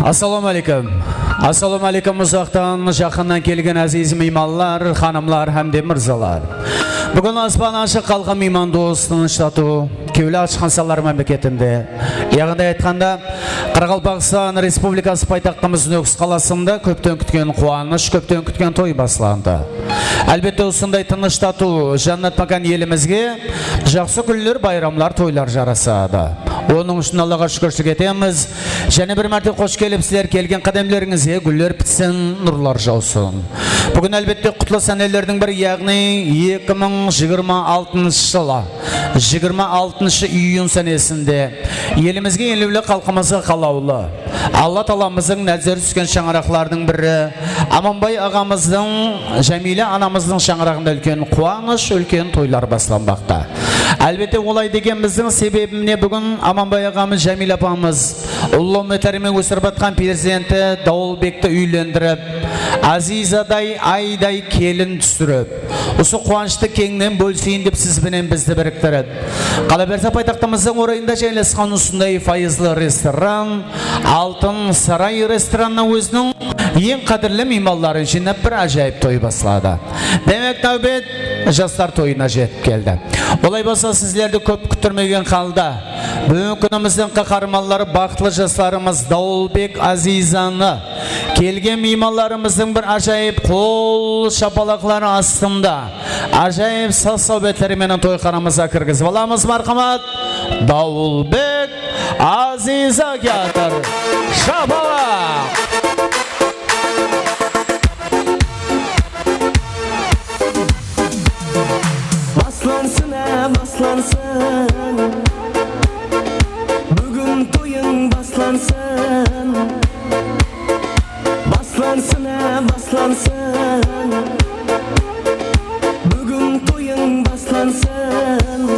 Assalamu alaikum uzaqdan, жақыннан келген әзиз меймандар, ханымлар һәм мырзалар. Бүгін аспан ашық қалған мейман достын штату Кеулі ашқан салар мәмлекетінде. Яғында айтқанда, Қарақалпақстан Республикасы пайтақтымыздың Өкіс қаласында көптен күткен қуаныш, көптен күткен той басыланды. Әлбетте осындай тыныштату жаннат макан елімізге жақсы күндер, байрамлар, тойлар жарасады. Оның үшін Аллаға шүкіршілік етеміз. Және бір мәрте қош келіпсіздер, келген қадамларыңызге гүлдер бітсін, нұрлар жаусын. Бүгін әлбетте құтлы сәнелердің бір, яғни 2026 жылы 26 июн сәнесінде елімізге елеулі халқымызға қалаулы Алла Тағаламыздың нәзір түскен шаңырақлардың бірі Аманбай ағамыздың, Жәмилә анамыздың шаңырағында үлкен қуаныш, үлкен тойлар басыланбақта. Әлбетте олай дегеніміздің себебіне бүгін Аманбай ағамыз, Жәмилә апамыз ұлы үмітерімен өсіріп атқан перзенті Дауылбекті үйлендіріп, Азизадай айдай келін түсіріп, осы қуанышты кеңнен бөлсейін деп сізбенен бізді біріктіріп. Қалаберді пайтақтымыздың орайында жайласқан осындай файызлы ресторан, Алтын Сарай ресторанның өзінің ең қадірлі меймандарын жинап бір ажайып той басылады. Демек нәубет жастар тойына жетіп келді. Олай болса сіздерді көп күттірмеген қалда. Бүгін күніміздің қаһармандары бақытлы жастарымыз Дауылбек Азизаны келген меймандарымыздың бір ажайып қол шапалақлары астында ажайып сау-саубеттерімен тойханамызға кіргізіп аламыз. Мархамат, Дауылбек Азиза келді. Шапалақ! Baslansın, bugün toyun baslansın. Baslansın, bugün toyun baslansın.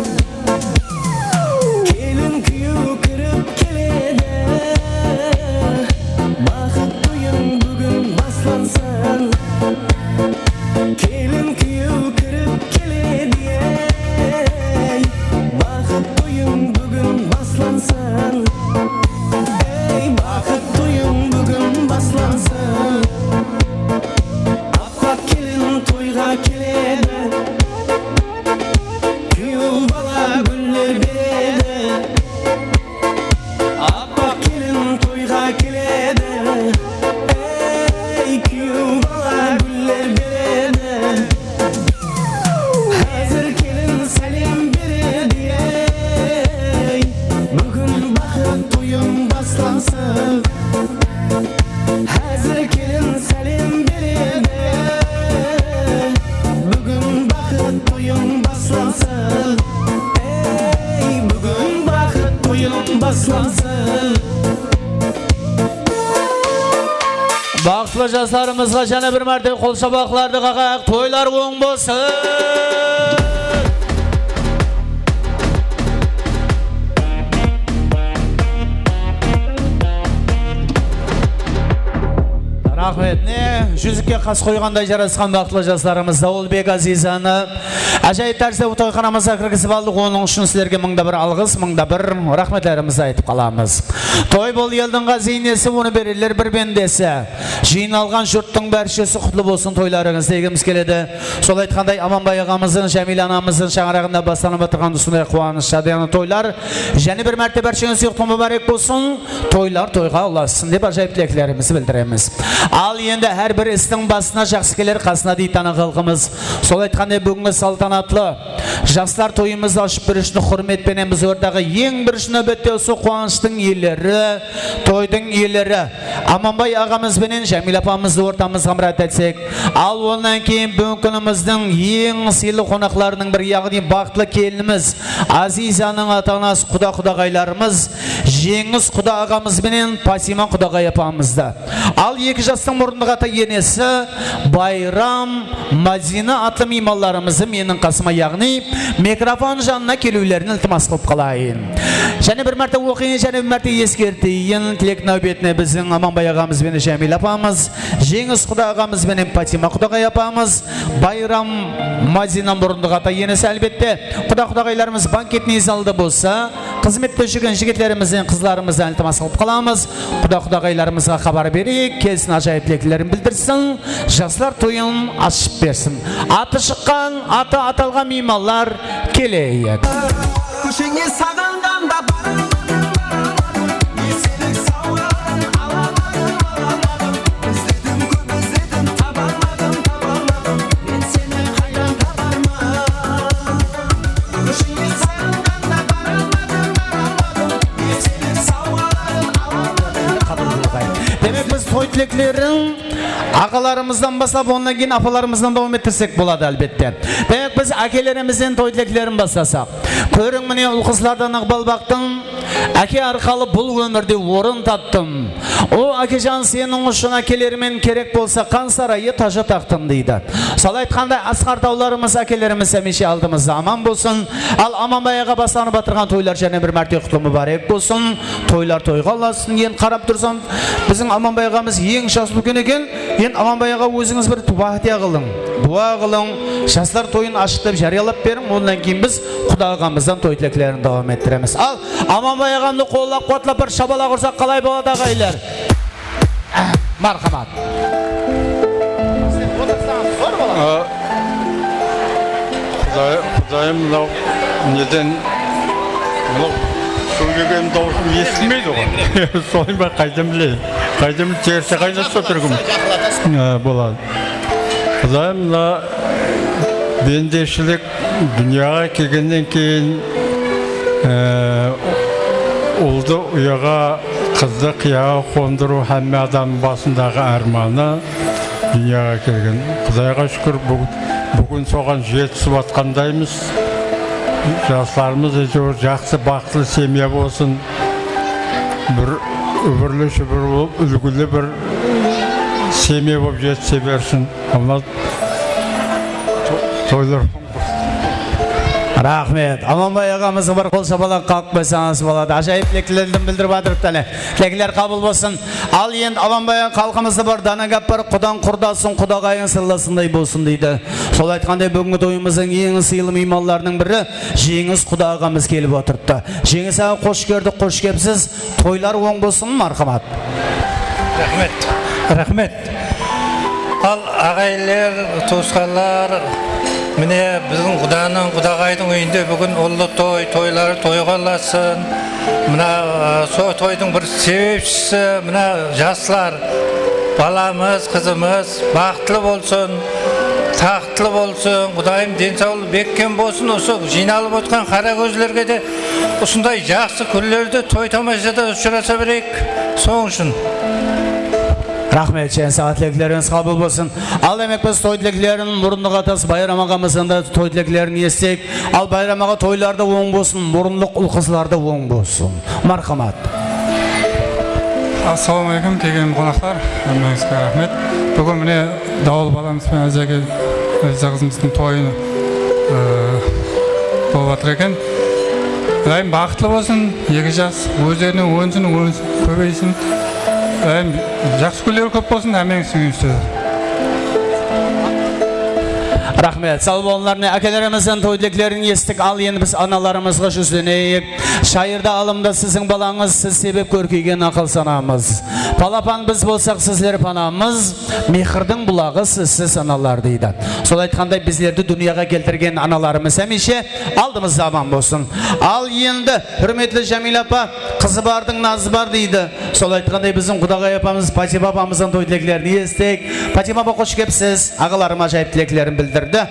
Kelin kuyu kırıp kelede, bakıt toyun bugün baslansın. Kelin kuyu kırıp kelede, bakıt toyun bugün baslansın. Ey bakıt toyun bugün baslansın. Appak kelin toyga keledi, kuyul bala güller beredi. Appak kelin toyga keledi, ey kuyul bala güller beredi. Hazır kelin salim beredi, bugün bakıt toyun baslansın. Hazır kelin salim beredi, bugün bakıt toyun baslansın. Ey bugün bakıt toyun baslansın. Бақытлы жастарымызға және бір мәрте қол шапалақтарды қағайық, тойлар оң болсын. Рахмет. Жүзікке қас қойғандай жарасқан бақытлы жастарымыз Дауылбек Азизаны ажайып тәрізді тойханамызға кіргізіп алдық. Оның үшін сіздерге мыңда бір алғыс, мыңда бір рахметлерімізді айтып қаламыз. Той бұл елдің зейнесі, оны берелер бір бендесі. Жиналған жұрттың бәршесі құтлы болсын, тойларыңыз дегіміз келеді. Сол айтқандай Аманбай ағамыздың, Жәмилә анамыздың шаңырағында бастанып отырған осындай қуаныш, шадияны тойлар және бір мәрте бәршеңіз ұйықтың мүбәрек болсын, тойлар тойға ұласын деп ажайып тілектерімізді білдіреміз. Ал енді әрбір істің басына жақсы келер, қасына дейтаны қылғымыз. Сол айтқандай бүгінгі салтанатлы жастар тойымызды ашып бірішіні құрметпенеміз. Ордағы ең бірішіні бітте осы қуаныштың елері, тойдың елері Аманбай ағамызбенен Жәмилә апамызды ортамызға мұрат етсек. Ал онан кейін бүгін күніміздің ең сыйлы қонақларының бір, яғни бақытлы келініміз Азизаның ата-анасы құда-құдағайларымыз Жеңіс құда ағамызбенен Пасима құдағай апамызды. Ал екі жас тойларымыздың мұрындық ата енесі Байрам Мадина атлы меймандарымызды менің қасыма, яғни микрофон жанына келулерін ілтимас қылып қалайын. Және бір мәрте оқиын, және бір мәрте ескертейін. Тілек нәубетіне біздің Аманбай ағамыз бен Жәмил апамыз, Жеңіс Құда ағамыз бен Патима Құдағай апамыз, Байрам Мадина мұрындық ата енесі, әлбетте Құдағайларымыз банкетный залда болса, қызметте жүрген жігітлерімізден, қызларымыздан ілтимас қылып қаламыз. Құдағайларымызға хабар берейік, келсін, ажайып тілектерін білдірсін, жастар тойын ашып берсін. Аты шыққан, аты аталған меймандар келейік. Көшеңе сағынғанда барамадым, еселік сауғанын аламадым. Іздедім көп іздедім, табармадым. Мен сені қайдан табармын? Көшеңе сағынғанда барамадым, еселік сауғанын аламадым. Демек біз той тілектерін ағаларымыздан бастап, ондан кейін апаларымыздан давам еттірсек болады, әлбетте. Демек біз әкелерімізден той тілектерін бастасақ, көрің міне ұл қызлардан Ақбалбақтың әке арқалы бұл өмірде орын таптым. О, әкежан, сенің үшін әкелерімен керек болса, қан сарайы тажы тақтым дейді. Сол айтқандай асқар тауларымыз, әкелеріміз әмеше алдымызда аман болсын. Ал Аманбай аға бастанып батырған тойлар және бір мәрте құтлы мүбарек болсын. Тойлар тойға аласын. Ең қарап тұрсам, біздің Аманбай ағамыз ең жас үлкен екен. Ең Аманбай аға өзіңіз бір дуа қылың. Дуа қылың, жастар тойын ашықтап жариялап берің. Ондан кейін біз Құда ағамыздан той тілектерін давам еттіреміз. Ал Аманбай ағамды қоллап қуатлап бір шабала құрсақ қалай болады ағайлар? Мархамат. Құдайым мынау неден сөйлеген дауысым естілмейді ғой. Солай ма, қайдан білейін? Қайдан терісі қайнатса тұрғым болады. Құдайым мына бендешілік дүнияға келгеннен кейін ұлды ұяға, қызды қияға қондыру әмме адамның басындағы арманы дүнияға келген. Құдайға шүкір, бүгін соған жетісіп атқандаймыз. Жастарымыз жақсы бақытты семья болсын, бір үбірлі шүбір болып, үлгілі бір семья болып жетісе берсін. Тойлар. Рахмет. Аманбай ағамызға бір қол шапалақ қалып қойсаңыз болады. Ажайып тілектерін білдіріп жатыр тәлі. Тілектер қабыл болсын. Ал енді Аманбай халқымызда бар дана гәп бар, құдан құрдасын, құдағайың сырласындай болсын дейді. Сол айтқандай бүгінгі тойымыздың ең сыйлы меймандарының бірі Жеңіс Құда ағамыз келіп отырды. Жеңіс аға, қош көрдік, қош кепсіз. Тойлар оң болсын, мархамат. Рахмет. Ал ағайлар, туысқандар, міне біздің Құданың, Құдағайдың үйінде бүгін ұлы тойлары тойға аласын. Мына сол тойдың бір себепшісі, мына жастар, баламыз, қызымыз бақытлы болсын, тақтылы болсын. Құдайым денсаулық беккен болсын. Осы жиналып отқан қара көздерге де осындай жақсы күндерде той тамашада ұшыраса берейік. Соң үшін. Рахмет, және сағат тілектеріңіз қабыл болсын. Ал демек біз той тілектерін мұрындық атасы Байрам ағамыздың да той тілектерін естейік. Ал Байрам аға тойларды оң болсын, мұрындық ұл қызларды оң болсын. Мархамат. Ассалаумағалейкум, келген қонақтар, өміріңізге рахмет. Бүгін міне дауыл баламыз бен Әзәге қызымыздың тойыны болып жатыр екен. Құдайым бақытлы болсын, екі жас өздерінің өнсін, көбейсін. Жақсы күндер көп болсын, әмеңіз сүйінсіз. Рахмет. Сау болыңдар. Әкелеріміздің той тілектерін естік. Ал енді біз аналарымызға жүзденейік. Шайырда алымда сіздің балаңыз, сіз себеп көркейген ақыл санамыз. Палапан біз болсақ сізлер панамыз, мехірдің бұлағы сізсіз аналар дейді. Сол айтқандай біздерді дүнияға келтірген аналарымыз әмеше алдымызда аман болсын. Ал енді хүрметлі Жәмил апа, қызы бардың назы бар дейді. Сол айтқандай біздің Құдағай апамыз, Патима апамыздың той тілектерін естік. Патима апа, қош кепсіз. Ағаларыма жайып тілектерін білдірді.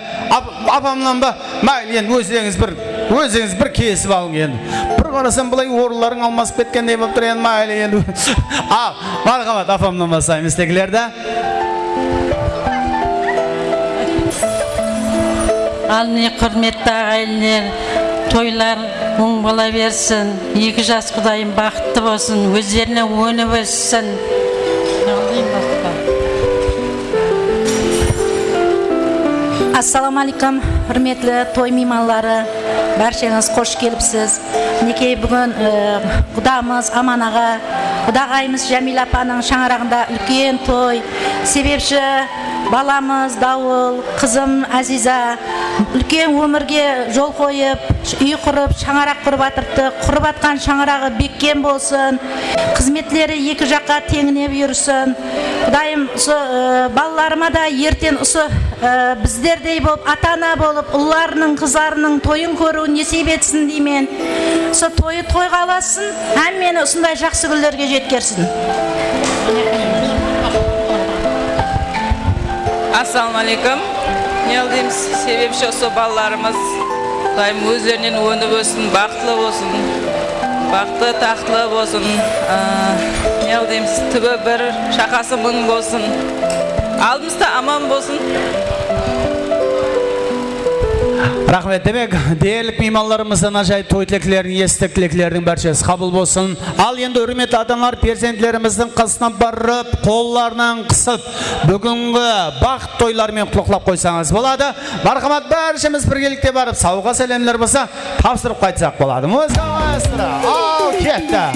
Апамнан ба, енді өзіңіз бір кесіп алың енді. Бір қарасам бұлай орыларың алмасып кеткендей болып тұр енді, мәйлі енді. Мархамат, апамнан басаймыз текілерді. Ал не құрметті ағайындар, тойлар оң бола берсін, екі жас Құдайым бақытты болсын, өздеріне өніп өссін. Ассаламалейкум, hürmetli той мейманлары, баршаңыз қош келіпсіз. Неке бүгін құдамыз Аман аға, құдағайымыз Жәмил апаның шаңырағында үлкен той. Себепші баламыз Дауыл, қызым Азиза үлкен өмірге жол қойып, үй құрып, шаңырақ құрып атырды. Құрып атқан шаңырағы беккен болсын. Қызметлері екі жаққа теңіне бұйырсын. Құдайым балаларыма да ертен біздердей болып, ата-ана болып, ұлларының, қыздарының тойын көру несіп етсін деймен. Тойы тойға аласын, әммені ұсындай жақсы күлдерге жеткерсін. Ассаламалейкум. Не алдымыз, себепші осы балаларымыз өздерінен өніп өсін, бақытлы болсын, бақытлы тақтылы болсын. Не алдымыз, түбі бір, шақасы мың болсын. Алдымызда аман болсын. Рахмет. Демек, дерлік мейманларымыздан ажайып той тілектерін, естік тілектердің бәршесі қабыл болсын. Ал енді үрметті аталар перзентлеріміздің қасынан барып, қолларынан қысып, бүгінгі бақыт тойларымен құлықлап қойсаңыз болады. Мархамат, бәршіміз біргелікте барып, сауға сәлемлер болса, тапсырып қайтсақ болады. Музыка маэстро, ал кетті.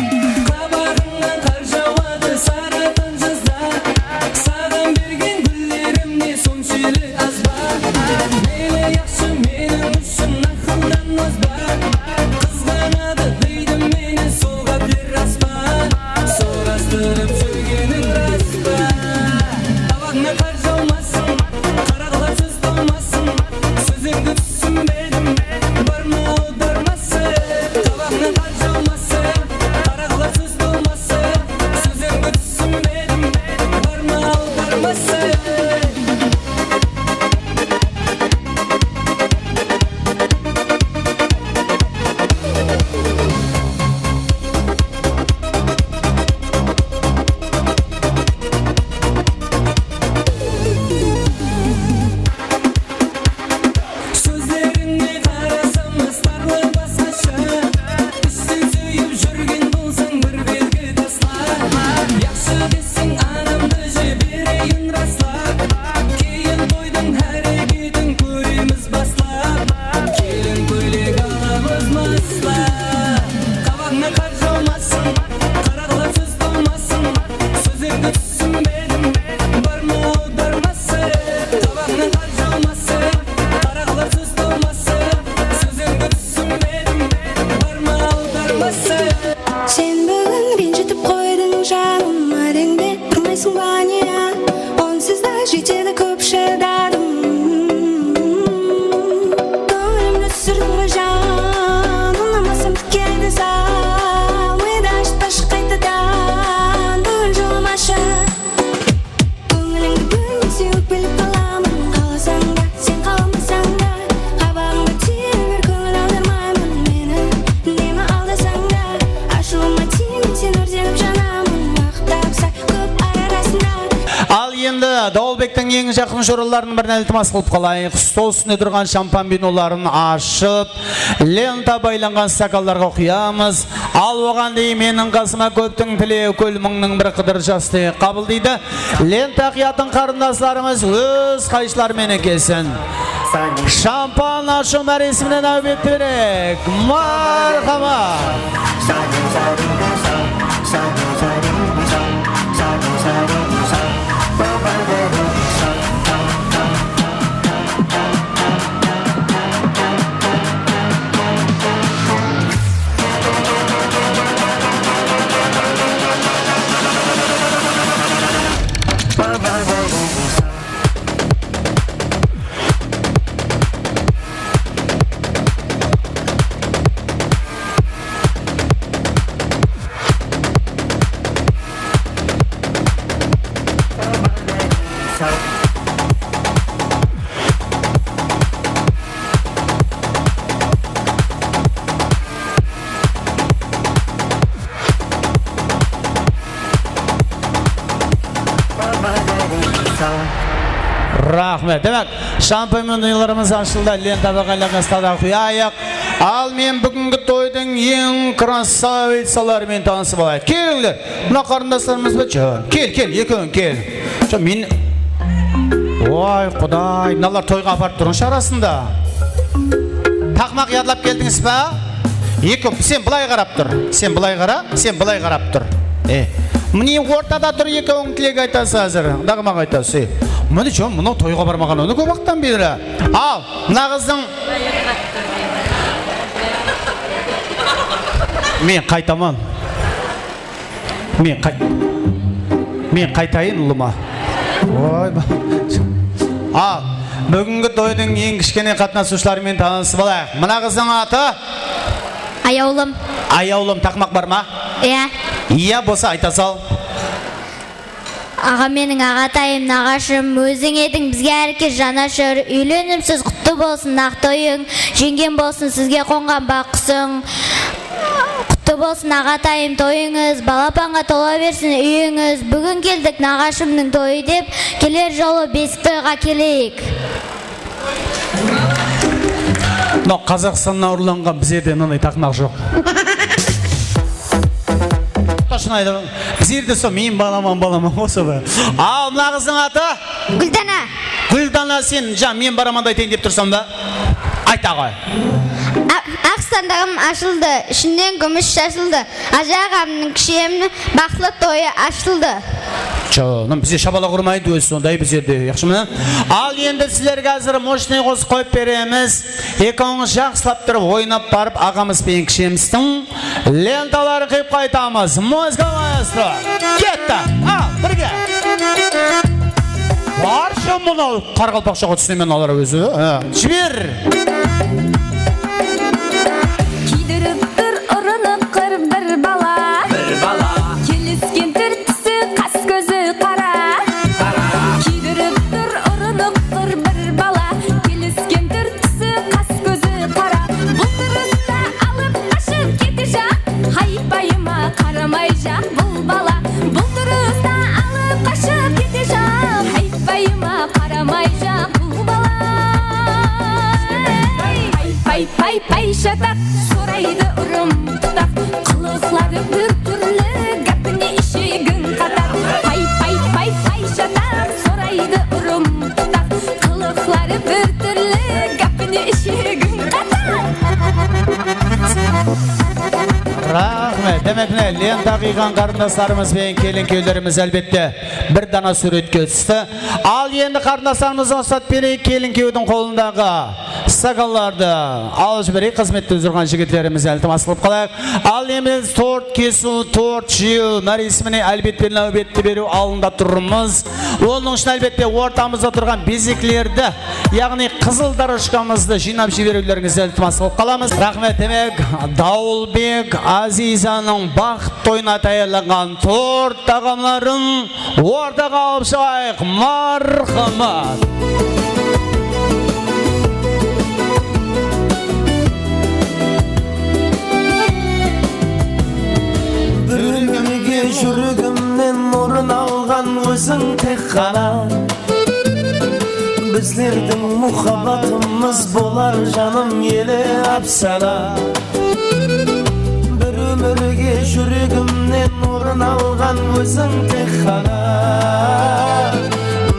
Дауылбектің ең жақын жораларының бірін әлтімас қылып қалайық. Стол үстінде тұрған шампан виноларын ашып, лента байланған стакалдарға құямыз. Ал оған дейін менің қасыма көптің тілеу көл мыңның бір қыдыр жасты қабылдайды. Лента қиятын қарындасларымыз өз қайшылармен келсін. Шампан ашу мәресімінен әубет берек. Мархамат. Рахмет. Демек, шампан виноларымыз ашылды, лента бағайлаған стада құяйық. Ал мен бүгінгі тойдың ең красавицаларымен танысып алайық. Келіңдер, мына қарындастарымыз ба? Кел, екеуің кел. Мен Ой, құдай, мыналар тойға апарып тұрын шарасында. Тақмақ ядлап келдіңіз ба? Екі, сен былай қарап тұр. Сен былай қара, сен былай қарап тұр. Міне ортада тұр, екі оң тілек айтасы әзір. Дағымақ айтасы. Міне жон, мұнау тойға бармаған оны көп уақыттан бері. Ал, мына қыздың... Мен қайтаман. Мен қайтайын ұлыма. Ой, ал, бүгінгі тойдың ең кішкене қатынасушыларымен танысып алайық. Мына қыздың аты? Аяулым. Аяулым, тақмақ бар ма? Иә. Иә болса айта сал. Аға менің ағатайым, нағашым, өзің едің бізге әркез жанашыр, үйленімсіз құтты болсын ақ тойың, жеңген болсын сізге қонған баққысың. Құтты болсын ағатайым тойыңыз, балапанға тола берсін үйіңіз. Бүгін келдік нағашымның тойы деп, келер жолы бесік тойға келейік. Қазақстаннан ұрланған біздерде нұнай тақмақ жоқ. Біздерде со мен баламан осы ба. Ал, мына қыздың аты? Гүлдана. Гүлдана, сен жан мен бараманда айтайын деп тұрсам да? Айта ғой. Ақ сандығым ашылды, ішінден күміс шашылды. Ажағамның кішемнің бақлы тойы ашылды. Çoğunun bize şabala kurmayı diyoruz sonda bize de yakışımı. Al енді sizlerge hazır moşne qoz koyup beremiz. Ekoğunu жақсылап тұрып ойнап барып ағамыз бен кішеміздің ленталары қиып қайтамыз. Музыка маэстро. Кетті. Ал, бірге. Баршы мұнау қарғалпақшаға түсінемен алар өзі. Жібер. Кидіріп тұр ұрынып қыр бір бала. Келіскен түртісі қас көзі қара. Кидіріп тұр ұрынып қыр бір бала. Келіскен түртісі қас көзі қара. Бұл тұрыста алып қашып кете жақ. Хайпайыма қарамай жақ бұл бала. Бұл тұрыста алып қашып кете жақ. Хайпайыма қарамай жақ бұл бала. Пай шатақ, сорайды ұрым тұтақ. Қылықлары бір түрлі, гәпіне ішегін қатақ. Пай шатақ, сорайды ұрым тұтақ. Қылықлары бір түрлі, гәпіне ішегін қатақ. Рахмет. Demek ne? Lenta қиған қарындастарымыз бен келін көйлеріміз әлбетте бір дана суретке түсті. Ал енді қарындастарымыз осат берейік келін көйдің қолындағы стаканларды алып жіберейік. Қызметте жүрген жігіттеріміз әлтімас қылып қалайық. Ал еміз торт кесу, торт жию, мәресіміне әлбетте нәубетті беру алында тұрмыз. Оның үшін әлбетте ортамызда тұрған безеклерді, яғни қызыл дорожкамызды жинап жіберулеріңізді әлтімас қылып қаламыз. Рахмет. Демек Дауылбек Азизаның бақыт тойына таярланған торт тағамларын ортаға алып шығайық. Мархамат. Бүргімге жүргімнен орын алған өзің тек қана. Біздердің мұхаббатымыз болар жаным еле апсана. Бір өмірге жүрегімнен орын алған өзің тек қана.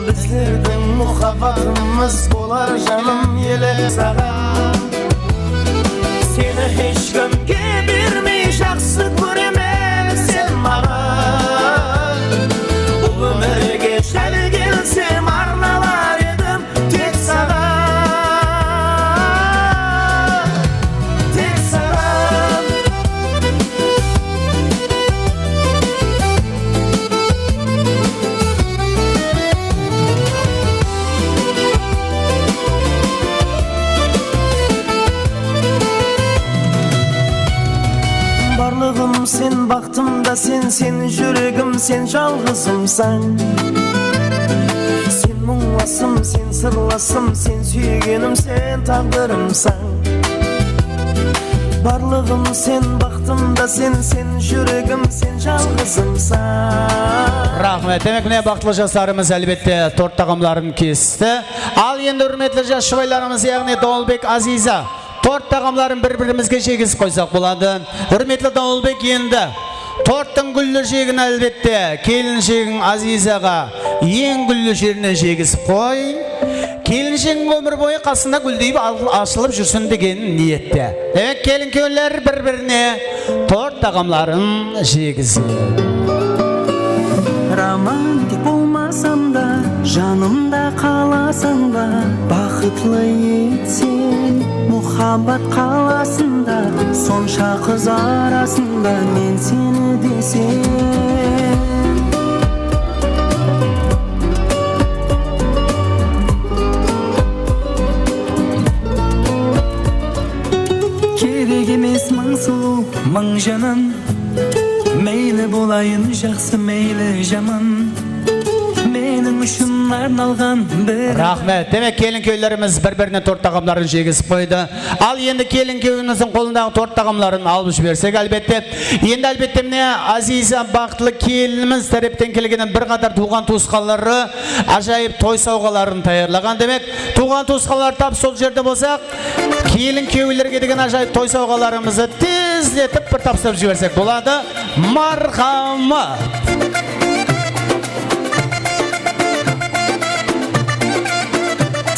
Біздердің мұхаббатымыз болар жаным еле саған. Сені ешкімге бермей жақсы көремін сен маған. Бұл өмірге шәл келсем арналар едім тек саған. Тек саған. Барлығым сен, бақтым да сен, сен жүрегім, сен жалғызымсың. Сен мұңласым, сен сырласым, сен сүйгенім, сен тағдырымсың. Барлығым сен, бақтым да сен, сен жүрегім, сен жалғызымсың. Рахмет. Демек міне бақытлы жастарымыз әлбетте торт тағамларын кесті. Ал енді үрметлі жас жұбайларымыз, яғни Дауылбек Азиза торт тағамларын бір-бірімізге жегізіп қойсақ болады. Үрметлі Дауылбек енді Торттың гүллі жегін әлбетте келіншегің Азизаға ең гүллі жеріне жегізіп қой. Келіншегің өмір бойы қасында гүлдейіп ашылып жүрсін деген ниетте. Демек келін-күйеулер бір-біріне торт тағамларын жегізеді. Романтик болмасам да, жанымда қаласың ба, бақытлы етсен, мұхаббат қаласында, сонша қыз арасында мен сені десем. Керек емес мың сұлу, мың жанын, мейлі болайын жақсы, мейлі жаман, менің үшін арналған бір. Рахмет. Демек келін-күйеулеріміз бір-біріне торт тағамларын жегізіп қойды. Ал енді келін-күйеуіміздің қолындағы торт тағамларын алып жіберсек, әлбетте. Енді әлбетте міне Азиза бақытлы келініміз тараптан келген бір қатар туған туысқалары ажайып той сауғаларын таярлаған. Демек, туған туысқалар тап сол жерде болсақ, келін-күйеулерге деген ажайып той сауғаларымызды тезлетіп бір тапсырып жіберсек болады. Мархамат.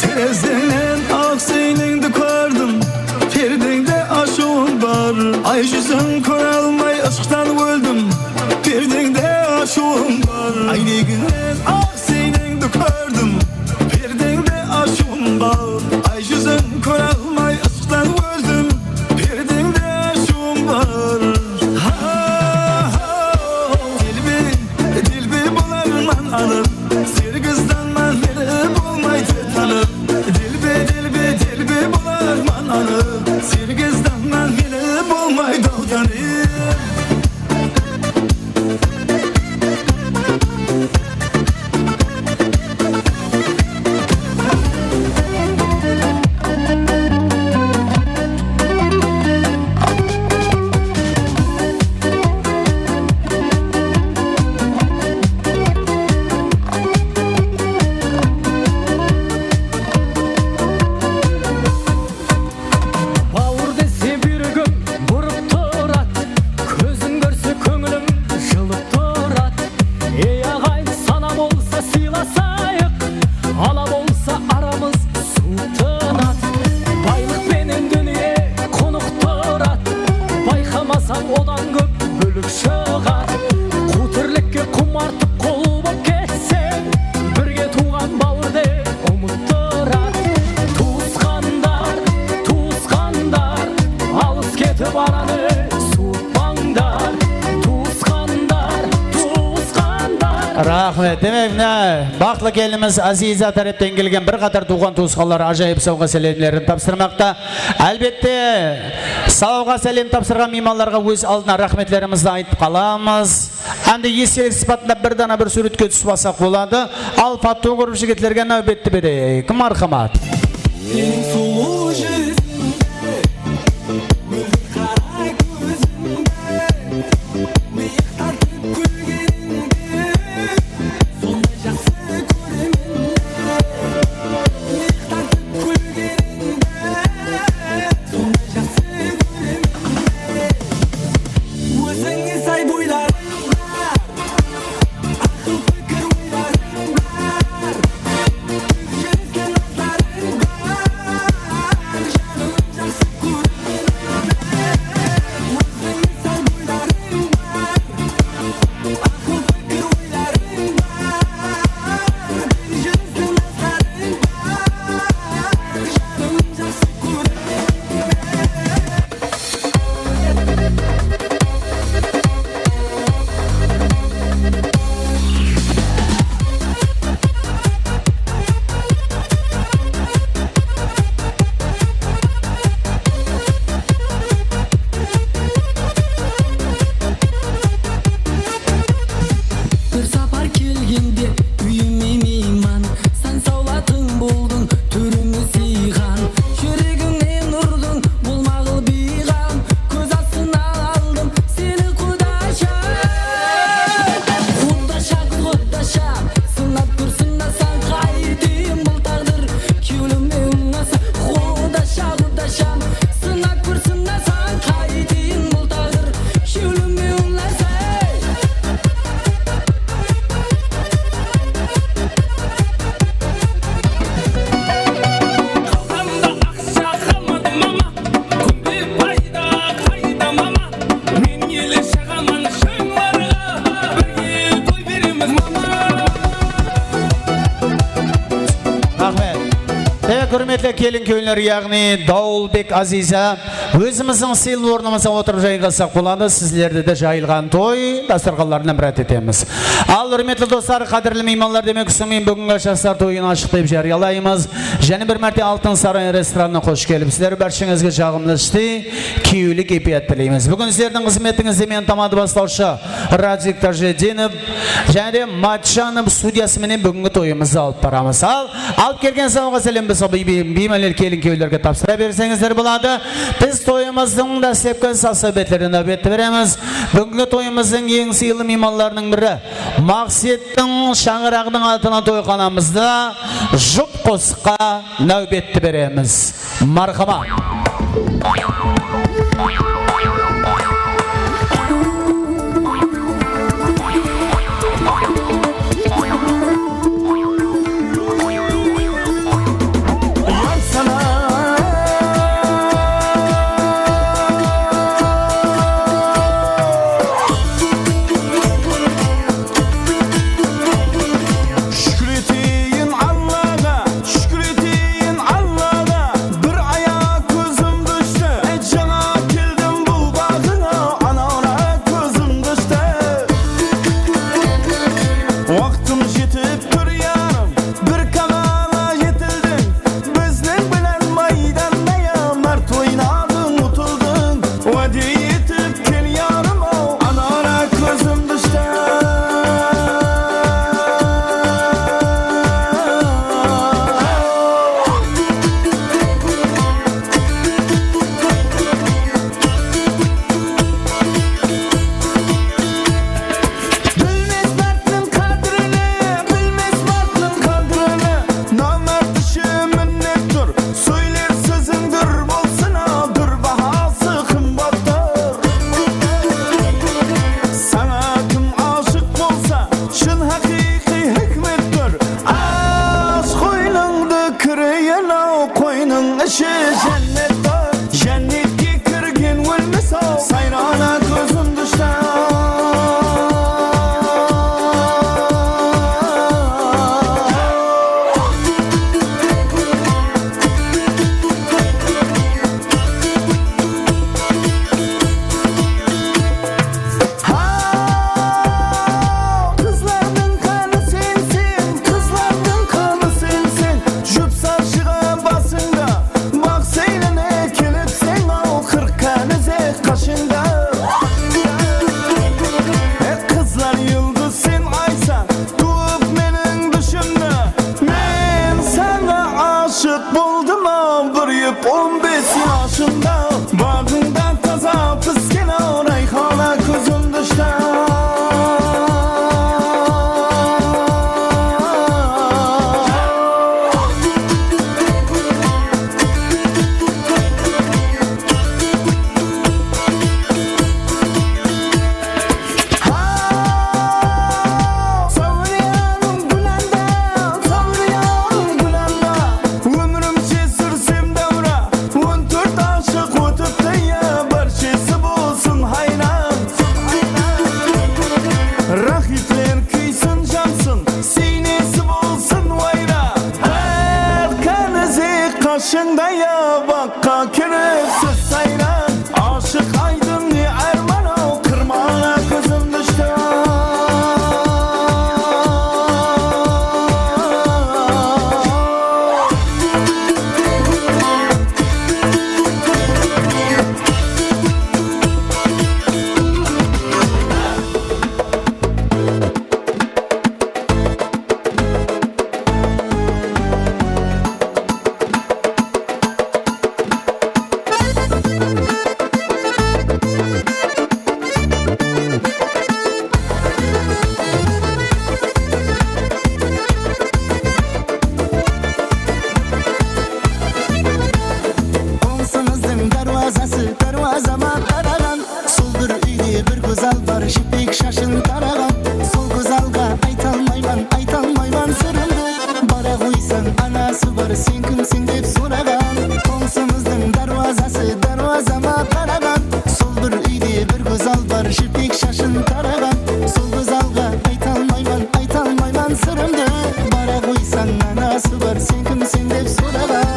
Terezinin aksiyonunu gördüm, perdende aşığım var. Ay yüzün körelmey aşktan öldüm, perdende aşığım var. Ay neginin aksiyonunu gördüm, perdende aşığım var. Ay yüzün körelmey aşktan öldüm, perdende aşığım var. Dilbi bularman anır, sevgizden ben biri bulmaydı tanır. Dilbi bularman anır, sevgizden ben biri bulmaydı tanır. Рахмет. Демек, бақытлы келініміз Азиза тараптан келген бір қатар туған туысқалар ажайып сауға сәлемдерін тапсырмақта. Әлбетте, сауға сәлем тапсырған меймандарға өз алдына рахметлерімізді айтып қаламыз. Әнді естелік сипатында бір дана бір суретке түсіп алсақ болады. Ал фату көріп жігітлерге нәубетті берейік. Мархамат. Hürmetli kelin köylüler, yani Daulbek Azize, özümüzün sıyıl ornamıza oturup jayğılsak buladı, sizlerde de jayılgan toy, dasturxanlarına müracaat etemiz. Al hürmetli dostlar, kadirli meymanlar demek üstümeyin, bugün aşağılar toyunu açıklayıp jarıyalayımız. Jeni bir mərtə Altın Saray restoranına hoş gelip, sizleri barşınızga çağımlıştı, kiyulik epiyat dileyimiz. Bugün sizlerden hizmetinizde men tamadı bastauшы Radik Tajedinov, және Matçanov studiyasымен бүгінгі toyumuzu alıp baramız. Alıp kelgen sağlığa selam beymelер kelin köylерге tapsıra берсеңіздер болады. Biz toyumuzun da sepken sasabetlerini nöbetті береміз. Бүгінгі toyumuzun ең сыйлы мейманларының бірі Maqsettin Şаңырағының атына тойханамызда жұп қосыққа nöbetті береміз. Marhaba. Sırımdı bara koysan anası var sen kimsin dep soragan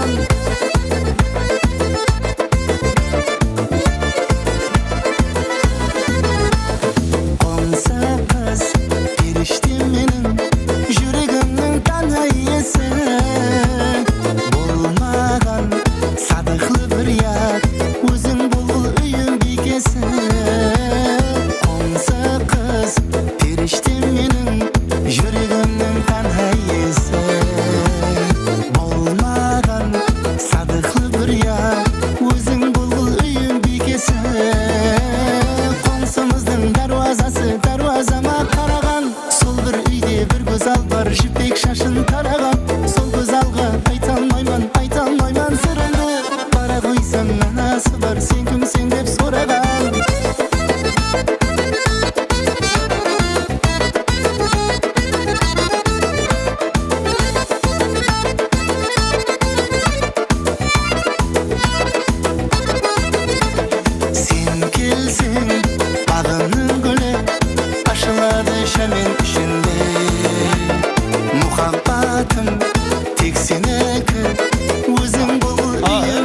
Өзің бұл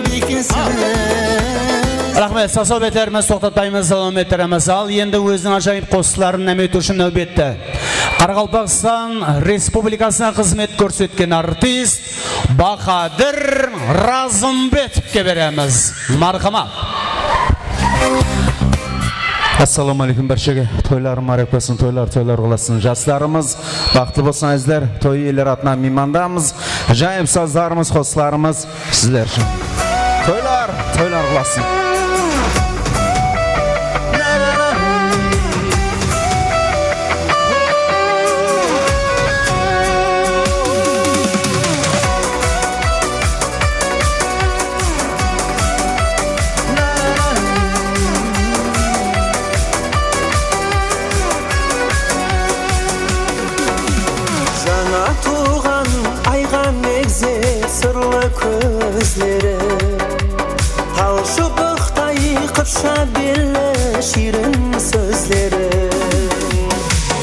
бекесіз. Рахмет, сасау беттеріміз тоқтатпаймыз, салам еттеріміз. Ал енді өзінің ажайып қосыларын әмет үшін нәубетті. Қарақалпақстан Республикасына қызмет көрсеткен артист Бахадыр Разымбетовке береміз. Мархамат. Ассаламу алейкум баршаға. Тойлар марек болсын, тойлар қыласын. Жастарымыз, бақытты болсын әздер. Той елер атынан меймандамыз. Жайып саздарымыз, қосыларымыз сіздер үшін. Тойлар қыласын. Туған айға мегзе сырлы көзлері, тал шыбықтай қыпша белі ширін сөздері.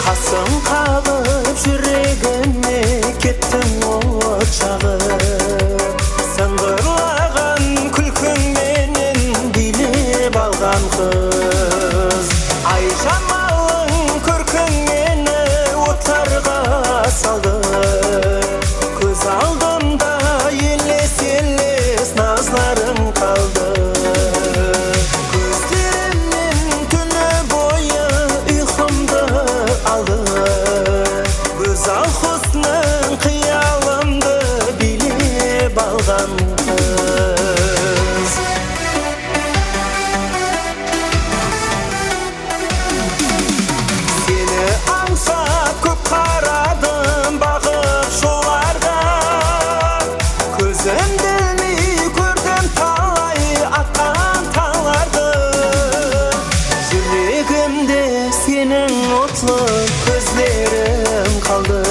Қасым қағып жүрегіме кеттің от жағып, сыңғырлаған күлкіңменен билеп алған қыз. Ай жамалың көркіңмені отларға салды, көз алдымда елес назларың қалды. Көздерімнен түні бойы ұйқымды алды, көзал хұсның қиялымды билеп алған қыз. Сені аңсап көп қарадым бағып шоларға, көзім білмей көрдім талай атқан таңларды. Жүрегімде сенің отлы көздерің қалды,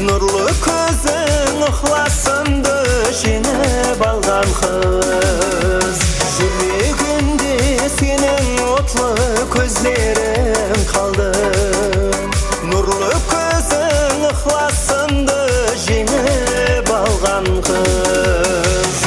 нұрлы көзің ықласымды жеңіп алған қыз. Жүрегімде сенің отлы көздерің қалды, нұрлы көзің ықласымды жеңіп алған қыз.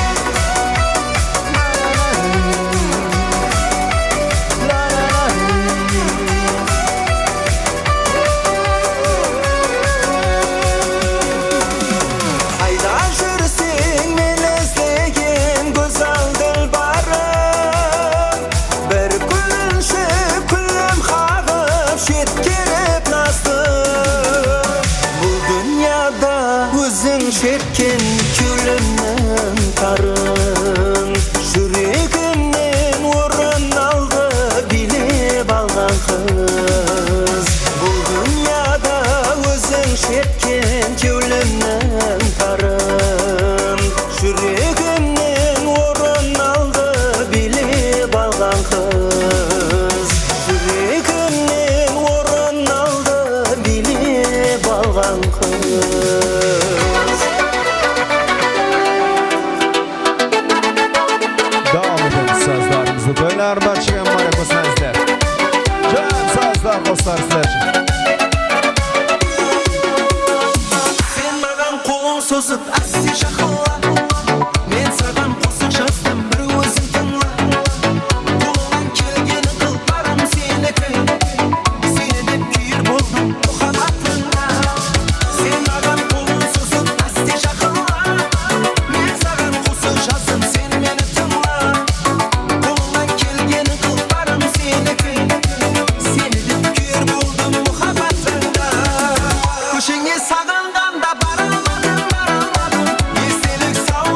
Қайда жүрсең мені іздеген көзал ділбарым, бір күлінші күлім қағып шеткеріп назды. Бұл дүнияда өзің шеткен күлімнің тарын, жүрегімнен орын алды билеп алған қыз. Бұл дүнияда өзің шеткен күлімнің тарын, жүрегімнен орын алды билеп алған қыз. Жүрегімнен орын алды билеп алған қыз. Devam edelim sazlarımızı. Toylar barşaga marek olsun əzizlər. Can sazlar dostlar sizlər üçün. Sen mаған қолың созып әсте жақыла, мен саған қосық жаздым бір өзің тыңла. Қолыңнан келгені қыл барым сенікі, сені деп күйір болдым мұхаббатыңа. Сен маған қолың созып әсте жақыла, мен саған қосық жаздым сен мені тыңла. Қолыңнан келгені қыл барым сенікі, сені деп күйір болдым мұхаббатыңа. Көшеңе сағынғанда бара алмадым, естелік сау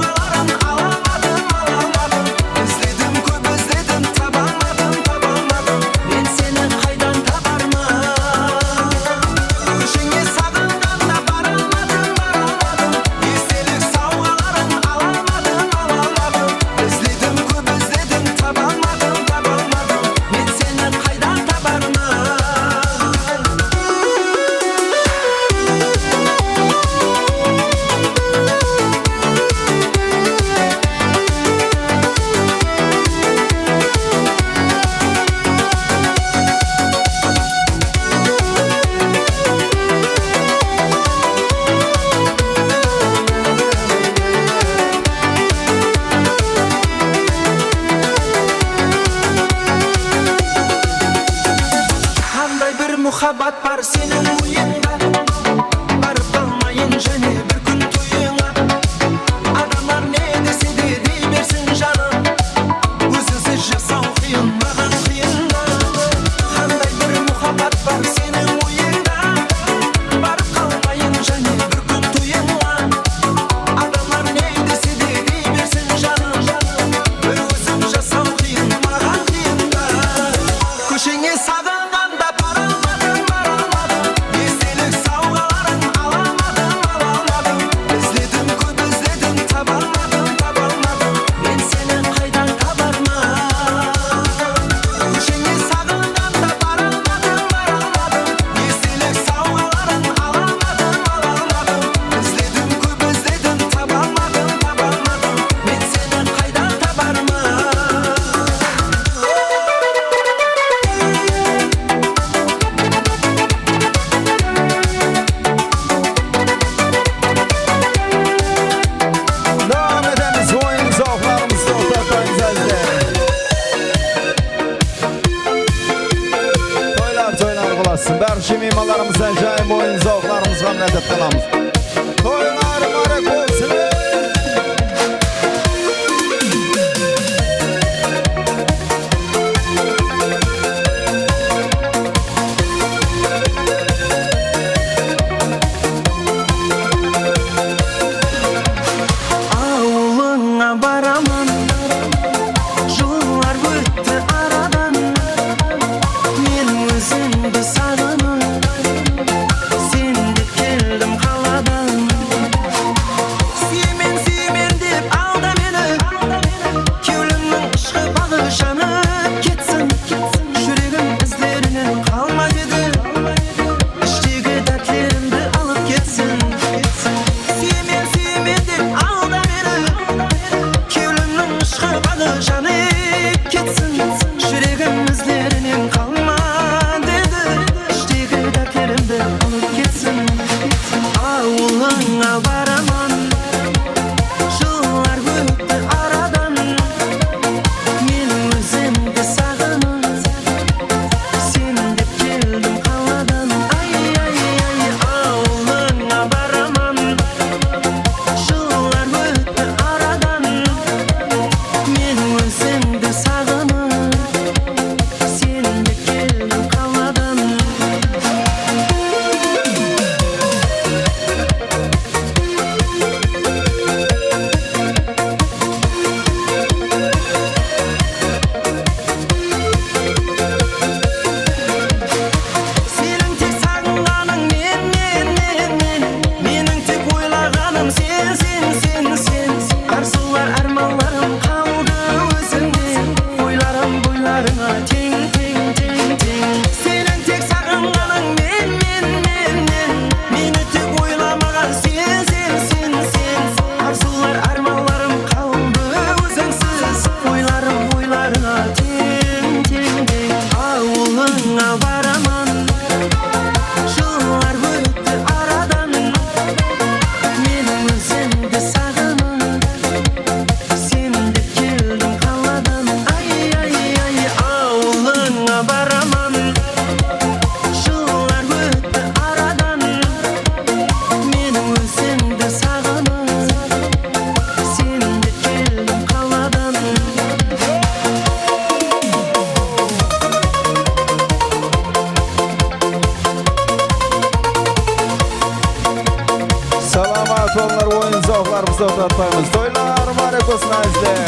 Toylar mübarek olsun azizler.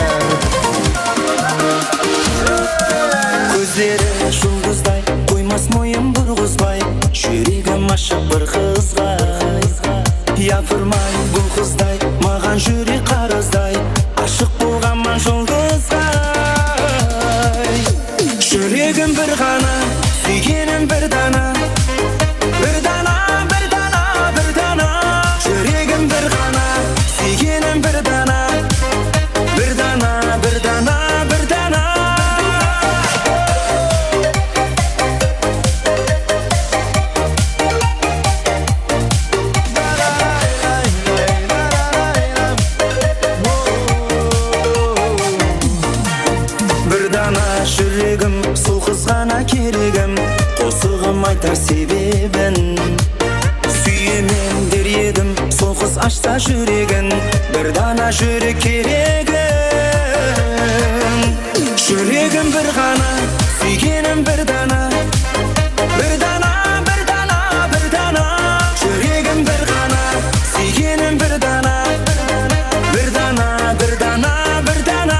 Көздері жұлдыздай қоймас мойын бұрғызбай жүрегім ашық бір қызға япырмай бұл қыздай маған жүрек қарыздай ашық болғанман жұлдызға жүрегім бір ғана сүйгенім бір дана бір дана бір дана бір дана жүрегім бір ғана сүйгенім бір дана бір дана бір дана бір дана жүрегім сол қыз ғана керегім қосығым айтар себебін сүйемін дер едім сол қыз ашса жүрегін бір дана жүрек керегім жүрегім бір ғана сүйгенім бір дана бір дана бір дана бір дана жүрегім бір ғана сүйгенім бір дана бір дана бір дана бір дана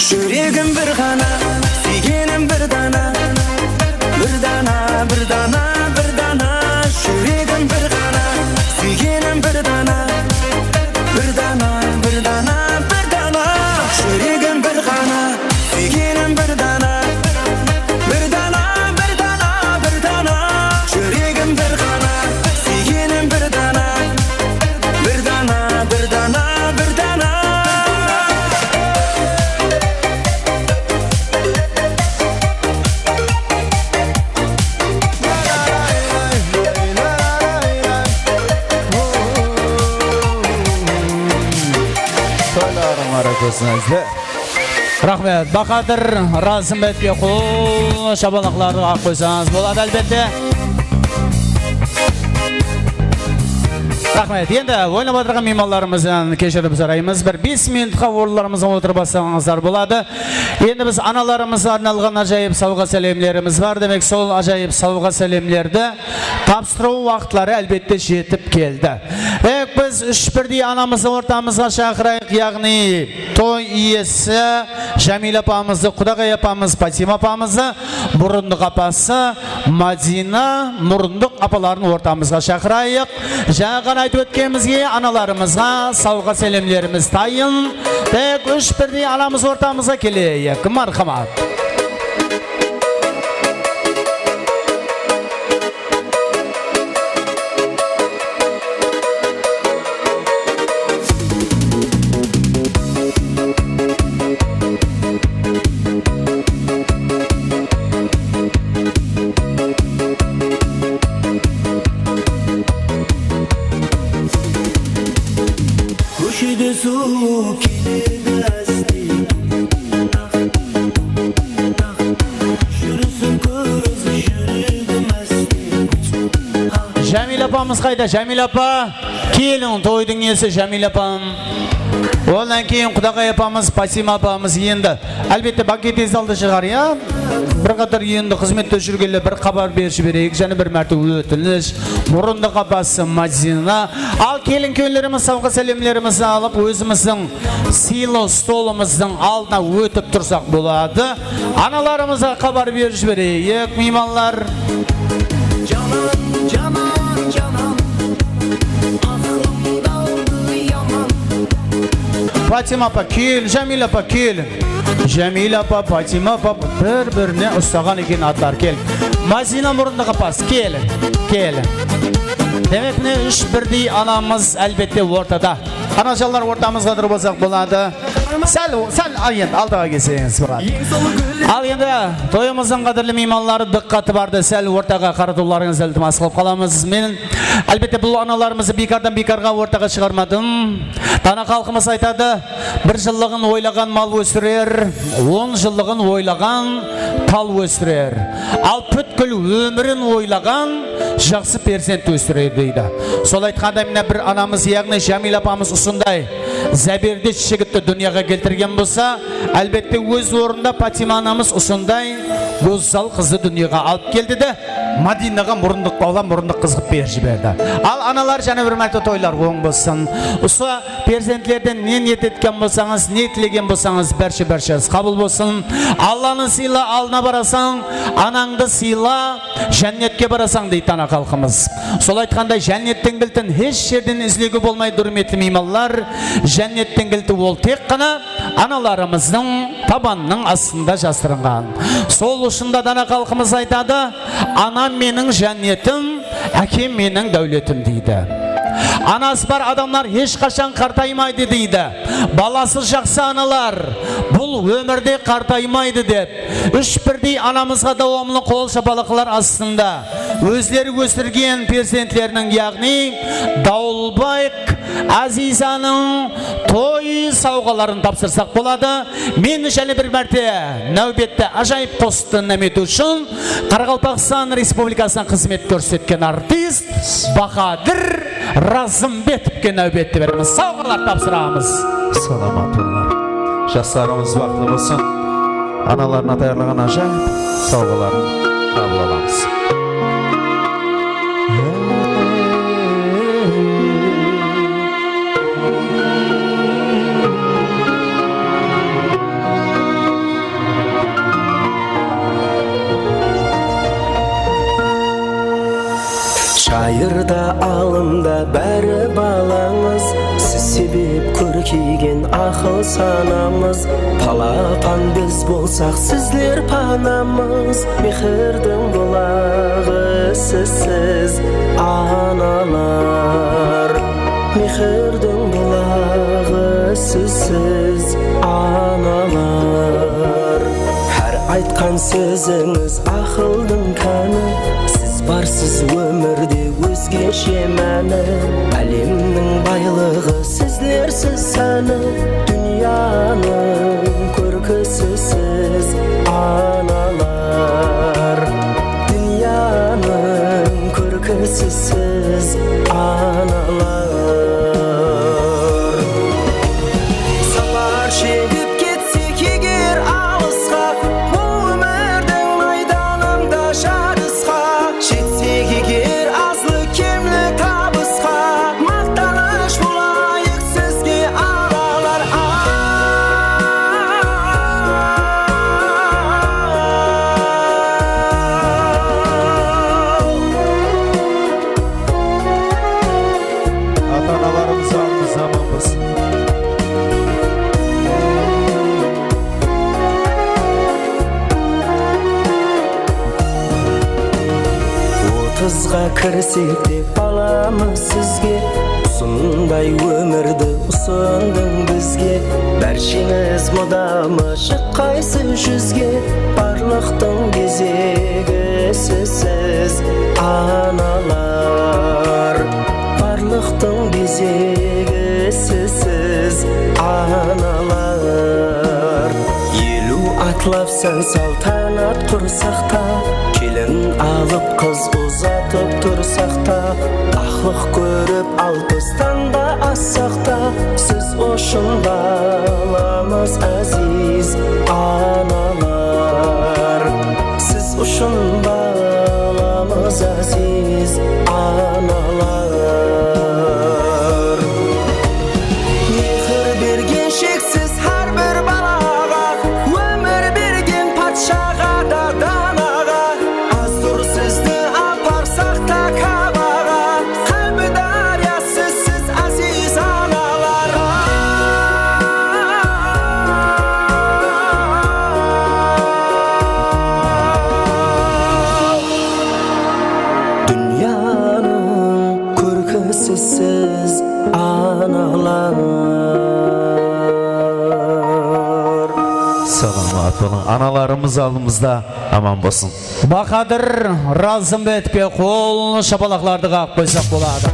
жүрегім бір ғана сүйгенім бір дана бір дана бір дана бір дана жүрегім бір ғана сүйгенім бір дана бір дана бір дана бір дана жүрегім бір ғана сүйгенім бір дана бір дана бір дана бір дана жүрегім бір ғана сүйгенім бір дана бір дана бір дана бір дана Рахмет, Бақадыр, Разымбетке қол шабалақларды ақ қойсаңыз болады әлбетте. Рахмет, енді ойнап отырған меймандарымыздан кешіріп сұраймыз. Бір 5 минутқа орындарымызға отырып алсаңыздар болады. Енді біз аналарымызға арналған ажайып сауға сәлемлеріміз бар. Демек, сол ажайып сауға сәлемлерді тапсыру уақытлары әлбетте жетіп келді. Біз үш бірдей анамызды ортамызға шақырайық, яғни той иесі Жәмила апамызды, Құдағай апамыз, Патима апамызды, Мұрындық апасы Мадина, Мұрындық апаларын ортамызға шақырайық. Жаңа айтып өткенімізге аналарымызға сауға сәлемлеріміз тайын. Тек үш бірдей анамыз ортамызға келейік. Мархамат. Köşede su kilidesti Жүрісін көз жүрегім әсті Жәмила апамыз қайда? Жәмила апа, келің тойдың иесі Жәмила апам. Одан кейін Құдағай апамыз, Патима апамыз енді. Әлбетте бакет алды шығар, я? Бір қатар енді қызметте жүргелі бір хабар берші берейік, және бір мәрті өтініш. Мұрындық апасы Мадина. Ал келін көйлеріміз сауға сәлемлерімізді алып, өзіміздің сыйлы столымыздың алдына өтіп тұрсақ болады. Аналарымызға хабар берші берейік, мейманлар. Canan, canan, canan Aklımda oldu yaman Патима апа, кел, Жәмила апа, кел. Жәмила апа, Патима апа, бір-біріне ұстаған екен аттар, кел. Мадина Мұрындық апасы, кел, кел. Демек, не үш бірдей анамыз әлбетте ортада. Анажалар ортамызға тұрып болсақ болады. Сәл алдаға келсеңіз болады. Ал енді тойымыздың қадірлі мейманлары диққаты барды. Сәл ортаға қаратуларыңыз ілтимас қылып қаламыз. Мен әлбетте бұл аналарымызды бекардан бекарға ортаға шығармадым. Дана халқымыз айтады, бір жыллығын ойлаған мал өсірер, 10 жыллығын ойлаған тал өсірер. Ал бүткіл өмірін ойлаған жақсы перзент өсірер дейді. Сол айтқанда міне бір анамыз, яғни Жәмила апамыз осындай зәберде жігітті дүнияға келтірген болса, әлбетте өз орында Патима анамыз осындай гөзсал қызды дүнияға алып келді де, Мадинаға мұрындық баула, мұрындық қызғып беріп жіберді. Ал аналар және бір мәрте тойлар оң болсын. Осы перзентлерден не ниет еткен болсаңыз, не тілеген болсаңыз, бәрші қабыл болсын. Алланы сыйла, алына барасаң, анаңды сыйла, жәннетке барасаң дейді ана халқымыз. Сол айтқандай жәннеттің кілтін еш жерден ізлеуге болмай, құрметті меймандар. Жәннеттің кілті ол тек қана аналарымыздың табанның астында жасырынған. Сол ұшында дана халқымыз айтады, анам менің жәннетім, әкем менің дәулетім дейді. Анасы бар адамдар ешқашан қартаймайды дейді. Баласы жақсы аналар бұл өмірде қартаймайды деп, үш бірдей анамызға давамлы қол шапалақлар астында өздері өсірген перзентлерінің, яғни Дауылбек Азизаның той сауғаларын тапсырсақ болады. Мен және бір мәрте нәубетті ажайып қосты нәмету үшін Қарақалпақстан Республикасынан қызмет көрсеткен артист Бахадыр Разымбетовке нәубетті береміз. Сауғалар тапсырамыз. Саламатулар. Жастарымыз вақытлы болсын. Аналарына даярлаған ажайып сауғаларын қабыл аламыз. Шайырда алымда бәрі балаңыз, сіз себеп көркейген ақыл санамыз. Талапан біз болсақ сізлер панамыз, мехірдің бұлағы сізсіз аналар. Мехірдің бұлағы сізсіз аналар. Әр айтқан сөзіңіз ақылдың кәні, барсыз өмірде өзгеше мәні. Әлемнің байлығы сізлерсіз сәні, дүнияның көркісісіз аналар. Дүнияның көркісісіз аналар. Сапар шегіп кетсек егер алысқа, бұл өмірдің майданында жарысқа, жетсек егер азлы кемлі табысқа, мақтаныш болайық сізге аналар. Ата-аналарымыз алымыз аман болсын. Отызға кірсек те баламыз сізге, ұсындай өмірді ұсындың бізге. Бәршеңіз мұдамы шыққайсы жүзге, барлықтың кезегі сізсіз аналар. Барлықтың кезегі сізсіз аналар. Елу атлапсан салтанат құрсақта, келін алып қыз ұзатып тұрсақта, ақлық көріп алпыстан да ассақта, сіз үшін баламыз әзиз аналар. Сіз үшін баламыз әзиз аналар. Мехір берген шексіз әрбір балаға, өмір берген патшаға да данаға, аз тұр сізді апарсақ та кабаға, қалбі дариясыз сіз әзиз аналар. Salamat olun. Analarımız alımızda aman bolsun. Bakadır razım betpe kol şapalaklarda qaq koysak boladı.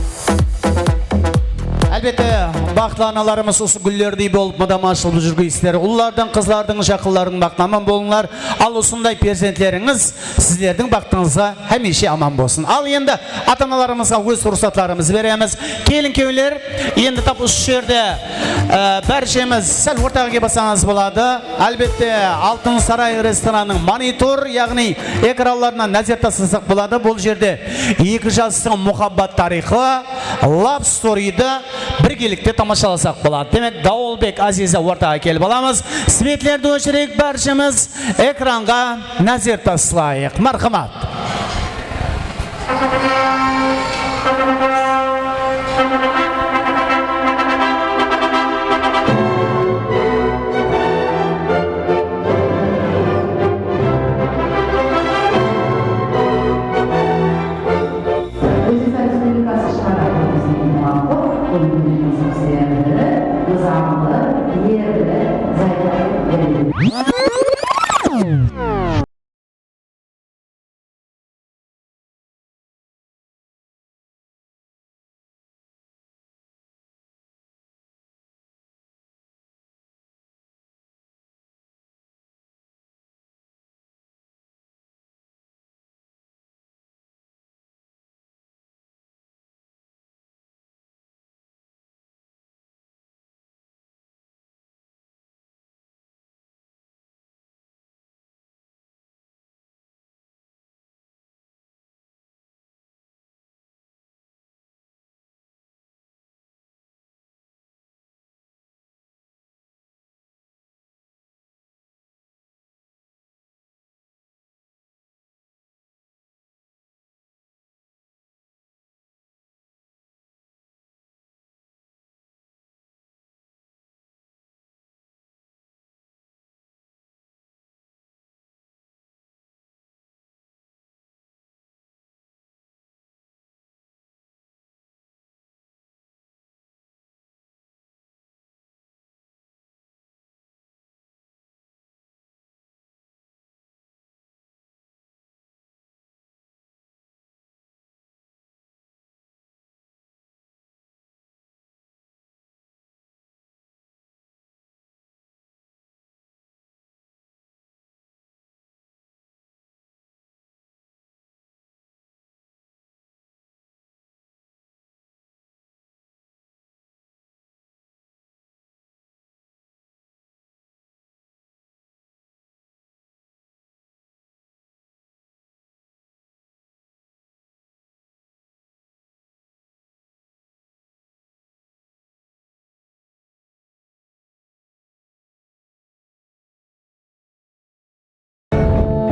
Elbette baxtlı analarımız usu güllerdey bolup mıdam aşılып жүргі isteri. Ullardan, kızlardan, şakılların baxtına aman bolunlar. Al usunday persentleriniz sizlerдің baxtınızga hemişe aman bolsun. Al endi ata-analarımızga öz ruhsatlarımızı veremiz. Kelin köyler, endi tap usu yerde barşemiz sel ortaga basanız boladı. Elbette Altın Saray restoranının monitor, yağni ekranlarına nazar tasısak boladı. Bol yerde iki jastın muhabbat tarixi, love story'di birgelikte tamашаласақ болады. Demek Davulbek Azize ortaga kelip alamız. Svetlerді өшірек barşemiz ekranға nazar taslayıq. Marhamat.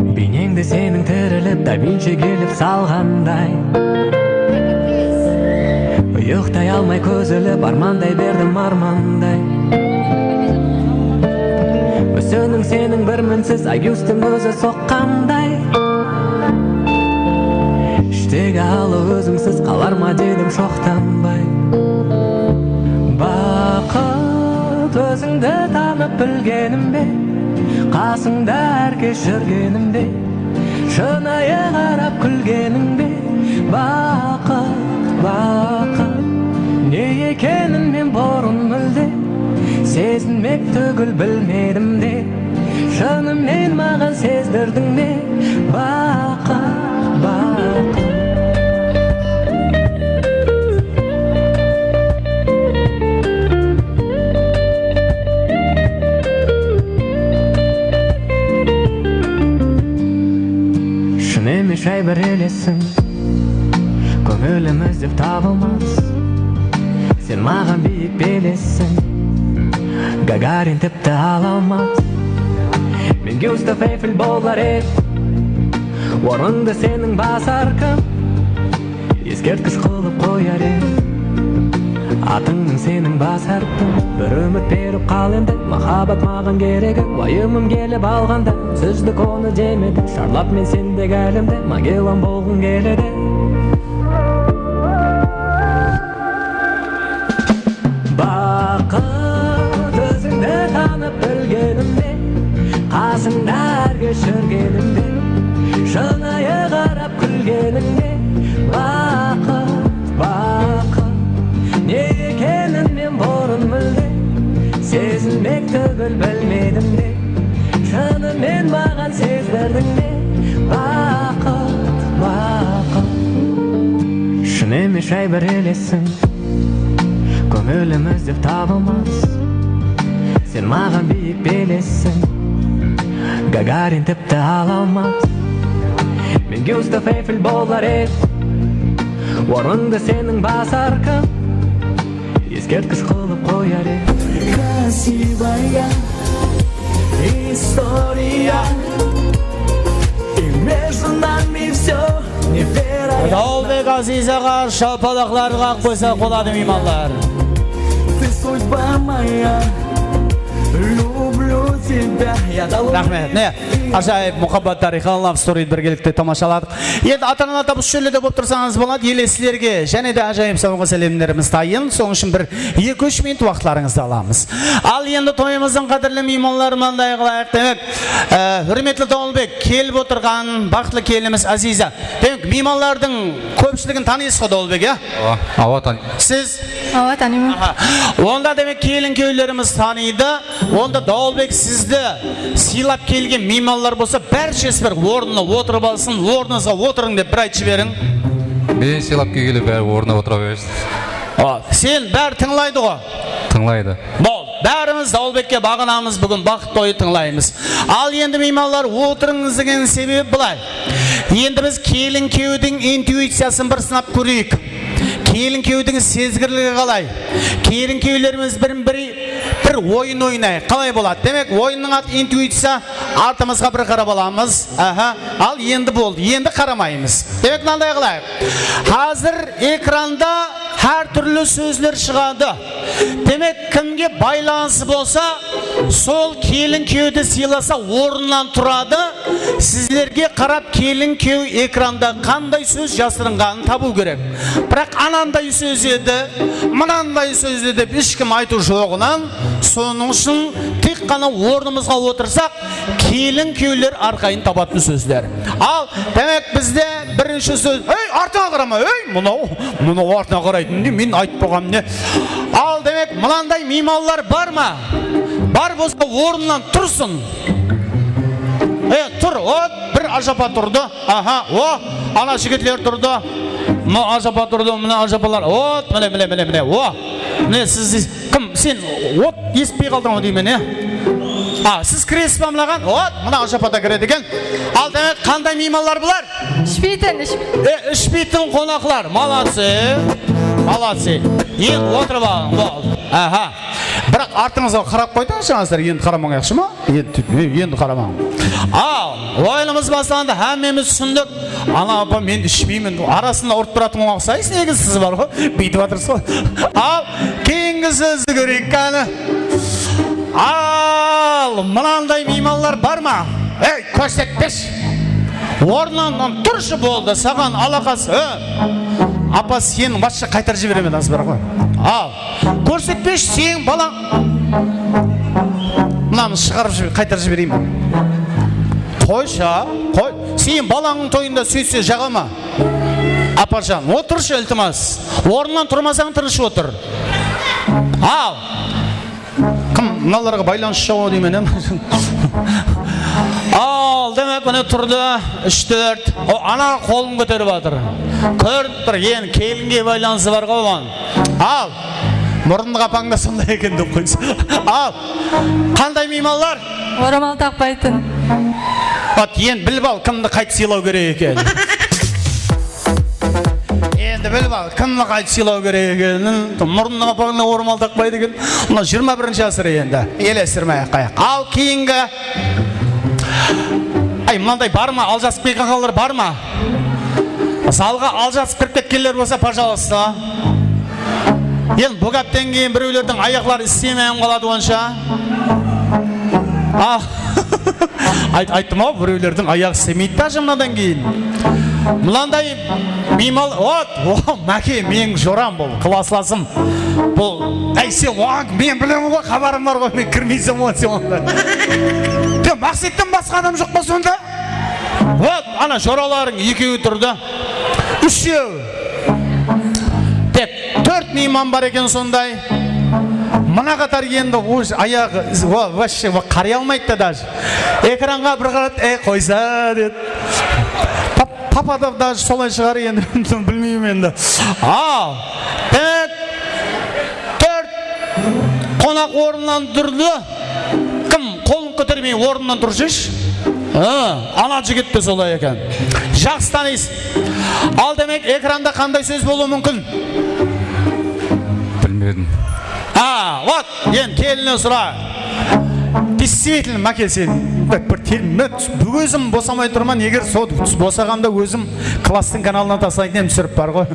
Бейнеңді сенің тіріліп, да винчи келіп салғандай. Ұйықтай алмай көзіліп, армандай бердім армандай. Мүсінің сенің бір мінсіз, айгюстің өзі соққандай. Іштегі алы өзіңсіз қалар ма дедім шоқтанбай. Бақыт өзіңді танып білгенім бе, қасыңда әркеш жүргенімде, шынайы қарап күлгеніңде. Бақыт, бақыт, не екенін мен бұрын мүлде сезінмек түгіл білмедім де, шынымен маған сездірдің де. Бақыт, бақыт. Шай бір елесің, көңілім іздеп табылмас. Сен маған биік белесің, Гагарин тіпті ала алмас. Мен Гюстав Эйфель болар ем, орынды сенің басар кім, ескерткіш қылып қояр ем. Атыңның сенің басар кім, бір үміт беріп қал енді, махаббат маған керегі. Уайымым келіп алғанда, сөздік оны жемеді. Шарлап мен сендегі әлемде, Магеллан болғым келеді. Бақыт өзіңді танып білгенімде, бәйбір елесің көңіліміз деп табылмас сен маған биік белесің Гагарин тіпті ала алмас мен Гюстав Эйфель болар ед орныңды сенің басар кім ескерткіш қылып қояр ед Красивая история И между нами все невероятно Даулбек Азизаға шапалақларға қойса қолады меймандар. Ты судьба моя Люблю тебя Я Рахмет. Не, ажайып мұхаббат тарихы Love Story біргелікте тамашаладық. Енді ата-ана табыс шөлі болып тұрсаңыз болады, елесілерге және де ажайып сауға сәлемдеріміз тайын. Соң үшін бір 2-3 минут уақытларыңызды аламыз. Ал енді тойымыздың қадірлі меймандарынан қылайық. Демек, hürmetli Даулбек келіп отырған бақытлы келініміз Азиза. Демек, меймандардың көпшілігін танисыз ғой Даулбек, иә? Ава танимын. Сіз? Ава танимын. Онда демек келін күйеулеріміз таниды. Онда Даулбек сізді сыйлап келген меймандар болса, бәршесі бір орнына отырып алсын, орныңызға отырың деп бір айтшы берің. Мен сыйлап келгелі бәрі орнына отыра берсін. Сен бәрі тыңлайды ғой? Тыңлайды. Бол, бәріміз Даулбекке бағынамыз, бүгін бақыт тойы тыңлаймыз. Ал енді меймандар отырыңыз деген себебі былай. Енді біз келін күйеудің интуициясын бір сынап көрейік. Келін күйеудің сезгірлігі қалай? Келін күйеулеріміз бір ойын ойнайық. Қалай болады? Демек, ойынның аты интуиция, артымызға бір қарап аламыз. Ал енді болды, енді қарамаймыз. Демек, мынандай қылайық. Қазір экранда әр түрлі сөздер шығады. Демек, кімге байланысы болса, сол келін күйеуді сыйласа орнынан тұрады. Сіздерге қарап келін күйеу экранда қандай сөз жасырынғанын табу керек. Бірақ анандай сөз еді, мынандай сөз еді деп ешкім айту жоғынан, соның үшін тек қана орнымызға отырсақ, келін күйеулер арқайын табатын сөздер. Ал, демек бізде бірінші сөз, артыңа қарама, мұнау артыңа қарайтын, мен айтып болғам не. Ал, демек, мынандай меймандар бар ма? Бар болса орнынан тұрсын. Тұр, бір ажапа тұрды. Ана жігітлер тұрды. Мұна ажапа тұрды, мұна ажапалар. Міне. Міне, сіз кім? Сен еспей қалдың ғой деймін, сіз кіресіз ба мынаған? Мұна ажапада кіреді екен. Ал демек, қандай меймандар бұлар? Ішпейтін қонақлар. Молодцы. Енді отырып алың, бол. Бірақ артыңызға қарап қойдыңыздар, енді қарамаңайықшы ма? Енді қарамаң. Ойынымыз бастағанда әмеміз түсіндік. Ана апа, мен ішпеймін. Арасында ұрып тұратын ұқсайыз, негіз сіз бар ғой. Бүйтіп атырсыз ғой. Ал, кейінгі сөзді көрейік кәні. Ал, мынандай меймандар бар ма? Көрсетпеш. Орнынан тұршы болды, саған алақасы. Апа, сен басшы қайтар жіберемен аз бар ғой. Ал, көрсетпеш, сен балаң. Мынаны шығарып жібер, қайтар жібереймін. Қойша, қой. Сен балаңның тойында сөйтсе жағама. Апажан, отыршы ілтімас. Орнынан тұрмасаң тұрышы отыр. Ал, кім мыналарға байланыс шауы деймен. Ал, демек міне тұрды 3-4. Ана қолын көтеріп атыр. Көріп тұр, ең келінге байланысы бар ғой. Ал, мұрынды қапаңда сондай екен деп қойсы. Ал, қандай меймандар? Орамал тақпайтын. Ең біліп ал, кімді қайт сыйлау керек екен. Енді біліп ал, кімді қайт сыйлау керек екен. Мұрынды қапаңда орамал тақпайды екен. 21-ші ғасыр енді. Елестірмей қаяқ. Ал, кейінгі мынандай бар ма? Алжасып келген қалар бар ма? Залға алжасып кіріп кеткендер болса, пожалуйста. Енді бұл кәптен кейін біреулердің аяқлары істемейін қалады онша. Айттым ау, біреулердің аяқ істемейді да жымнадан кейін. Мынандай меймал, мәке, мен жорам бұл, классласым. Бұл, сен оған, мен білемін ғой, хабарым бар ғой, мен кірмейсім оған сен онда. Мақсеттен басқа адам жоқ па сонда? Ана жораларың екеуі тұрды. 3-еу. Тек 4 мейман бар екен сондай. Мына қатар енді аяғы вообще қарай алмайды да даже. Экранға бір қарат, қойса деді. папа да даже солай шығар енді білмеймін енді. Ал, төрт қонақ орнынан тұрды. Кім қолын көтермей орнынан тұршыш? Ана жігіт те солай екен. Жақсы танисың. Ал демек экранда қандай сөз болуы мүмкін? Білмедім. Вот, енді келіне сұра. Действительно, Маке, сен бір өзім босамай тұрман, егер сол босағамда өзім класстың каналына тасайтын ем түсіріп бар ғой.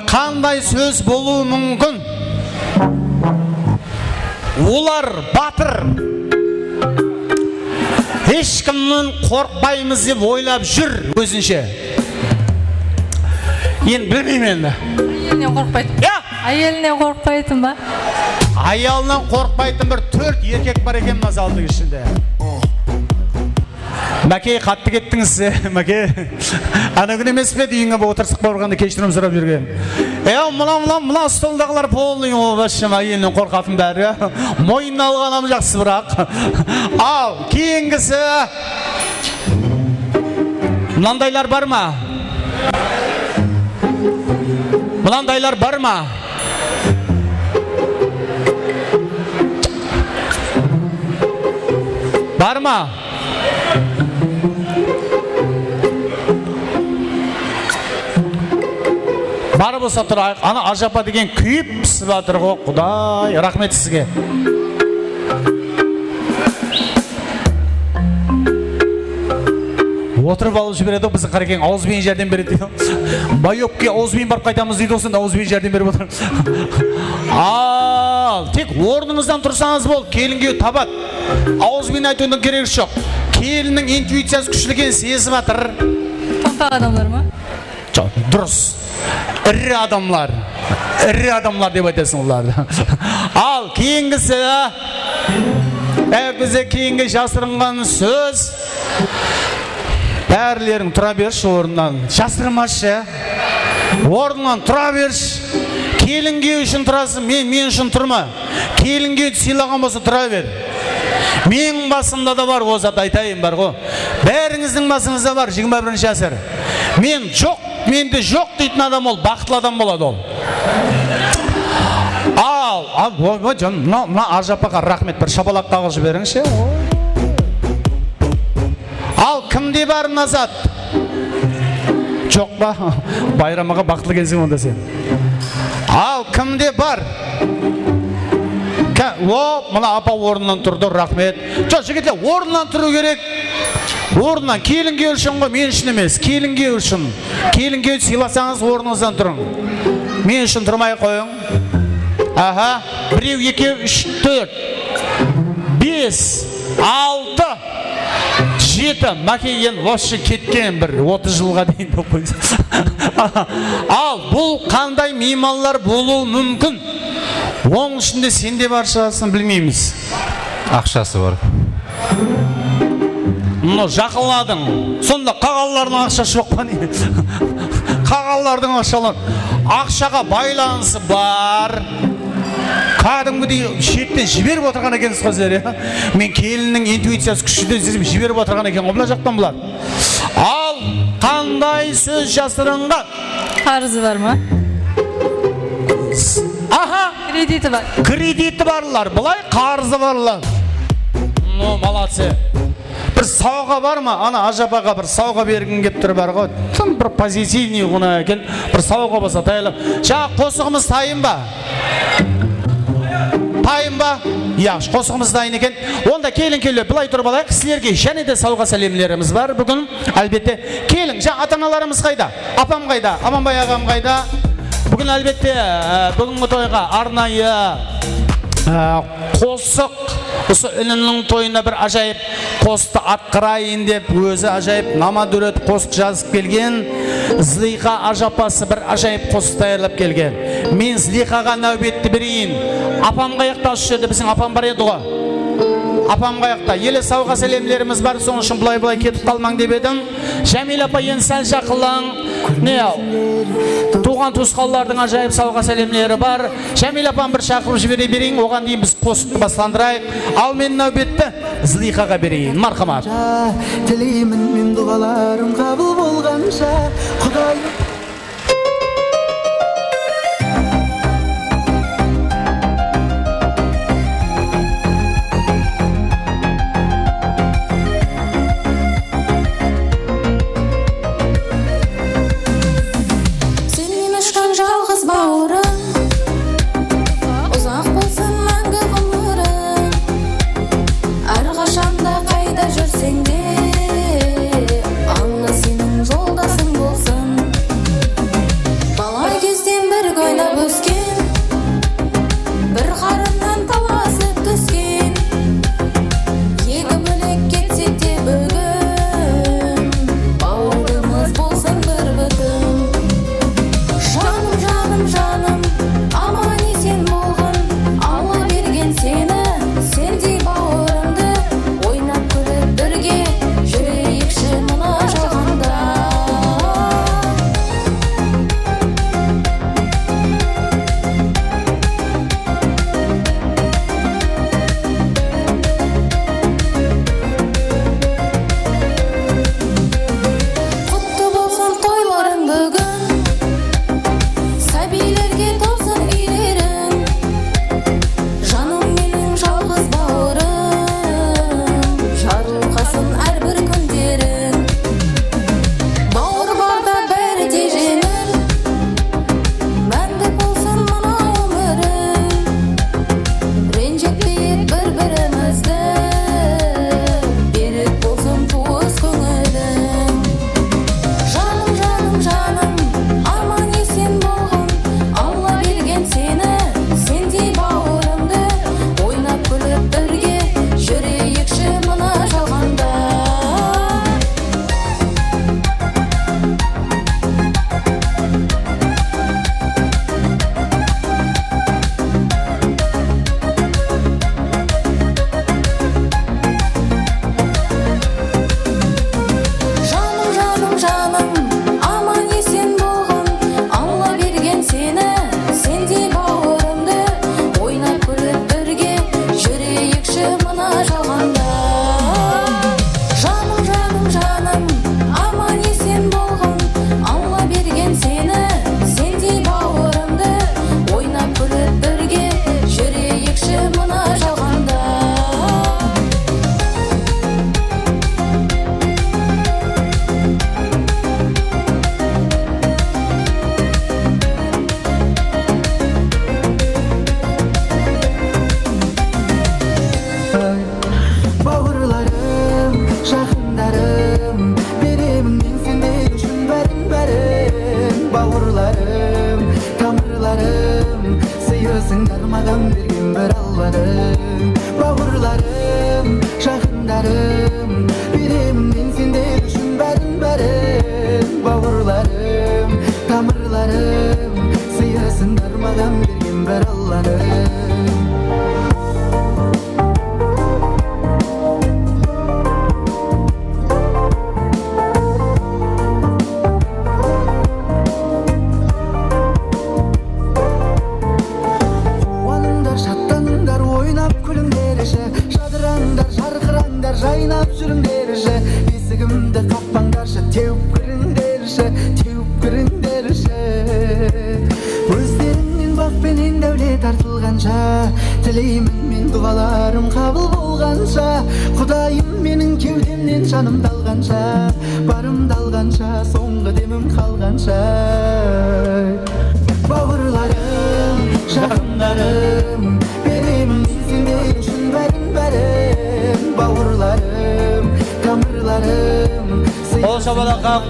Қандай сөз болуы мүмкін? Олар батыр. Ешкімнен қорқпаймыз деп ойлап жүр өзінше. Енді білмеймін енді. Әйелінен қорқпайтын. Әйелінен қорқпайтын ба? Аялынан қорқпайтын бір 4 еркек бар екен мына залдың ішінде. Мәке, қатты кеттіңіз, Мәке. Ана күн емес пе үйіңе отырсық барғанда кешірім сұрап жүрген. Мына столдағылар полный башым әйелінен қорқатын бәрі. Мойнына алғанам жақсы бірақ. Ал, кейінгісі. Мынандайлар бар ма? Мынандайлар бар ма? Бар ма? Бар болса тұрайық. Ана Ажапа деген күйіп пісіп жатыр ғой. Құдай, рахмет сізге. Отырып алып жібереді, біздің қарекең ауызбен жәрдем береді дейді. Байопке ауызбен барып қайтамыз дейді, осында ауызбен жәрдем беріп отыр. Ал, тек орныңыздан тұрсаңыз бол, келінге табат. Ауызбен айтудың керегі жоқ. Келіннің интуициясы күшті екенін сезіп жатыр. Томпақ адамдар ма? Жоқ, дұрыс. Ірі адамлар деп айтасың оларды. Ал, кейінгісі, бізде кейінгі жасырынған сөз. Бәрлерің тұра берші орнынан. Жасырмашы. Орнынан тұра берші. Келінге үшін тұрасың, мен үшін тұрма. Келінге сыйлаған болса тұра бер. Менің басымда да бар, озат айтайын бар ғой. Бәріңіздің басыңызда бар, 21-ші ғасыр. Менде жоқ дейтін адам ол, бақытлы адам болады ол. Мына Ажапаға рахмет, бір шапалақ қағып жіберіңізші. Ал, кімде бар назад? Жоқ ба? Байрамаға бақытлы келсің онда сен. Ал, кімде бар? Мына апа орнынан тұрды, рахмет. Жоқ, жігітлер, орнынан тұру керек. Орнынан, келінге үшін ғой, мен үшін емес. Келінге үшін. Келінге сыйласаңыз орныңыздан тұрың. Мен үшін тұрмай қойың. 1, 2, 3, 4, 5, 6, 7. Мәкейген вообще кеткен бір 30 жылға дейін деп қойса. Ал, бұл қандай мейманлар болуы мүмкін? Оның ішінде сенде бар шығасың, білмейміз. Ақшасы бар. Жақыладың. Сонда қағалардың ақшасы жоқ па не? Қағалардың ақшаға байланысы бар. Кәдімгідей шеттен жіберіп отырған екенсіз қазір. Мен келіннің интуициясы күшті жіберіп отырған екен ғой, бұла жақтан бұлар. Ал, қандай сөз жасырынған? Қарызы бар ма? Кредиті бар. Кредиті барлар, бұлай қарызы барлар. Молодцы. Бір сауға бар ма? Ана Ажапаға бір сауға бергін кеп тұр бар ғой. Тым бір позитивный ғына екен. Бір сауға болса тайылып. Қосығымыз тайын ба? Тайын ба? Қосығымыз дайын екен. Онда келін келі бұлай тұрып алайық. Сілерге және де сауға сәлемлеріміз бар бүгін. Әлбетте келін. Ата-аналарымыз қайда? Апам қайда? Аманбай ағам қайда? Бүгін әлбетте бүгінгі тойға арнайы қосық, осы інінің тойына бір ажайып қосты атқырайын деп өзі ажайып намадөрет қосық жазып келген. Злиха Ажапасы бір ажайып қосық даярлап келген. Мен Злихаға нәубетті берейін. Апам қаяқта осы жерде, біздің апам бар еді ғой. Апам қаяқта. Елі сауға сәлемлеріміз бар, соның үшін бұлай кетіп қалмаң деп едім. Жәмил апа, енді сәл жақылаң. Не туған туысқанлардың ажайып сауға сәлемлері бар. Жәмил апам бір шақырып жібере берейін, оған дейін біз қосып бастандырайық. Ал мен нәубетті Зылихаға берейін. Мархамат. Тілеймін мен дұғаларым қабыл болғанша, Құдай.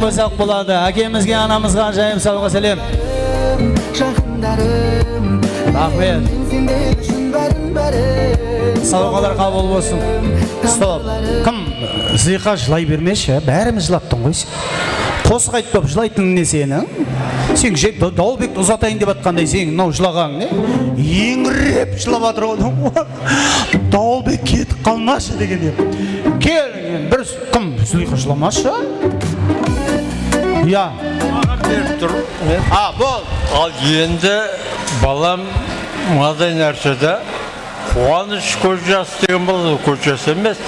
Болсақ болады. Әкемізге, анамызға жайым сауға сәлем. Рахмет. Сауғалар қабыл болсын. Стоп. Кім? Зылиха жылай бермеші. Бәріміз жылаттың ғой. Қосық айтып жылайтын не сені? Сен Дауылбекті ұзатайын деп атқандай сен мынау жылағаң не? Еңіреп жылап жатыр ғой. Дауылбек кетіп қалмашы деген деп. Кел, бір кім? Зылиха жыламашы? Ya. Berip tur. Ha, bol. Al енді балам мынадай нәрседе қуаныш көз жасы деген болады, көз жасы емес.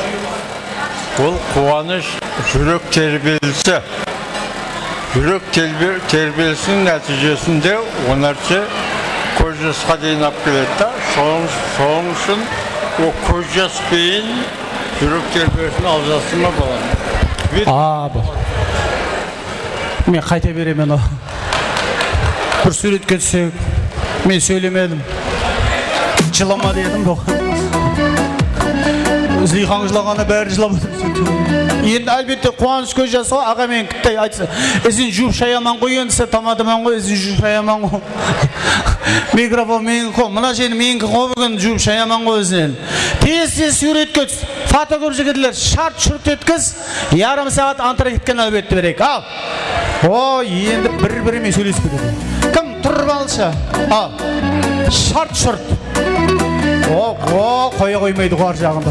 Ол қуаныш жүрек тербелісі. Жүрек тербелісінің нәтижесінде о нәрсе көз жасқа дейін алып келеді да, соның үшін о көз жаспен жүрек тербелісін алжасыма балам. Бұл. Мен қайта беремін о. Бір суретке түсек, мен сөйлемедім. Жылама дедім бұған. Злихан жылағаны бәрі жылап өтіп. Енді әлбетте қуаныш көз жасы ғой, аға мен күттай айтса, ізін жуып шаяман қой, енді сен тамадыман ғой, ізін жуып шаяман ғой. Микрофон менің қой, мына жені менің қой бүгін жуып шаяман ғой өзінен. Тез суретке түс, фото көп жігітлер, шарт шұрт еткіз, ярым сағат антарактикадан әлбетте берейік. Ал. О, енді бір-бірімен сөйлесіп кетеді. Кім тұрып алшы? Ал. Шарт шұрт. О, қоя қоймайды қуар жағында.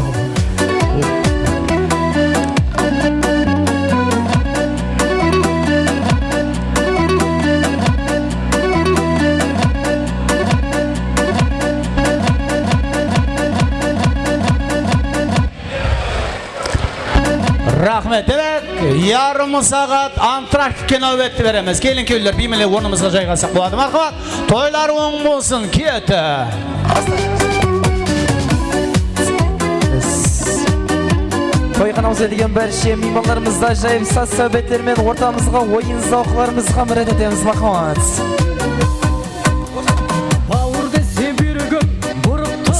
Рахмет. Ярым сағат антарктика нәубетті береміз. Келін көйлер беймеле орнымызға жайғасақ болады. Мархабат, тойлар оң болсын, кеті. Тойханамызға деген бәрше меймандарымызда жайып саз сәбеттермен ортамызға ойын зауқларымызға мұрат етеміз. Мархабат.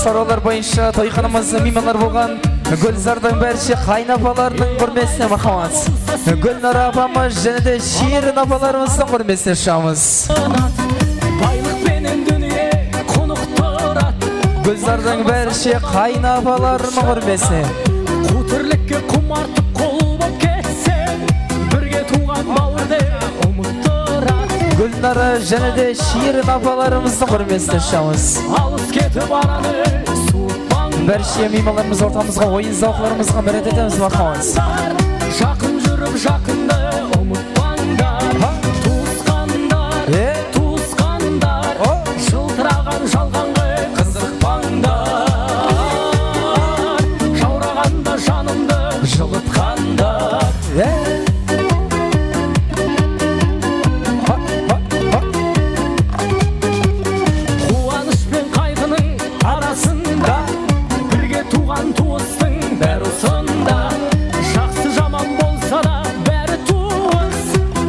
Саралар бойынша тойханамыз меймандар болған Гүлзардың бәрше қайнапаларының көрмесіне махамат. Гүлнар апамыз және де Шерін апаларымыздың көрмесіне шамыз. Гүлзардың бәрше қайнапаларының көрмесіне. Құтырлікке құмартып қол боп кетсең, бірге туған бауырды ұмыттырат. Гүлнары және де Шерін апаларымыздың көрмесіне шамыз. Алыс кетіп араны Бәрше меймандарымыз ортамызға ойын зауқларымызға мәрет етеміз мархамыз. Жақын жүріп жақынды ұмытпаңдар. Туысқандар, жылтыраған жалғанғы қызықпаңдар. Жаурағанда жанымды жылытқандар. Қуаныш пен қайғының арасында туған туыстың бәрі сонда. Жақсы жаман болса да бәрі туыс.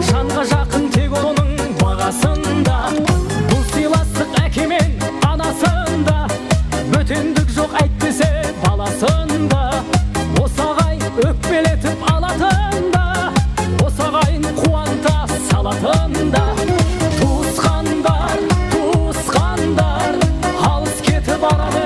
Жанға жақын тек оның бағасында. Бұл сыйластық әке мен анасында. Бөтендік жоқ әйтпесе баласында. Осағай өкпелетіп алатында. Осағайын қуанта салатында. Туысқандар, алыс кетіп араны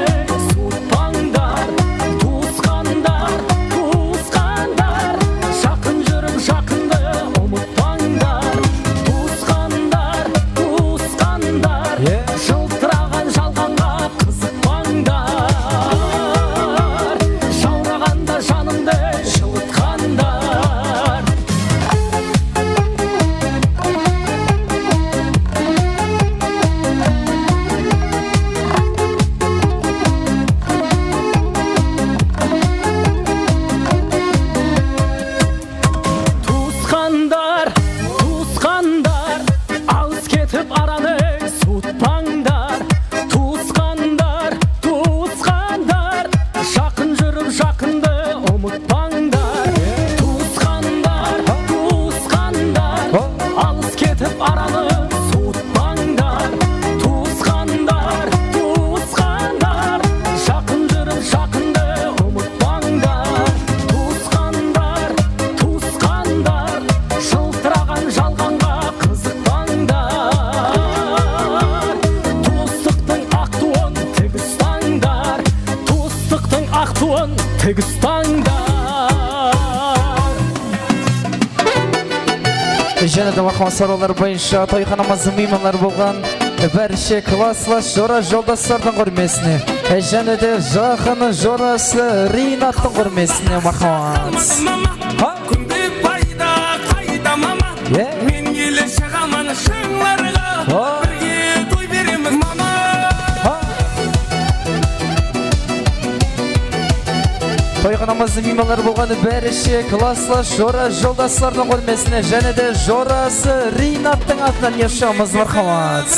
Және де махамат саралар бойынша тойханамыз меймандар болған бәрше класслас жора жолдастардың көрмесіне. Және де жақын жорасы Ринаттың көрмесіне махамат. Күнде пайда қайда мама, мен Тойғанымыздың мейманлары болғаны бәріше класслас жора жолдастардың көрмесіне және де жорасы Ринаттың атынан ешамыз мархамат.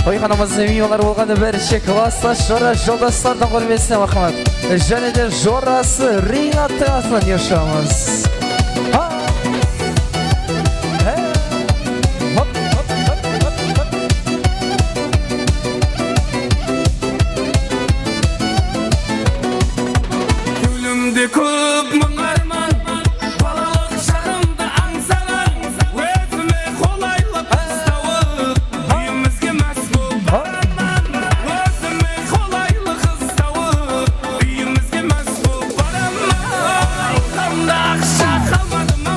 Тойғанымыздың мейманлары болғаны бәріше класслас жора жолдастардың көрмесіне мархамат. Және де жорасы Ринаттың атынан ешамыз. Көп мың арман, балалық шағымда аңсаған, өзіме қолайлы қыз тауып, үйімізге мәз болып барамын. Өзіме қолайлы қыз тауып, үйімізге мәз болып барамын. Алқамда ақша қалмады ма?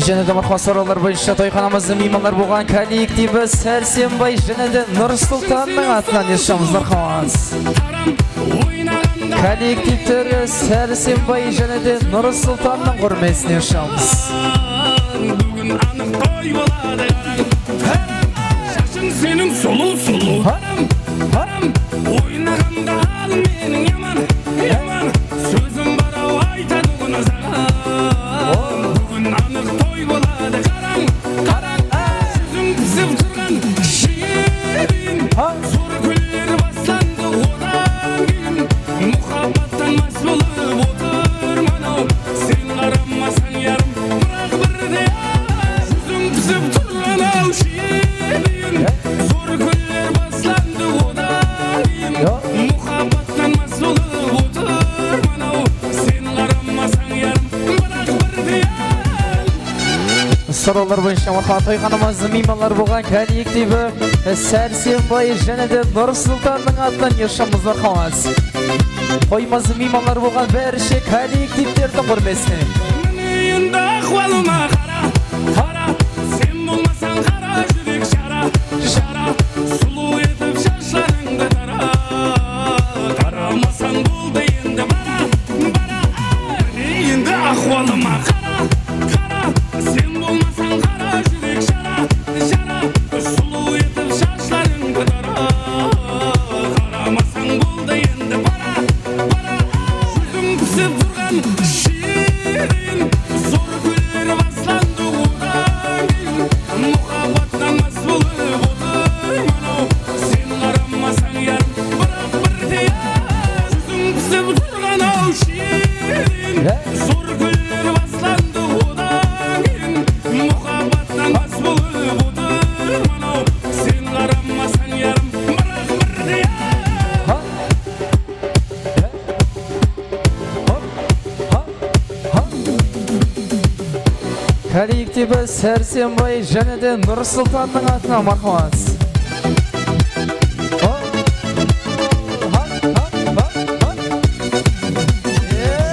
Және де мархуан сораулар бойынша тойханамыздың меймандар болған коллективі Сәрсенбай және де Нұрсұлтанның атынан ешамыз мархамыз. Коллективтері Сәрсенбай және де Нұрсұлтанның құрмесіне ешамыз. Бүгін анық той болады шашың сенің сұлу харам ойнағанда ал менің яман сөзім бар ау айтады оны саған бүгін анық той болады қараң жүзің пісіп тұрған шиrin зор күллер бастанды одан кейін мұхаббаттан мас болып отырмын ау сен қарамасаң ярым бірақ бірде жүзің пісіп тұрған ау шиrin зор күллер бастанды одан кейін мұхаббаттан мас болып отырмын ау сен қарамасаң ярым бірақ бірде Сораулар бойынша мархуан тойханамыздың меймандар болған коллективі Сәрсенбай және де Нұрсұлтанның атынан ешамыз мархамыз. Тойымыздың меймандар болған бәріше коллективтердің құрмесіне. Енді ахуалыма қара сен болмасаң қара жүрек жара сұлу етіп шашларыңды тара қарамасаң болды енді бара енді ахуалыма қара сен болмасаң қара жүрек жара сұлу етіп шашларыңды тара қарамасаң болды енді бара жүзің пісіп тұрған шиrin зор күллер бастанды одан кейін мұхаббаттан мас болып отырмын ау сен қарамасаң ярым бірақ бірде жүзің пісіп тұрған ау шиrin зор күллер бастанды одан кейін мұхаббаттан мас болып отырмын ау сен қарамасаң ярым бірақ бірде Коллективі Сәрсенбай және де Нұрсұлтанның атынан мархамыз.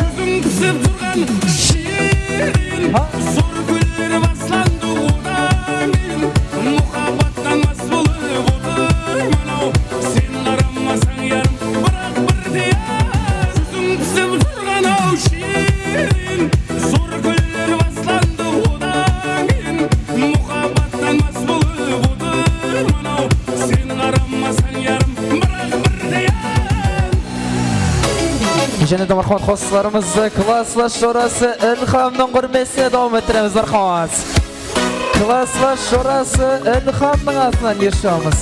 жүзің пісіп тұрған шиrin зор күллер бастанды одан кейін мұхаббаттан мас болып отырмын ау сен қарамасаң ярым бірақ бірде жүзің пісіп тұрған ау шиrin зор күллер бастанды одан кейін мұхаббаттан мас болып отырмын ау сен қарамасаң ярым бірақ бірде Және де мархуан қосыларымызды класслас жорасы Ілхамның құрмесіне дауым еттіреміз мархамыз. Класслас жорасы Ілхамның атынан ешамыз.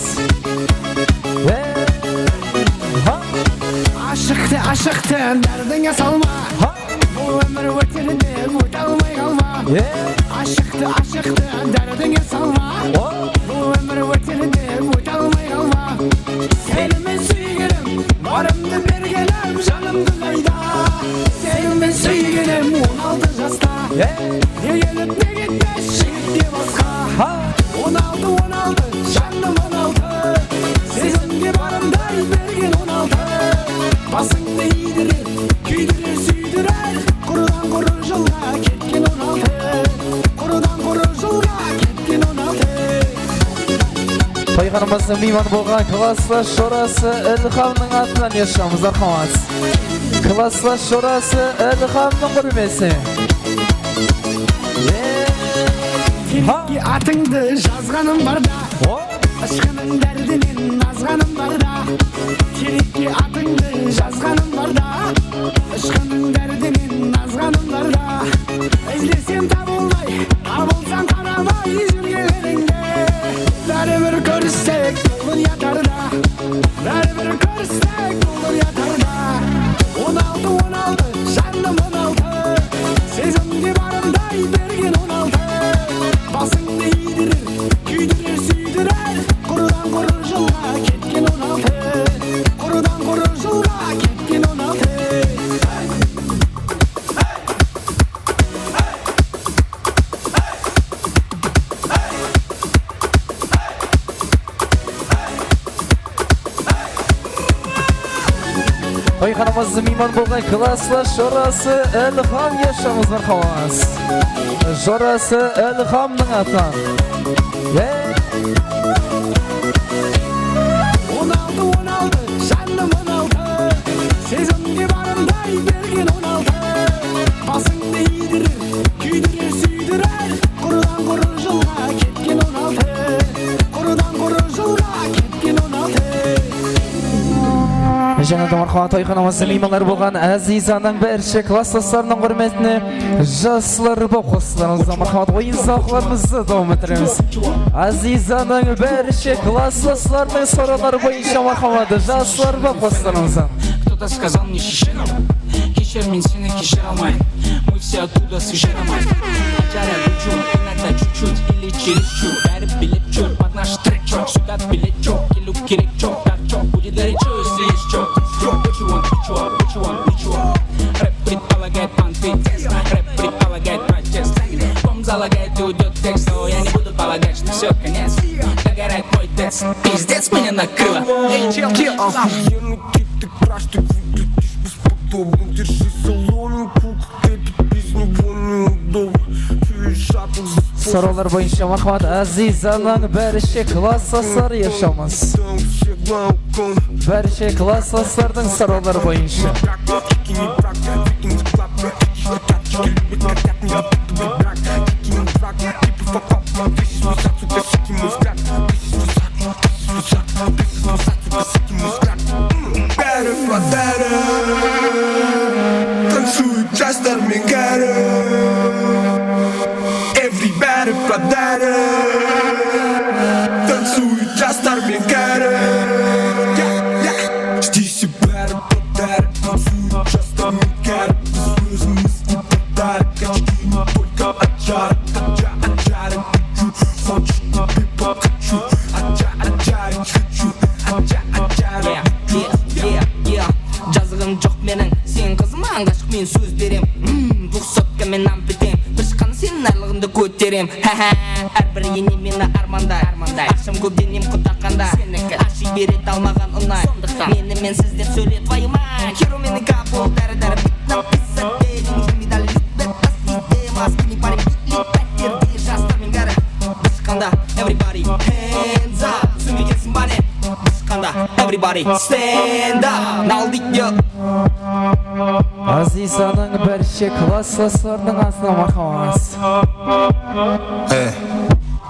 Ашықты дәрдіңе салма бұл өмір өтер деп өте алмай қалма ашықты дәрдіңе салма бұл өмір өтер деп өте алмай қалма сені мен сүйгенім барымды бергенім жанымды қайда сені мен сүйгенім 16 жаста не келіп не кетпес жігітте басқа 16 жаным 16 сезімге барымдай берген 16 басыңды идірер күйдірер сүйдірер құрыдан құры жылға кеткен 16 құрыдан құры жылға кеткен 16 Тойханамыздың мейман болған класслас жорасы Ілхамның атынан ешамыз мархамыз. Класслас жорасы Ілхамның құрмесіне. Терекке атыңды жазғаным барда Ашқаның дәрдінен назғаным барда Терекке атыңды жазғаным барда Ашқаның дәрдінен назғаным барда Іздесем табылмай, табылсаң қарамай жүргелеріңде Бәрібір көріссек болын ятарда Бәрібір көріссек болын ятарда 16 жаным 16 сезімге барымдай берген 16 басыңды идірер күйдірер сүйдірер құрыдан құры жылға кеткен 16 құрыдан құры жылға кеткен 16 Toyxonamizda mehmon bo'lgan klasslar Jorasi Ilhom yaşamız marhamat. Jorasi Ilhomning atan. Жаным 16 сезімге барымдай берген 16 басыңды идірір күйдірер сүйдірер құрыдан құры жылға кеткен 16 құрыдан құры жылға кеткен 16 Жанаты мархамат Toyxonamizda mehmonlar bo'lgan Azizaning barcha klasslarning hurmatini жаслар bo'lib qo'shlarimizni marhamat o'yin zavqlarimizni davom ettiramiz. Azizaning barcha klasslarning so'rovlari bo'yicha marhamat жаслар bo'lib qo'shlarimizni. Кто-то сказал мне кешером, кешер мен сені кешер алмайын. Мы все оттуда с кешером. Жаря лечу, иногда чуть-чуть или чересчур. Бәрі билет жүр, под наш трек чок. Сюда билет чок, келу керек чок. Так чок, будет горячо, если есть чок. What you want, what you want, what you want, what you want. Рэп предполагает панфит, рэп предполагает протест. Бом залагает и уйдет текст, но я не буду полагать, что все, конец. Догорает мой тест, пиздец меня накрыло. Эй, чел, чел. Охуенный кик, ты краш, ты выглядишь бесподобно. Держи соломинку, крепит песню, больно удобно. Чуешь шапок за спорт. So'rovlar bo'yicha marhamat Azizaning barcha klasslari yaşamız. Barcha klasslarning so'rovlari bo'yicha. Танцуют жастар мен кәрі Everybody продары Танцуют жастар мен кәрі Здесь бәрі продары Танцуют жастар мен кәрі Біз өзіміз не продары Качки не только отжары Отжары хочу Хочешь тебе покачу Отжары хочу Отжары жазығым жоқ менің сен қызыма ғашық мен сөз берем Двухсотка мен ампетем бір шыққаны сенің арлығыңды көтерем әрбір ене мені армандай ақшам көп денем құтаққанда сенікі аши берет алмаған ұнай сондықтан мені мен сіздер сөйле твоюма херо мені капол дәрі написать денег медаль любят посиде маски не парим пәтерде жастармен кәрі бір шыққанда everybody hands up сөйлегенсің ба не бір шыққанда everybody stand up нал дейді Azizaning barcha klasslarning asli marhamat.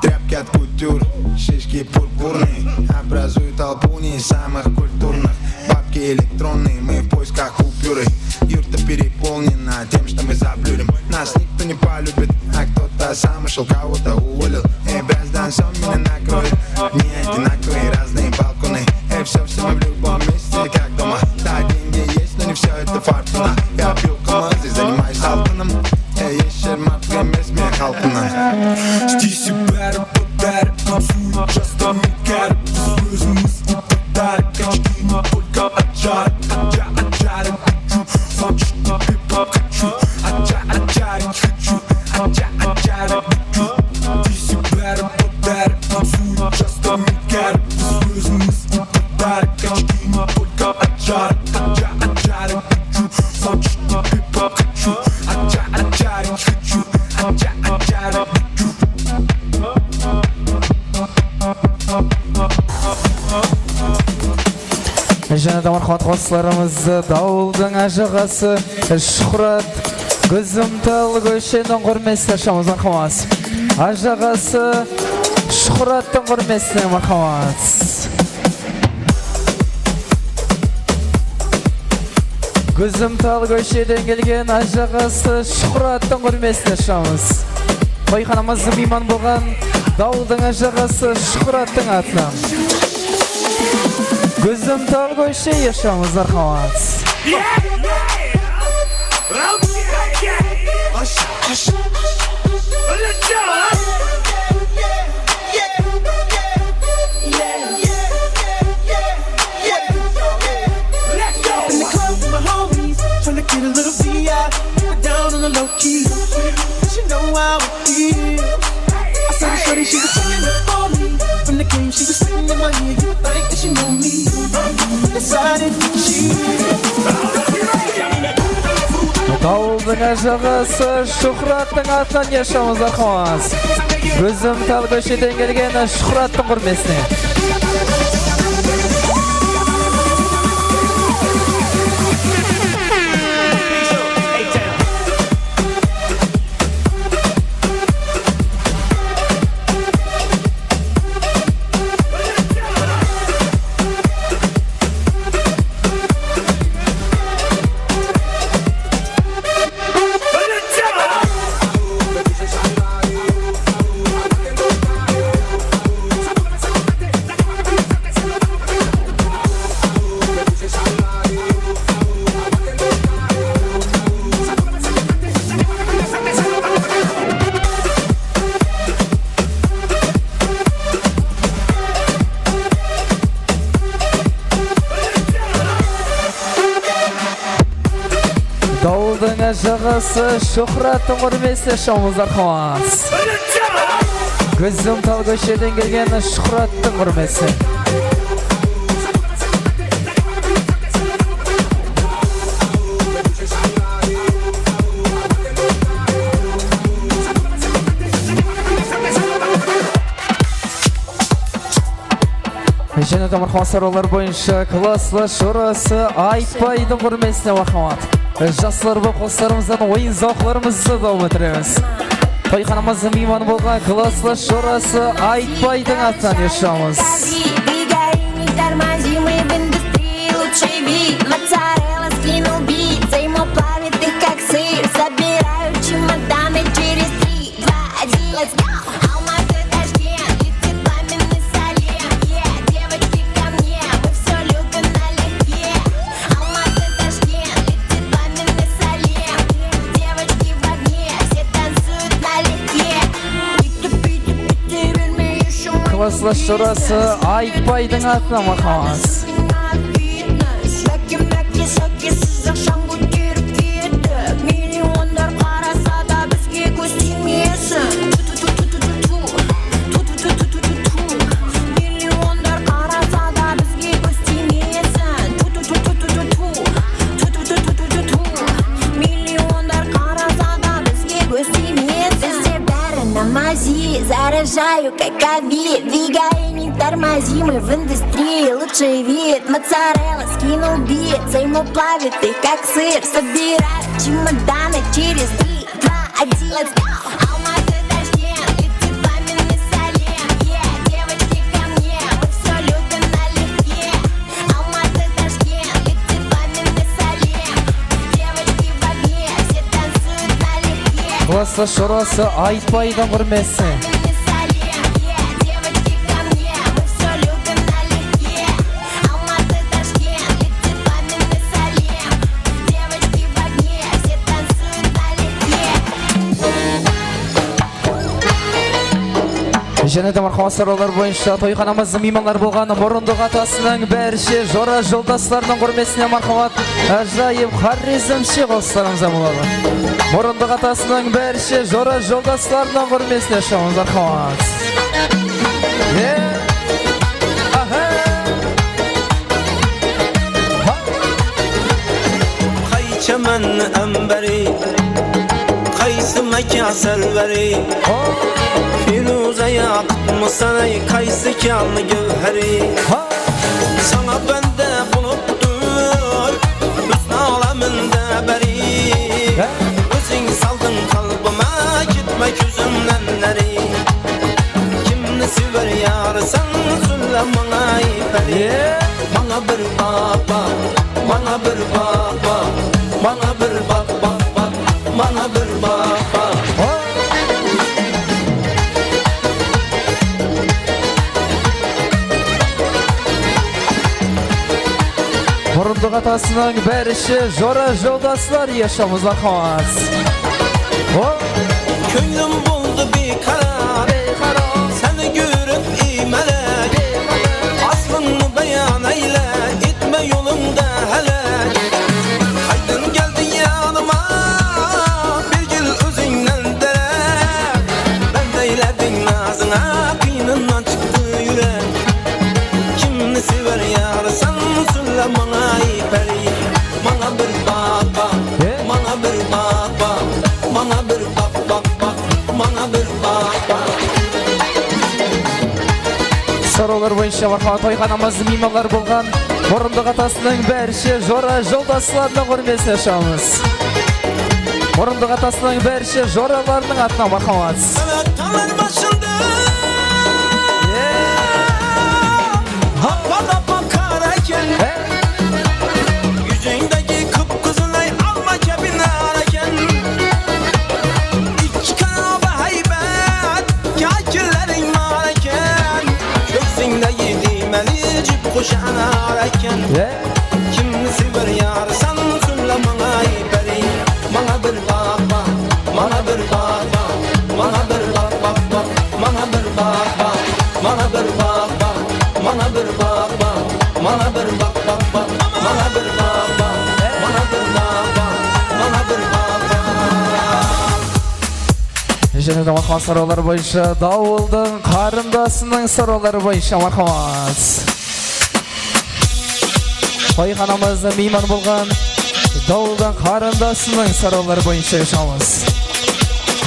Тряпки от кутюр, шишки пурпурные Образуют толпу не самых культурных Бабки электронные, мы в поисках купюры Юрта переполнена тем, что мы заблюрим Нас никто не полюбит, а кто-то сам ушел, кого-то уволил Браздан сон меня накроет, не одинаковые разные балконы все мы в любом месте, как дома Да, деньги есть, но не все это фортуна Я пью камазы, занимаюсь алтыном Есть шермат, время смех алтына Здесь бәрі продары Танцуют жастар мен кәрі Біз өзіміз не продары Качки не только отжары Отжары хочу Хочешь тебе покачу Отжары хочу Отжары хочу Здесь бәрі продары Танцуют жастар мен кәрі Біз өзіміз не продары Качки не только отжары Отжары хочу Хочешь тебе покачу Отжары хочу Отжары хочу Жанаты мархамат klasslarimizni Davulning ajag'asi Shuhrat Guzumtal Go'shenning hurmatini yaşamız marhamat. Ajag'asi Shuhratning hurmatini marhamat. Guzumtal Go'shendan kelgan ajag'asi Shuhratning hurmatini yaşamız. To'yxonamizda mehmon bo'lgan Davulning ajag'asi Shuhratning atlan. Guzumtal Go'shen yaşamız marhamat. Trying to get a little VI, but down on the low key. But you know how it feels. I saw the shorty, she was trying to for me. But in the game, she was sitting in my ear. You think that she know me? Decided she. Dağıldың ажағасы Шухраттың атынан yaşamыз арқамыз. Gözüm tal köşeden gelgen Şухраттың құрмесіне. Dağıldың ажағасы Шухраттың құрмесіне yaşamыз арқамыз. Gözüm tal köşeden gelgen Şухrаттың құрмесі. Және тамыр қосаролар бойынша класслы шорасы Айтбайдың құрмесіне вақымат. Жаслар бұл қостарымыздан ойын зауқларымызды да ұмытыреміз. Тойханамыздың мейманы болған класслы шорасы Айтбайдың атынан yaşамыз. Класслы шорасы Айтбайдың атынан вақамыз. Заряжаю, как авид, двигай, не тормози, мы в индустрии лучший вид. Моцарелла скинул бит, займу плавит их как сыр. Собираю чемоданы через 3, 2, 1, let's go. Алматы, Ташкент, летит пламенный салем. Девочки ко мне, мы все любим налегке. Алматы, Ташкент, летит пламенный салем. Девочки в огне, все танцуют налегке. Класслы шорасы Айтбайдың құрмесі. Және тамыр қосаролар бойынша тойханамыздың мейманлар болған Мұрындық атасының бәрше жора жолдастарының құрмесіне мархамат ажайып харизмші қостарымыза болады. Мұрындық атасының бәрше жора жолдастарының құрмесіне шамыз мархамат. Qayçaman ambari Qaysı maka salvari Firuza yaqıtmı sanay Qaysı kanlı gövheri Sana bende buluptur Hüsn alamında beri Özün saldın kalbıma Gitme gözümden neri Kimni sever yarısan Söyle bana iperi Bana bir baba Bana bir baba Bana bir baba Bana bir baba Mұрындық атасының бәріші жора жолдасылар yaşamız арқамыз. Könlüm buldu bir karar Seni görüp imelek Aslını beyan eyle Gitme yolumda helek Haydın geldin yanıma Bir gül özünden derek Ben deyledim nazına Kıynından çıktı yürek Sorular boyunca marhamat toyxonamizning mehmonlari bo'lgan O'rindiq atasining barcha Jora yo'ldoshlarini hurmatga yaşamız. O'rindiq atasining barcha Joralarning atına marhamat. Tağlar başında happa karayken yüzündeki kıpkızılay alma cebine ararken İki kanaba haybet kakillerin mararken Göksünde yediğmeli cip kuşağına ararken Kimisi bir yar sen söyle bana beri Bana bir bak bak, bana bir bak bak Bana bir bak bak bak, bana bir bak bak Bana bir bak bak, bana bir bak bak Bana bir bak bak bak, bana bir bak bak Bana bir bak bak, bana bir bak bak Және де мархамат сораулары бойынша Дауылдың қарындасының сораулары бойынша мархамат. Тойханамызда мейман болған Дауылдың қарындасының сораулары бойынша yaşamыз.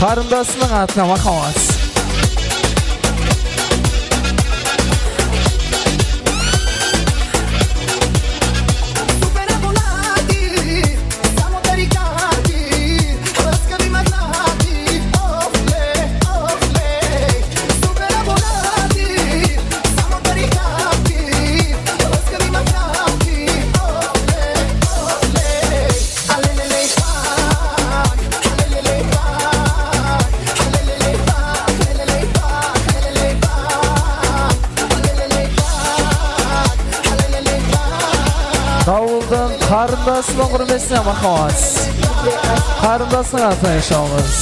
Қарындасының атына мархамат. Дауылдың қарындасының құрметіне мархамат. Қарындасының атына yaşamız.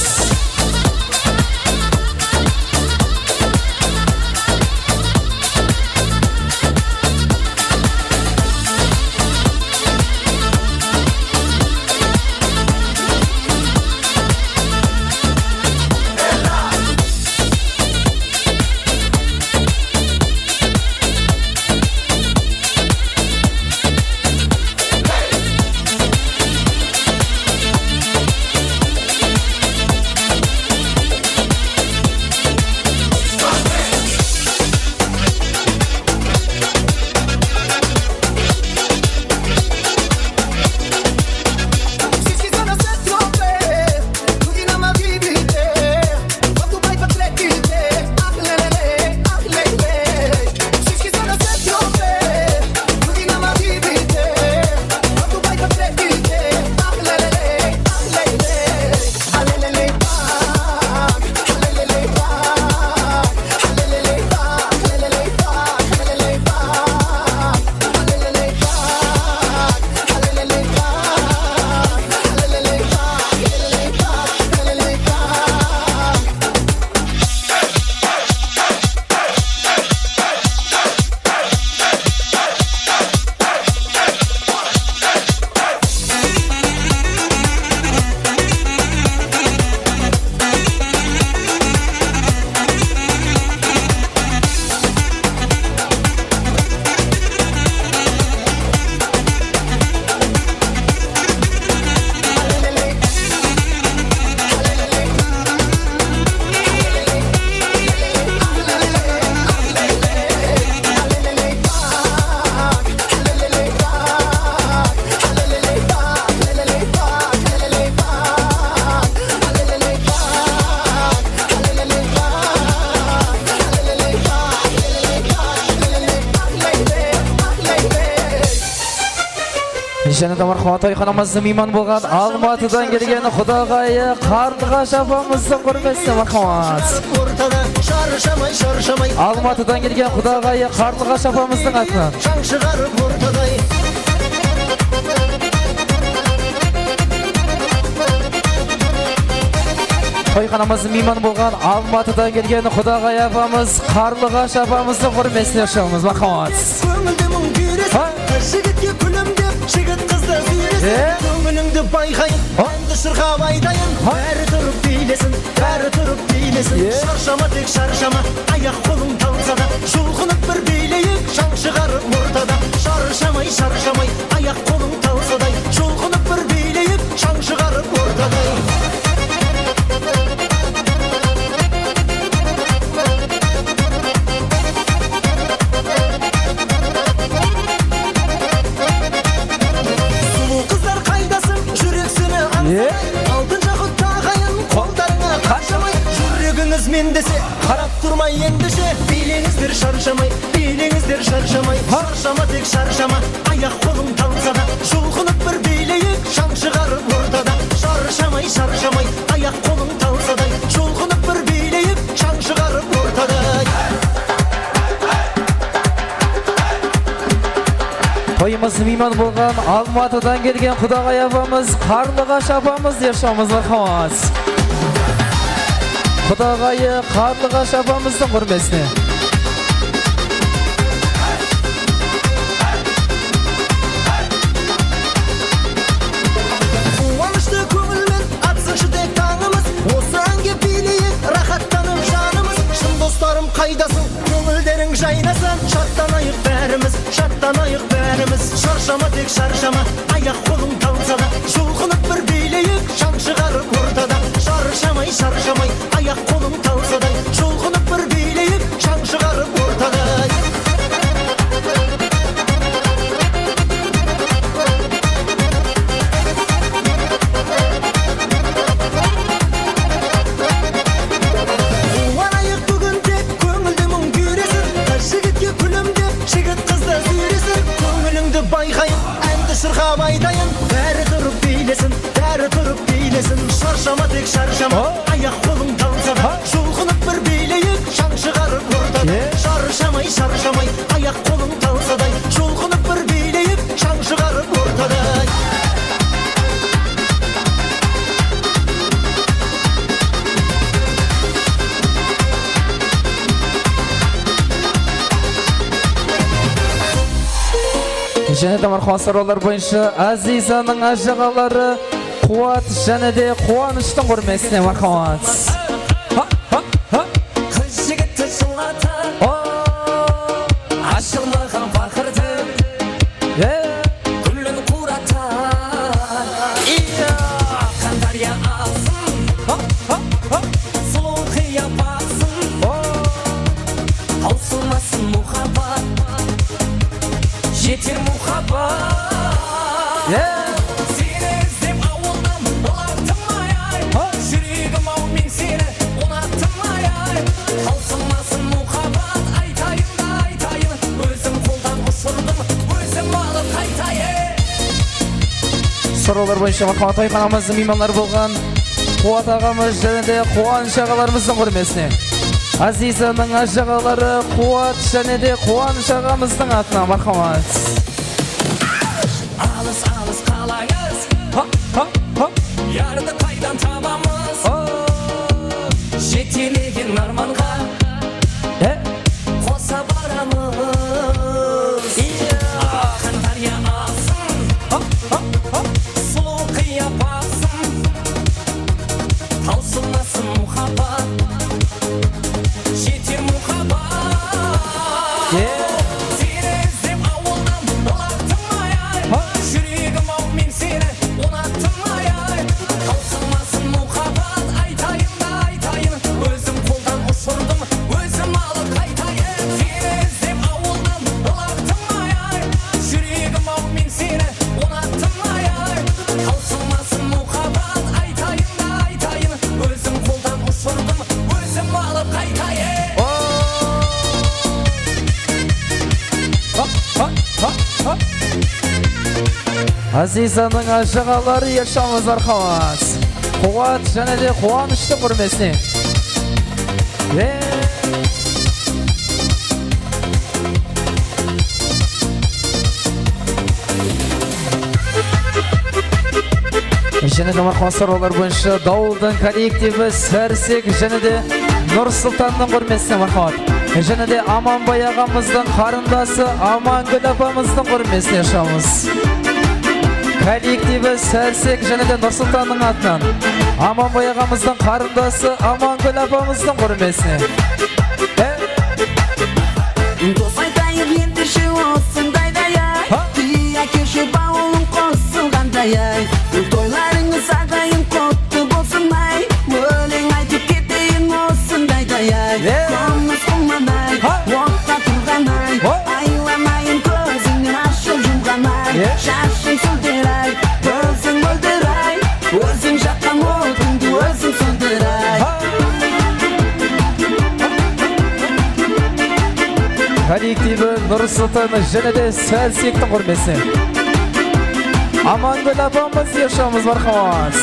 Және де мархамат тойханамызда мейман болған Алматыдан келген Құдағайы Қарлығаш апамыздың құрметіне мархамат. Алматыдан келген Құдағайы Қарлығаш апамыздың атынан. Тойханамызда мейман болған Алматыдан келген Құдағайы апамыз Қарлығаш апамыздың құрметіне yaşamыз мархамат. Жігіт қызды сүйресін, көңіліңді байқайын, әнді шырқап айтайын. Бәрі тұрып билесін, бәрі тұрып билесін. Шаршама тек шаршама, аяқ қолың талса да, жұлқынып бір билейік, шаң шығарып ортада. Шаршамай, шаршамай, аяқ қолың талса да, жұлқынып бір билейік, шаң шығарып ортада. шаршамай ендеше билеңіздер шаршамай билеңіздер шаршамай шаршама тек шаршама аяқ қолың талса да жұлқынып бір билейік шаң шығарып ортада шаршамай шаршамай аяқ қолың талса да жұлқынып бір билейік шаң шығарып ортада Тойымыз мейман болған Алматыдан келген Құдағай апамыз, Қарлығаш апамыз ешамыз мархамат. Құдағайы Қарлығаш апамыздың құрмесіне. Қуанышты көңілмен атсыншы тек таңымыз, осы әнге билейік рахаттанып жанымыз. Шын достарым қайдасың, көңілдерің жайнасын, шаттанайық бәріміз, шаттанайық бәріміз. Шаршама тек шаршама, аяқ қолың талса да жұлқынып бір билейік шаң шығарып ортада шаршамай шаршамай аяқ қолың талса да жұлқынып бір билейік шаң шығарып ортада қуанайық бүгін тек көңілді мұң күйресін қыз жігітке күлімдеп жігіт қызды сүйресін көңіліңді байқайын әнді шырқап айтайын бәрі тұрып билесін шаршама тек шаршама аяқ қолың талса да жұлқынып бір билейік шаң шығарып ортада шаршамай шаршамай аяқ қолың талса да жұлқынып бір билейік шаң шығарып ортада Және де мархаматтар олар бойынша Азизаның ажағалары Қуат және де қуаныштың көрмесіне мархамат. Қыз жігітті жылата ашылмаған бақырды күлін қурата аққан дария ағсын сұлу қияпақсың таусылмасын мұхаббат жетер мұхаббат Сұралар бойынша мархамат Айқанамыздың мейманлары болған Қуат ағамыз және де Қуаныш ағаларымыздың көрмесіне. Азизаның ажағалары Қуат және де Қуаныш ағамыздың атына мархамат. Алыс алыс қалаңыз ярды қайдан табамыз жетелеген арманға қоса барамыз аққан дария ағсын сұлу қияпақсың таусылмасын мұхаббат жетер мұхаббат сені іздеп ауылдан олақтым ай жүрегім ау мен сені ұнаттым ай таусылмасын мұхаббат айтайын да айтайын өзім қолдан ұшырдым өзім алып қайтайын сені іздеп ауылдан олақтым ай жүрегім ау мен сені ұнаттым ай таусылмасын мұхаббат айтайын да айтайын өзім қолдан ұшырдым өзім алып қайтайын Азизаның ажағалары ешамыз мархамат. Қуат және де Қуаныштың көрмесіне. Және де мархаматтар олар бойынша Дауылдың коллективі Сәрсек және де Нұр Сұлтанның көрмесіне мархамат. Және де Аманбай ағамыздың қарындасы Амангүл апамыздың көрмесіне ешамыз. Коллективі Сәрсек және де Нұр Сұлтанның атынан Аманбай ағамыздың қарындасы Амангүл апамыздың көрмесіне. Дос айтайық ендеше осындайдай ай кеші бауылың қосылғандай ай тойларыңыз ағайын құтты болсын ай өлең айтып кетейін осындайдай ай көңіл қылманай отқа тұрған ай айламайын көзіңнен ашып жұмған ай шашың сүлдер ай көзің мөлдір ай өзің жаққан отыңды өзің сөндір ай коллективі Нұрсұлтан және де Сәлсектің құрмесіне. Амангүл апамыз ешамыз барқамыз.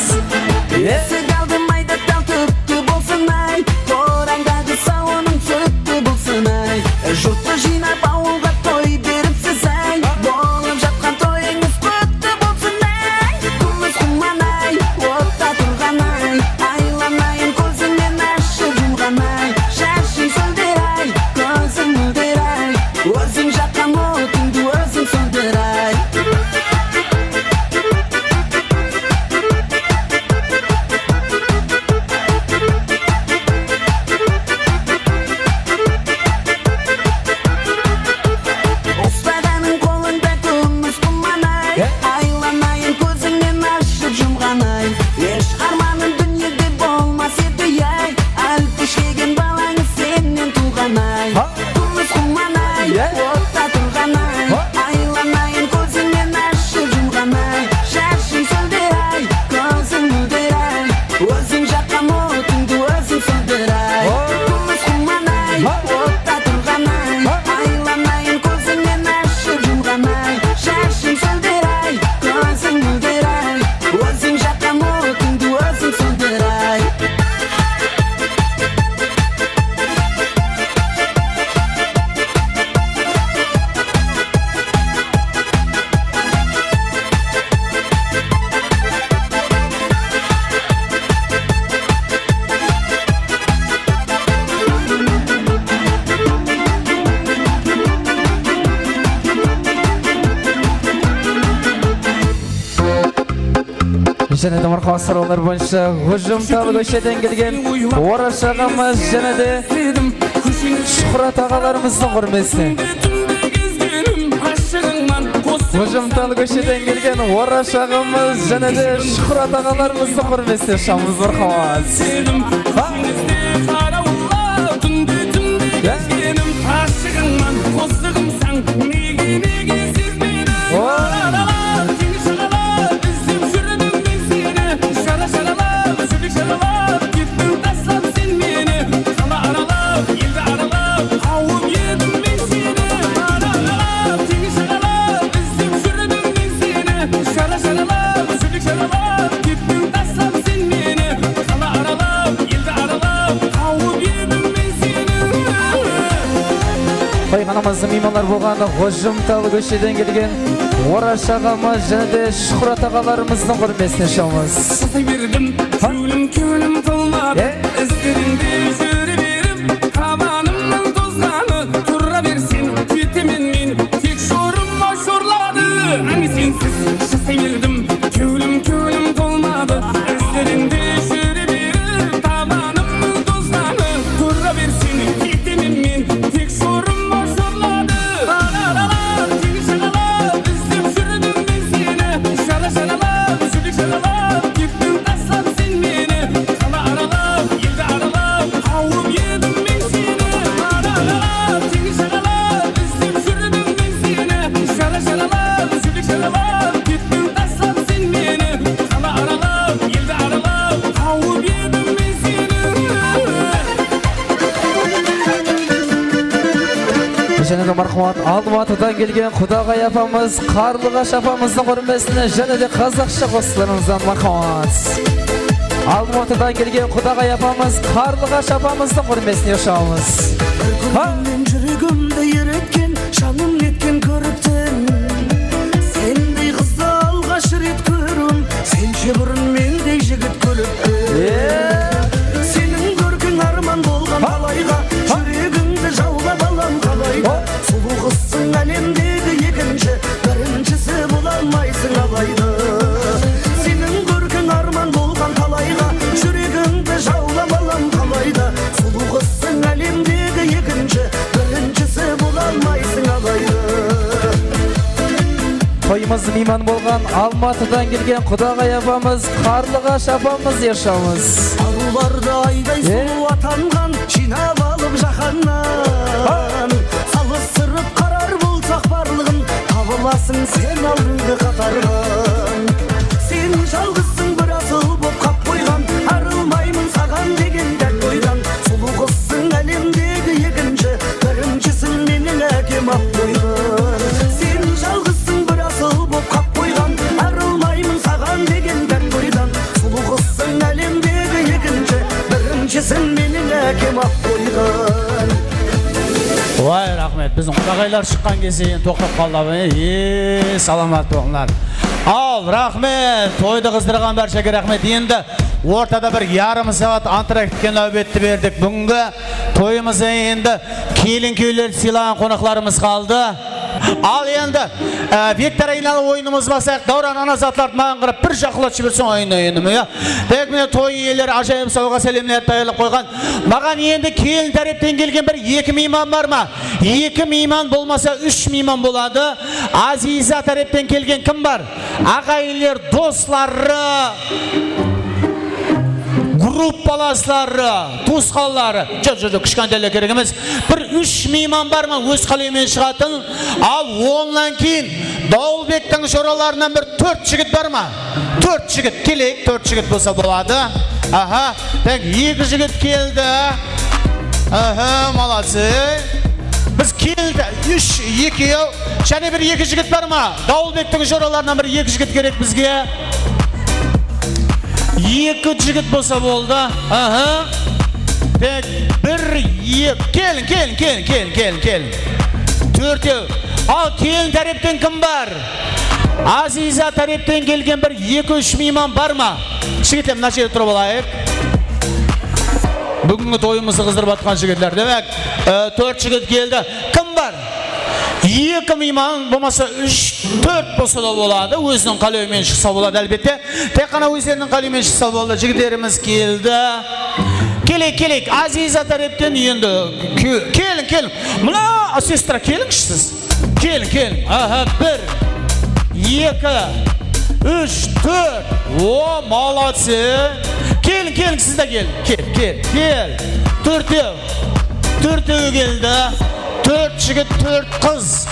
Есік алдым айда тал түпті болсын ай, тораңдағы сауының сүтті болсын ай. Жұртты жинап ауылға той беріпсіз ай, болып жатқан тойыңыз құтты болсын ай. Күміс құман ай, отта тұрған ай, айланайын көзіңнен ашып жұмған ай. Шашың сөлдер ай, көзің мөлдер ай, өзің жаққан отыңды өзің сөндер ай. Оспаданың қолында күміс құман ай, айланайын көзіңнен ашып жұмған ай. Еш арманың дүниеде болмас еді ай, әлпішеген балаңыз сенен туған ай. Күміс құман ай, отта тұрған ай, айланайын көзіңнен ашып жұмған ай. Шашың сөлдер ай, көзің мөлдер ай, өзің жаққан отыңды өзің сөндер ай. Күміс құман ай, отта тұрған ай, айланайын көзіңнен ашып жұмған ай. Шашың сөлдер ай, көзің мөлдер ай, өзің жаққан отыңды өзің сөндер ай. Және де марқау саралар бойынша ұжымталы көшеден келген орашағымыз және де Шұқырат ағаларымыздың құрмесіне. Ұжымталы көшеден келген орашағымыз және де Шұқырат ағаларымыздың құрмесіне шамыз барқамыз. Қойғанымыздың меймандар болғаны ұжымталы көшеден келген орашағымыз және де Шұқырат ағаларымыздың құрмесіне шамыз. Бердім, көлім толмады, іздерінде жүре беріп, табанымның тозғаны тұра берсен, кетемен мен тек шорыма шорлады. Әне сенсіз жасай бердім, көлім толмады, іздерінде жүре беріп, табанымның тозғаны тұра берсен, кетемен мен тек шорыма шорлады. Ла-ла-ла-ла, тегі шағалап, іздеп жүрдім мен сені, шала-шалалап, жүрек шалалап, кеттің тастап сен мені. Қала аралап, елді аралап, қауып едім мен сені. Ла-ла-ла-ла, тегі шағалап, іздеп жүрдім мен сені, шала-шалалап, жүрек шалалап, кеттің тастап сен мені. Қала аралап, елді аралап, қауып едім мен сені. Және де марқуат Алматыдан келген Құдағай апамыз, Қарлығаш апамыздың құрмесіне және де қазақша қосыларымыздан марқуат. Алматыдан келген Құдағай апамыз, Қарлығаш апамыздың құрмесіне шамыз. Көргенмен жүрегімді ереткен, жаным неткен көріктің. Сендей қызды алғаш рет көруім, сенше бұрын мендей жігіт көріпті. Сенің көркің арман болған қалайға, жүрегіңді жаулап алам қалайда. Сұлу қызсың әлемдегі екінші, біріншісі бола алмайсың абайды. Сенің көркің арман болған қалайға, жүрегіңді жаулап алам қалайда. Сұлу қызсың әлемдегі екінші, біріншісі бола алмайсың абайды. Тойымыз мейман болған Алматыдан келген Құдағай апамыз, Қарлығаш апамыз ешамыз. Аруларды айдай сұлу атанған, жинап алып жаһаннан. Салыстырып қарар болсақ барлығын, табыласың сен алдыңғы қатардан. Сен жалғызсың бір асыл боп қап қойған, арылмаймын саған деген дәл ойдан. Сұлу қызсың әлемдегі екінші, біріншісің менің Ой, рахмет. Біздің құдағайлар шыққан кезде тоқтап қалды. Саламат болыңдар. Ал, рахмет. Тойды қыздырған баршаға рахмет. Енді ортада бір ярым сағат антракткен әубетті бердік. Бүгінгі тойымызда енді келін-күйеулер сыйлаған қонақларымыз қалды. Ал енді Виктор айналы ойынымыз басайық. Дауран аназатларды маған қарап бір жақылат жіберсең ойыны. Тек міне той иелері ажайып сауға сәлемлер дайылып қойған. Маған енді келін тәріптен келген бір 2 мейман бар ма? 2 мейман болмаса 3 мейман болады. Азиза тәріптен келген кім бар? Ағайлер, достлары, группаластары, туысқанлары. Жоқ, кішкентайлар керек емес. Бір 3 мейман бар ма? Өз қалауымен шығатын. Ал ондан кейін Дауылбектің жораларынан бір 4 жігіт бар ма? 4 жігіт келейік, 4 жігіт болса болады. Аха, тек 2 жігіт келді. Аха, молодцы. Біз келді, 3, 2, және бір 2 жігіт бар ма? Дауылбектің жораларынан бір 2 жігіт керек бізге. 2 жігіт болса болды. Аха. Тек 1, 2, келін. 4. Ал келін тәрептен кім бар? Азиза тәрептен келген бір 2-3 мейман бар ма? Жігітлер, мына жерде тұрып алайық. Бүгінгі тойымызды қыздырып атқан жігітлер. Демек, 4 жігіт келді. Кім бар? 2 мейман болмаса 3-4 болса да болады. Өзінің қалауымен шықса болады әлбетте. Тек қана өздерінің қалауымен шықса болады. Жігіттеріміз келді. Келейік. Азиза тәрептен енді келін. Мұна сестра келіңізсіз. Келін. Аха, 1, 2, 3, 4. О, молодцы. Келін, сіз де кел. 4 келді. 4 жігіт, 4 қыз.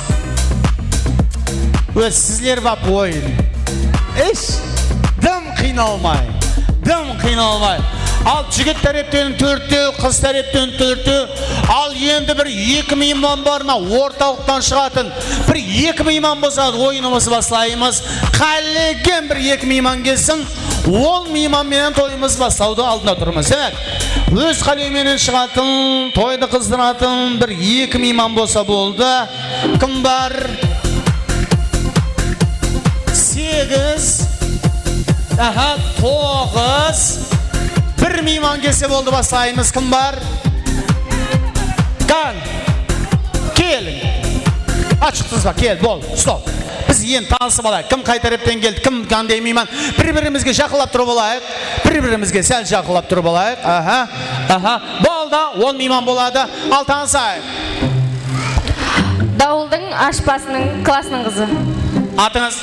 Өз сізлер бап ойын. Дым қиналмай. Ал жігіт тәрептен 4, қыз тәрептен 4. Ал енді бір 2 мейман бар ма? Орталықтан шығатын. Бір 2 мейман болса ойынымызды бастаймыз. Қалеген бір 2 мейман келсін. 10 мейманменен тойымыз бастауды алдында тұрмыз. Өз қалеуменен шығатын, тойды қыздыратын бір 2 мейман болса болды. Кім бар? 8. Аха, 9. 1 мейман келсе болды, бастаймыз. Кім бар? Келін. Ашықтыңыз ба? Кел, бол, стоп. Біз ең танысып алайық. Кім қай тараптан келді, кім қандай мейман? Бір-бірімізге жақылап тұрып алайық. Бір-бірімізге сәл жақылап тұрып алайық. Аха. Болды, 10 мейман болады. Ал танысайық. Дауылдың ашпасының классының қызы. Атыңыз?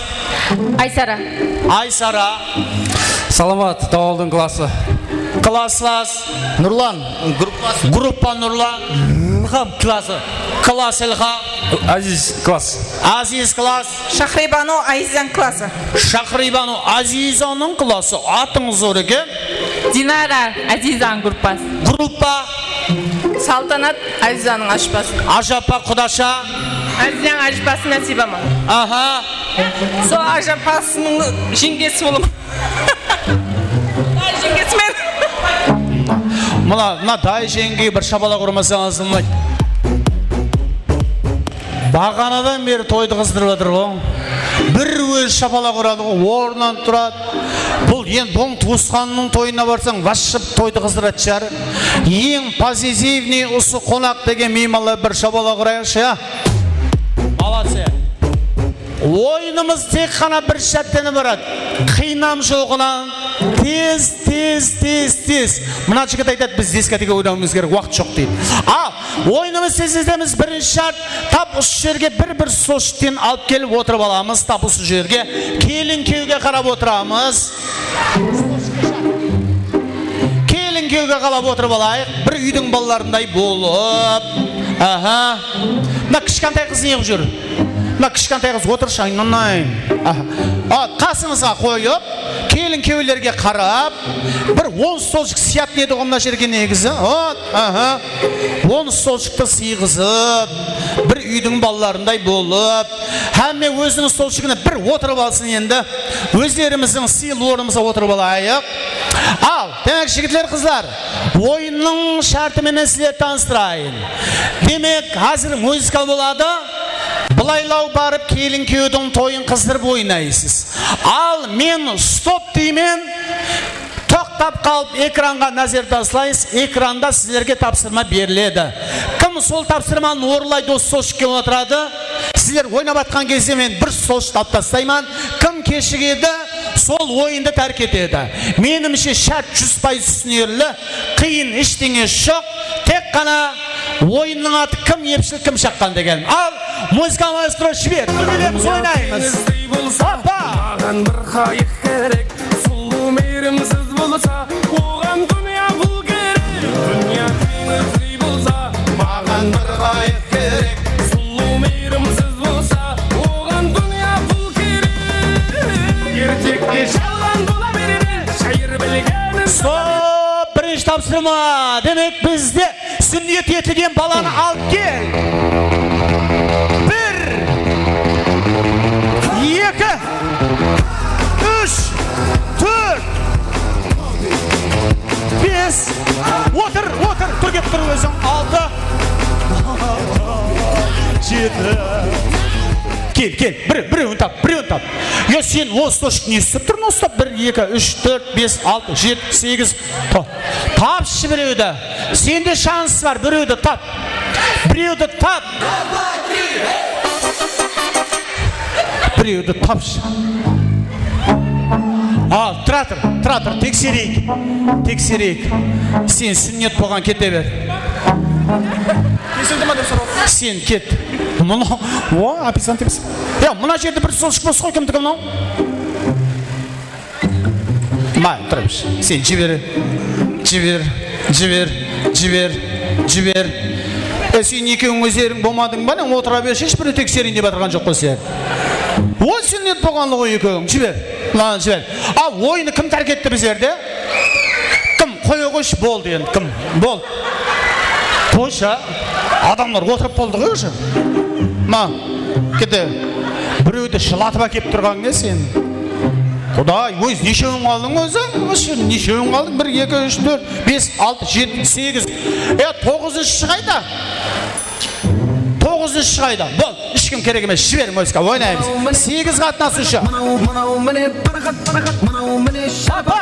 Айсара. Саламат, Дауылдың классы. Класслас. Нұрлан. Группа Нұрлан. Илхам классы. Класс Илхам. Азиз класс. Азиз класс. Шахрибану Айзан классы. Шахрибану Азизаның классы. Атыңыз зор екен? Динара Азизан группасы. Группа. Салтанат Азизаның ашпасы. Ажапа Құдаша. Азизаның ашпасы Насибама. Аха. Со ажапасының жеңгесі болым. Жеңгесі мен. Мына дай жеңгей бір шабала құрмасаңыз ұмайды. Бағанадан бері тойды қыздырып жатыр ғой. Бір өз шапала құрады ғой, орнынан тұрады. Бұл ең бұң туысқанның тойына барсаң, вашып тойды қыздырады шығар. Ең позитивный ұсы қонақ деген меймандар бір шапала құрайықшы. Молодцы. Ойынымыз тек қана бір шаттені барады. Қинам жоғынан тез. Мұна жігіт айтады, біз дискотека ойнауымыз керек, уақыт жоқ дейді. Ойынымыз тез-тездеміз бірінші шарт, тап осы жерге бір соштен алып келіп отырып аламыз, тап осы жерге. Келін кеуге қарап отырамыз. Келін кеуге қарап отырып алайық, бір үйдің балаларындай болып. Аха. Мына кішкентай қыз неғып жүр? Мына кішкентай қыз отыршы, айналайын. Қасыңызға қойып, келін күйеулерге қарап, бір 10 столшық сият еді ғой мына жерге негізі. 10 столшықты сыйғызып, бір үйдің балаларындай болып, әмме өзінің столшығына бір отырып алсын енді. Өздеріміздің сыйлы орнымызға отырып алайық. Ал, демек жігітлер, қызлар, ойынның шартымен сіздерді таныстырайын. Демек, қазір музыкал болады. Бұлайлау барып келін күйеудің тойын қыздырып ойнайсыз. Ал мен стоп деймен, тоқтап қалып экранға назар тастайсыз. Экранда сіздерге тапсырма беріледі. Кім сол тапсырманы орындайды, осы столшыққа отырады. Сіздер ойнап атқан кезде мен бір столшық алып тастаймын. Кім кешігеді, сол ойынды тәрк етеді. Менімше шарт 100% түсінерлі, қиын ештеңе жоқ. Тек қана ойынның аты кім епшіл, кім шаққан деген. Ал, музыка маэстро жібер, біргелеміз ойнаймыз. Маған бір қайық керек, сұлу мейірімсіз болса, оған дүния бұл керек. Дүния теңіздей болса, маған бір қайық керек, сұлу мейірімсіз болса, оған дүния бұл керек. Ертекте жалған бола береді, шайыр білгенін. Стоп, бірінші тапсырма. Демек бізде сүннет етілген баланы алып кел. 1, 2, 3, 4, 5. Отыр, тұр кеп тұр өзің. 6, 7. Кел, біреуін тап. Е, сен осы столшық не істеп тұрын осы тап? 1, 2, 3, 4, 5, 6, 7, 8. Тапшы біреуді. Сенде шанс бар, біреуді тап. Біреуді тапшы. Ал, тұратыр, тексерейік. Сен сүннет болған кете бер. Сен кет. Официант емес. Мына жерде бір столшық болсы ғой, кімдікі мынау? Май, тұрайбыш. Сен жібер. Сен екеуің өздерің болмадың ба? Отыра берші, ешбір тексерейін деп атырған жоқ қой сен. Ол сүннет болғанлығы екеуің. Жібер. Ал, ойыны кім тәрк етті біздерде? Кім? Қой қойшы, болды енді. Кім? Болды. Қойшы, адамлар отырып болды ғой уже. Кете, біреуді шылатып әкеп тұрған не сен? Құдай, өз нешеуін қалдың өзі? Нешеуін қалдың? 1, 2, 3, 4, 5, 6, 7, 8. 9-шы қайда? 9-шы қайда? Бол, ешкім керек емес, жібер музыка, ойнаймыз. 8 қатынасушы. Мынау міне бір қат, мынау міне шапа.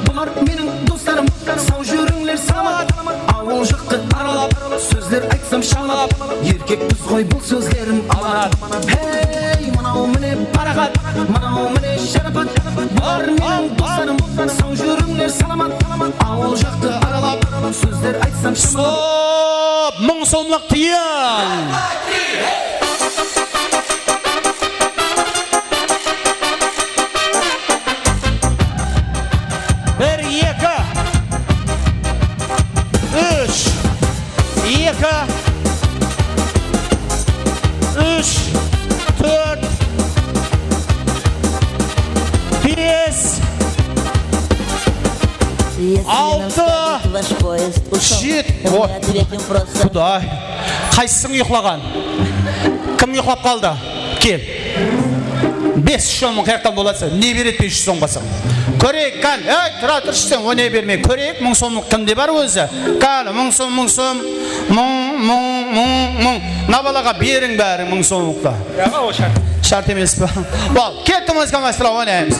Бұлар менің достарым, сау жүріңлер саламат. Ауыл жықты аралап, сөздер айтсам шалап. Еркек біз ғой бұл сөздерім аманат. Хей, мынау міне парақат, мынау міне шарапат. Бұлар менің достарым, сау жүріңлер саламат. Ауыл жықты аралап, сөздер айтсам шалап. Стоп, мың сомлық тиын. 1, 2, 3, 4, 5, 6, 7. Құдай, қайсың ұйқылаған? Кім ұйқылап қалды? Кел. 500 мың қаяқтан болатса, не береді 500 сом басың? Көрейік, кәл, тұра тұршысың, о не бермей. Көрейік, 1000 сомлық кімде бар өзі? Кәл, 1000 сом, 1000. На балаға берің бәрі 1000 сомлықта. Шарт емес па? Бол, кетті музыка маэстро, ойнаймыз.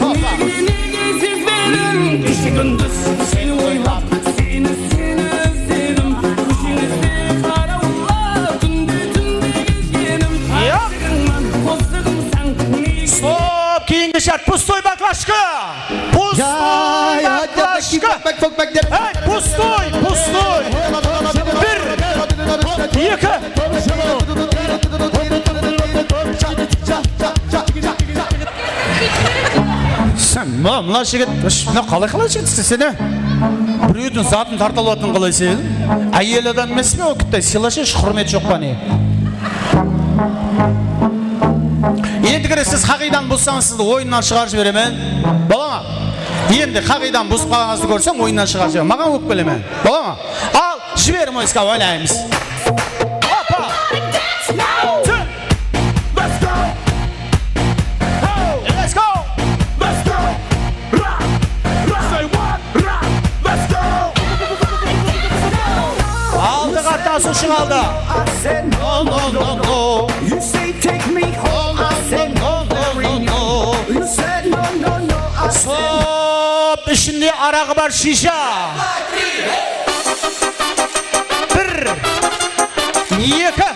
Кеше күндіз сені ойлап, сені іздедім. Көшеңізде қараула, түнде кезгенім. Асығыңман, қосығымсаң, Стоп, кейінгі шарт, пустой баклашка! Пустой баклашка! Пустой! 1, 2. Сен, мына жігіт, қалай жігітсің сені? Біреудің затын тарталуатын қалай сен? Әйел адам емес пе, о күтті, сыйлашы, құрмет жоқ па не? Ендігірі сіз қағидан бұзсаңыз сізді ойыннан шығарып жіберемен. Бола ма? Енді қағидан бұзып қалғаныңызды көрсем ойыннан шығарып жіберемен. Маған өкпелемен. Бола ма? Ал, жібер музыка ойлаймыз. Опа! Алды қатасушы қалды. No, no, no, no. You say take me home, I said no, no. You said no, no, no, I said Соп, ішінде арағы бар шиша. Бір, екі.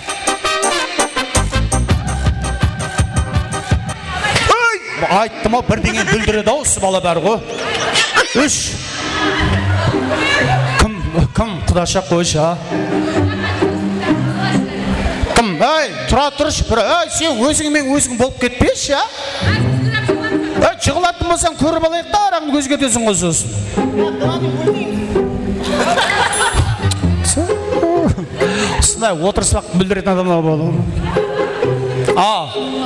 Айттым ау, бірдеңе бүлдіреді ау, осы бала бәрі ғой. Үш. Кім құдаша қойшы, а? Кім, тұра тұрыш, сен өзіңмен өзің болып кетпеші, а? Жығылатын болсаң көріп алайық та, арағын көзге төсің қосысын. Осындай отырыспақ бүлдіретін адамдар болды.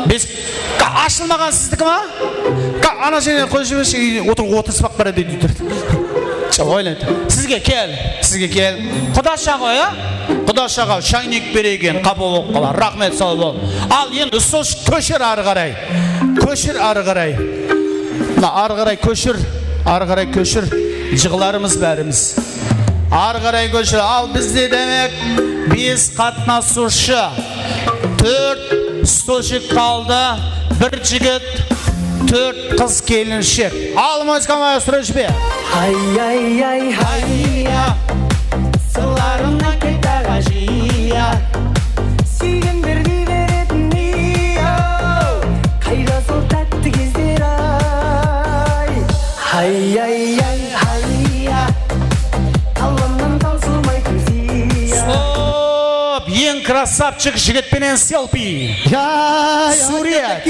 Без ашылмаған сіздікі ма? Ана және қой жібеші отырыспақ бәрі дейді. Ойлайды. Сізге кел. Құдаша ғой, а? Құдашаға шайнек береген қабыл болып қалар. Рахмет сау бол. Ал енді сол көшір ары қарай. Ары қарай көшір. Жығыларымыз бәріміз. Ары қарай көшір. Ал бізде демек 5 қатынасушы. 4 столшық қалды. 1 жігіт, 4 қыз келіншек. Ал музыкамай сұрыш бе. Хай-яй-яй-хай-я, сыларымнан кетаға жия. сүйгендер дей беретін ей-ау, қайда сол тәтті кездер ай. Хай-яй-яй-хай-я, алымнан таусылмайтын сия. Стоп, ең красавчик жігітпенен селфи. Сурет.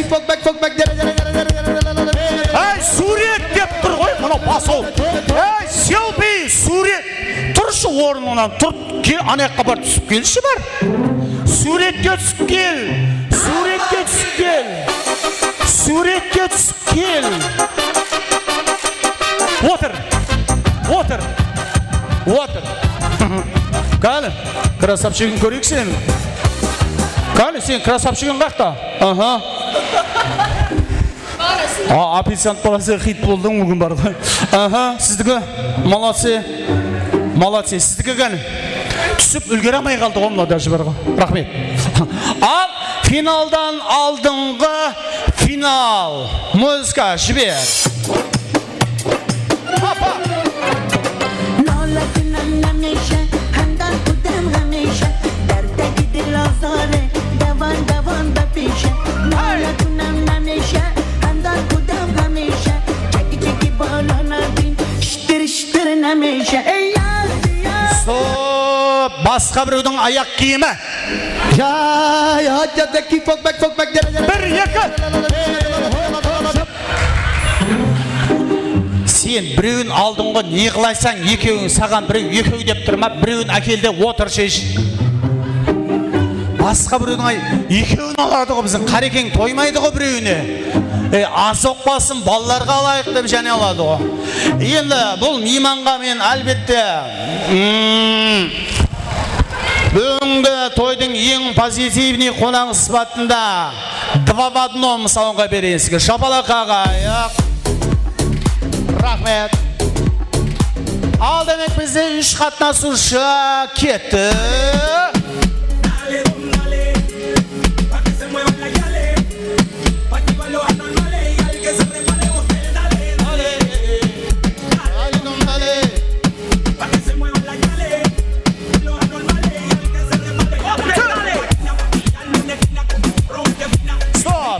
Сурет деп тұр ғой, мұны басыл. Селфи, сурет. Тұршы орнынан, тұр, анаяққа бар түсіп келші бар. Суретке түсіп кел. Отыр. Кәлі, красавчигін көрейік сен. Кәлі, сен красавчигін қақта. Официант баласы хит болдың мүгін бар ғой. Сіздігі, молодцы, сіздігі кәні. Түсіп үлгерамай қалды ғой, мұна даже бар ғой. Рахмет. Ал, финалдан алдыңғы финал. Музыка, жібер. Стоп, басқа біреудің аяқ киімі. Бір, екі. Сен біреуін алдыңғы не қылайсаң, екеуің саған біреу деп тұрма, біреуін әкелді отыр шеш. Басқа біреудің екеуін алады ғой, біздің қарекең тоймайды ғой біреуіне. Аз оқпасын балаларға алайық деп және алады ғой. Енді бұл мейманға мен әлбетте бүгінгі тойдың ең позитивный қонағы сыпатында 2 в 1 мысалға берейін сізге. Шапалақ ағайық. Рахмет. Ал демек бізде 3 қатынасушы кетті.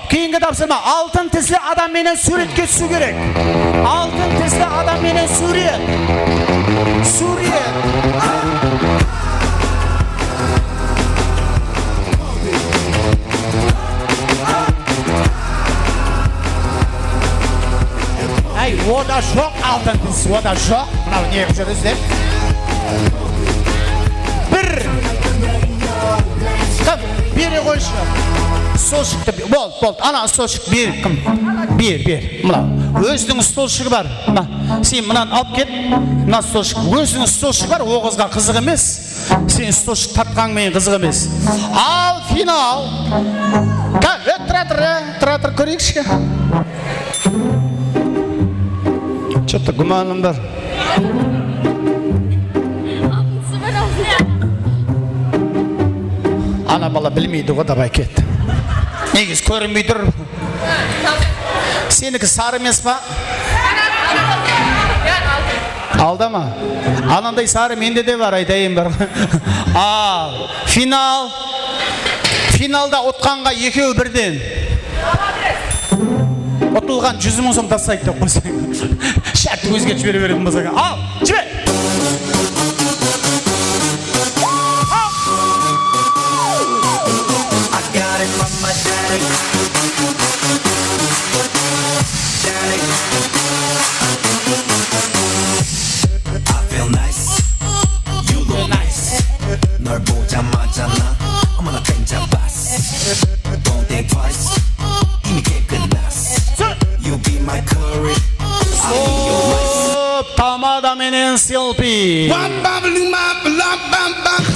Кейінгі тапсырма, алтын тізлі адам менен суретке түсу керек. Алтын тізлі адам менен сурет. Ода жоқ алтын тіз, ода жоқ. Мынау не жүріз деп. Бір. Бере қойшы. столшыкты болды ана столшык бер кім бер мына өзінің столшығы бар мына сен мынаны алып кет мына столшық өзінің столшығы бар о қызға қызық емес сен столшық тартқаныңмен қызық емес ал финал тұра тұр көрейікші что-то гуманым бар ана бала білмейді ғой давай кет негіз көрінбей тұр сенікі сары емес па алда ма анандай сары менде де бар айтайын бар ал финалда ұтқанға екеуі бірден ұтылған 100.000 сом тастайды деп қойсаң шарт өзге жібере беретін болсаң ал жібер 널 보자마자 나 어머나 괜찮았어 Don't think twice 이미 깨끗났어 You be my curry I'll be your rice Tamada menen селфи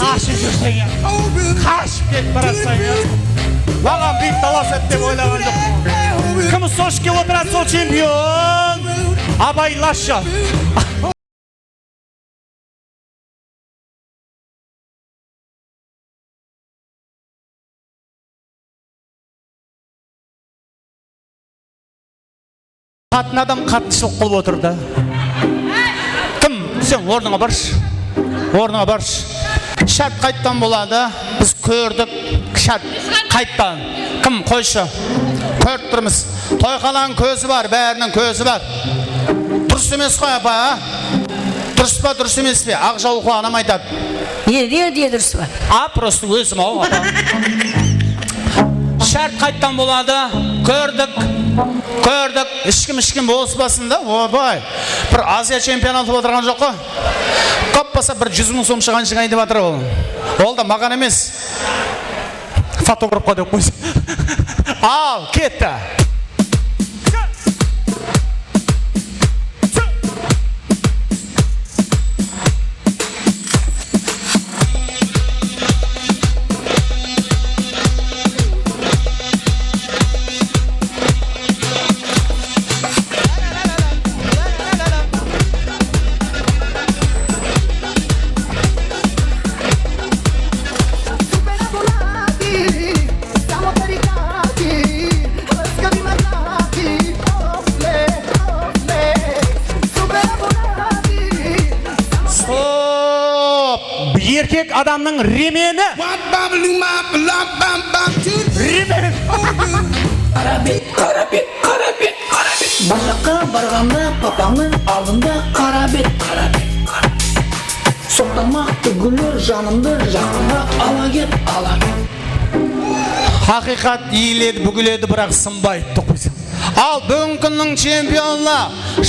қашып жүрсең қашып кетіп баратсаң маған бүйтіп талас ет деп ойлаған жоқ кім сошке отырады сол чемпион абайлашы қатын адам қатыншылық қылып отырды кім сен орныңа баршы шарт қайттан болады біз көрдік шарт қайттан кім қойшы көріп тұрмыз тойхананың көзі бар бәрінің көзі бар дұрыс емес қой апа дұрыс па дұрыс емес пе ақ жаулық анам айтады не дұрыс па просто өзім ау апа шарт қайттан болады көрдік ешкім болыспасын да ойбай бір Азия чемпионаты отырған жоқ қой көп болса бір 100.000 сом шығайын деп жатыр ол да маған емес фотографқа деп қойсын ал кетті еркек адамның ремені Башаққа барғанда папаңның алдында қара бет соқтамақ түгілер жанымды жақынға ала кет хақиқат иіледі бүгіледі бірақ сынбайды деп қойсаң ал бүгінгі күннің чемпионына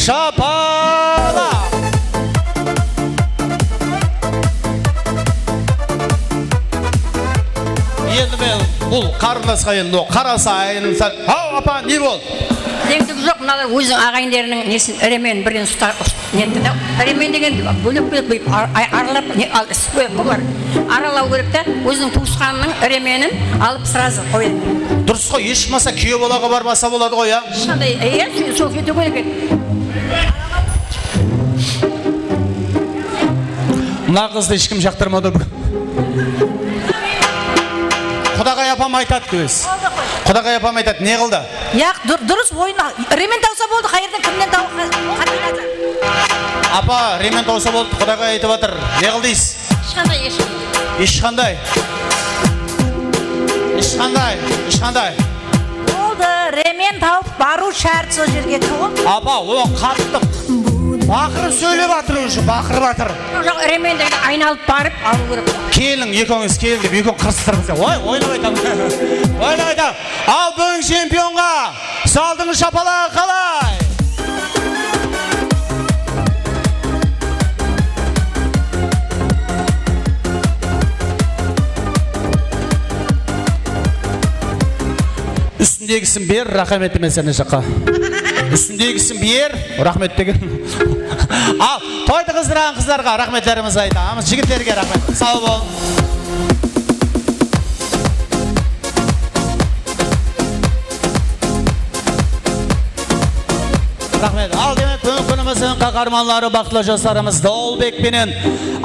шапала енді мен бұл қарындасқа енді қарасайын ау апа не болды Деңдік жоқ, мыналар өзің ағайындерінің несін іремен бірден нетті да. Іремен деген бөлек аралап бұлар аралау керек та, өзінің туысқанының іременін алып сразу қойды. Дұрыс қой, ешмаса күйеу балаға бармаса болады ғой, а? Ешқандай, сол кете керек еді. Мына қызды ешкім жақтырмады бүгін. Құдағай апам айтады өз. Құдағай апам айтады, не қылды? Яқ, дұрыс ойына. Ремен тауса болды, қайырдан кімнен тауы? Апа, ремен тауса болды, құдағай айтып жатыр. Не қылдыңыз? Ешқандай. Ешқандай. Болды, ремен тауып бару шарт сол жерге туып. Апа, о қаттық. Бақырып сөйлеп жатыр уже, бақырып жатыр. Жоқ, ременден айналып барып алу керек. Келің, екеуіңіз келің деп, екеуің қырыстырыңыз. Ойнап айтамын. Ал бүгін чемпионға салдың шапалағы қалай? Üstündegісін бер, рахмет демесene жаққа. Üstündegісін бер, рахмет деген. Ал, тойды қыздырған қыздарға рахметлеріміз айтамыз. Жігіттерге рахмет. Сау бол. Рахмет. Ал демек күніміздің қақарманлары бақытты жастарымыз Дауылбек пенен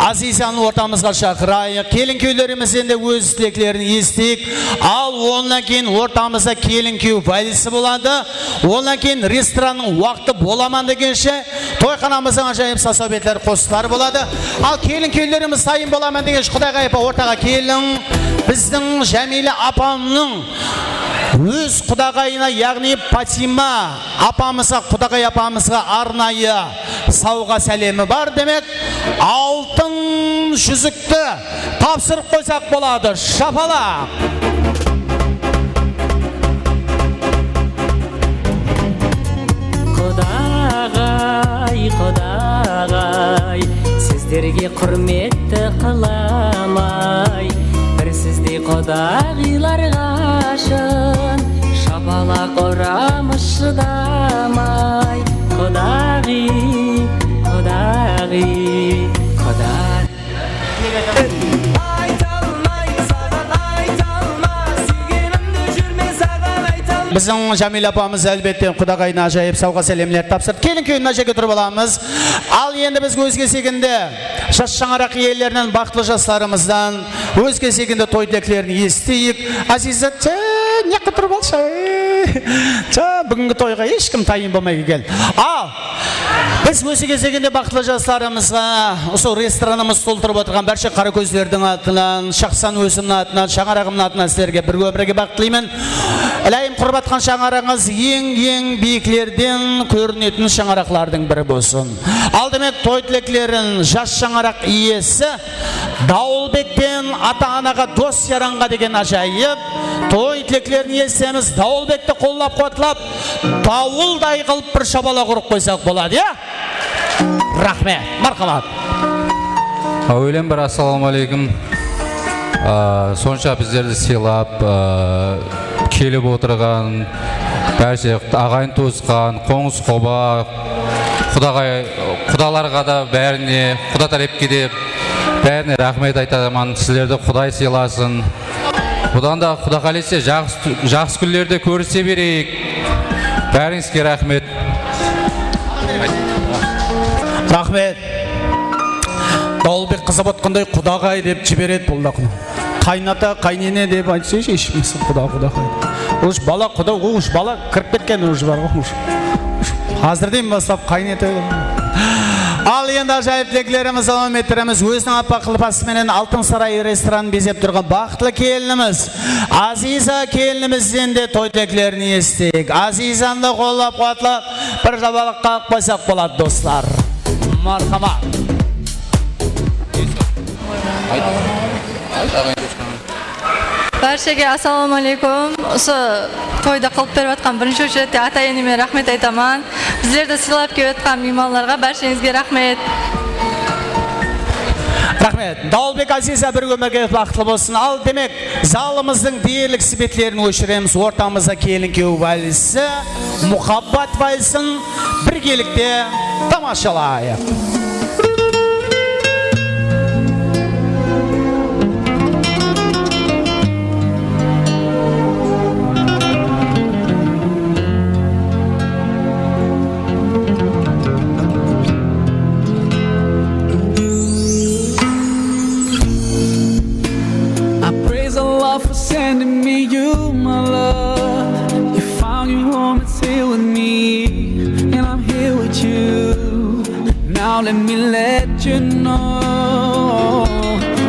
Азизаны ортамызға шақырайық. Келін күйлерімізден де өз тілектерін естейік. Ал ондан кейін ортамызда келін күй вальсі болады. Ондан кейін ресторанның уақыты боламан дегенше тойханамыздың ажайып сасабетлер қосылар болады. Ал келін күйлеріміз сайын боламан дегенше Құдайға епа ортаға келін. Біздің Жәмиле апамның өз құдағайына, яғни Патима апамызға, құдағай апамызға арнайы сауға сәлемі бар демек. Алтын жүзікті тапсырып қойсақ болады. Шапалақ. Құдағай, сіздерге құрметті қыламай, бір сіздей құдағилар ғашын, шапалақ ұрамыз шыдамай. Құдағи, Біздің Жәмил апамыз әлбетте құдағайына ажайып сауға сәлемлер тапсырды. Келін күйін әжеге тұрып аламыз. Ал енді біз өз кезегінде жас шаңырақ иелерінен бақытты жастарымыздан өз кезегінде той тілектерін естейік. Азиза, не қытырып алшы? Бүгінгі тойға ешкім тайын болмай кел. Ал, біз өз кезегінде бақытты жастарымызға осы ресторанымыз толтырып отырған бәрше қара көздердің атынан, шақсан өзімнің атынан, шаңырағымның атынан сіздерге бір көбірге бақыттылаймын. Әлейім құрбатқан шаңырағыңыз ең биіклерден көрінетін шаңырақлардың бірі болсын. Ал демек той тілектерін жас шаңырақ иесі Дауылбек пен ата-анаға дос яранға деген ажайып той тілектерін естеміз. Дауылбекті қоллап қуатлап, дауылдай қылып бір шабала құрып қойсақ болады, рахмет, марқамат. Әуелен бір ассалаумағалейкум. Сонша біздерді сыйлап келіп отырған бәрше ағайын туысқан, қоңыз қоба, құдаларға да бәріне, құда тәрепке деп бәріне рахмет айтамын. Сіздерді Құдай сыйласын. Бұдан да Құда қалесе жақсы күндерде көрісе берейік. Бәріңізге рахмет. Рахмет. Дауылбек қызып отқандай құдағай деп жібереді бұл да. Қайната, қайнене деп айтса ешмесін құда. Ұш бала құда, ұш бала кіріп кеткен ұш бар ұш. Қазірден бастап қайнеті. Ал енді ажайып тілектеріміз, аламеттеріміз өзінің аппақ лыпасыменен Алтын сарай ресторан безеп тұрған бақытлы келініміз Азиза келінімізден де той тілектерін естейік. Азизанды қолап қуатлап бір жабалық қалып қойсақ болады достар. Мархамат. Баршаға ассалаумағалейкум. Осы тойда қылып беріп атқан бірінші очередте ата-енеме рахмет айтаман. Біздерді сыйлап келіп атқан меймандарға баршаңызге рахмет. Рахмет. Дауылбек Азиза бір өмірге бақытлы болсын. Ал демек, залымыздың дерлік сібеттерін өшіреміз. Ортамызда келін кеу вальсі, мұхаббат вальсін біргелікте тамашалайық. Sending me you, my love. You found your home, it's here with me, and I'm here with you. Now let me let you know,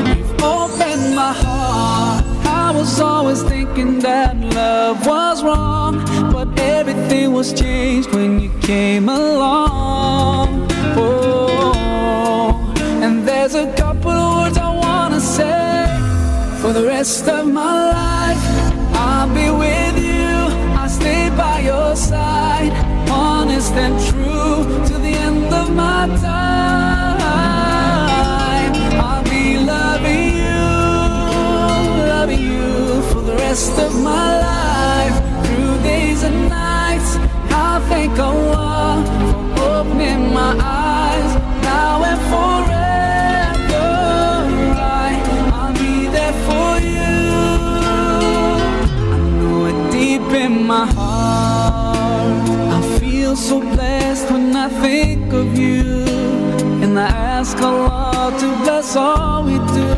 you've opened my heart. I was always thinking that love was wrong, but everything was changed when you came along. Oh, and there's a couple of words I wanna say. For the rest of my life, I'll be with you. I'll stay by your side, honest and true to the end of my time. I'll be loving you for the rest of my life. Through think of you, and I ask Allah to bless all we do.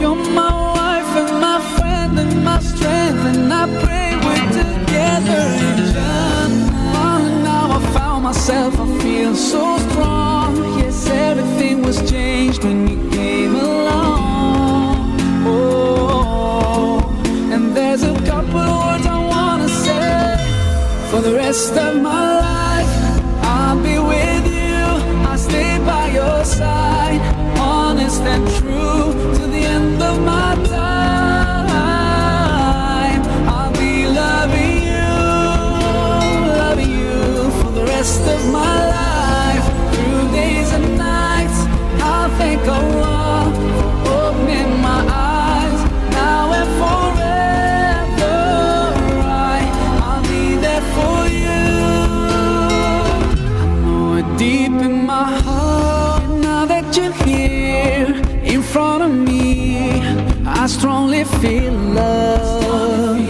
You're my wife and my friend and my strength, and I pray we're together in Jannah. Now I found myself, I feel so strong. Yes, everything was changed when you came along. Oh, and there's a couple of words I wanna say. For the rest of my life, I'll be with you. I'll stay by your side, honest and true to the end of my time. I'll be loving you for the rest of my life. Through days and nights, I'll thank Allah for opening my eyes. Now and forever, I'll be there for you. I know it deep in my heart. Now that you're here in front of me, I strongly feel love.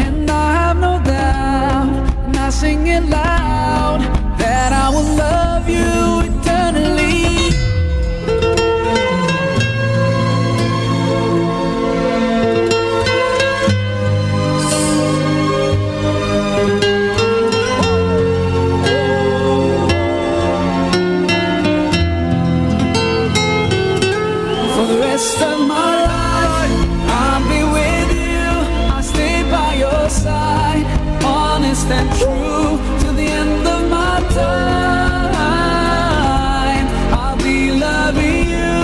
And I have no doubt, and I sing it loud, that I will love you eternally. For the rest of my life, I'll be with you. I'll stay by your side, honest and true to the end of my time. I'll be loving you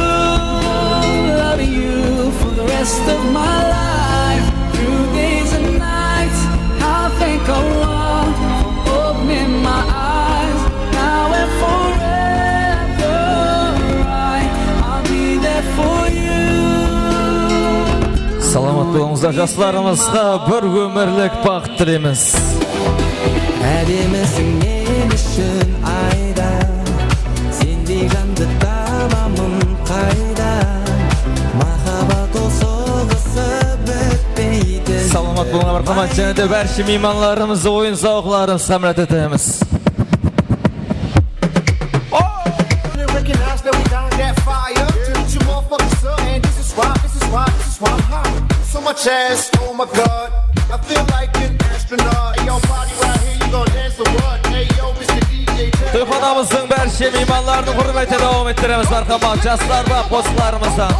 for the rest of my life. Through days and nights, I'll thank Allah for opening my eyes. Now and forever, I'll be there for you. Salamat болыңыздар жастарымызға бір өмірлік бақыт тілейміз. Әдемісің мен үшін айда, сендей жанды табамын қайда. Махаббат ол соғысып бітпейді. Salamat болыңа бір қымат және де бәрші мейманларымызды ойын сауықларын самрат етеміз. Recognize that we got that fire. You motherfuckers up, and this is why I'm hot. So much ass, oh my god. I feel like an astronaut. Hey, yo, party right here, you gon' dance or what? Hey, yo, Mr. DJ. Тойханамыздың бәрші мейманларын құрметті давам еттіреміз мархабат жастар ба қосыларымыздан.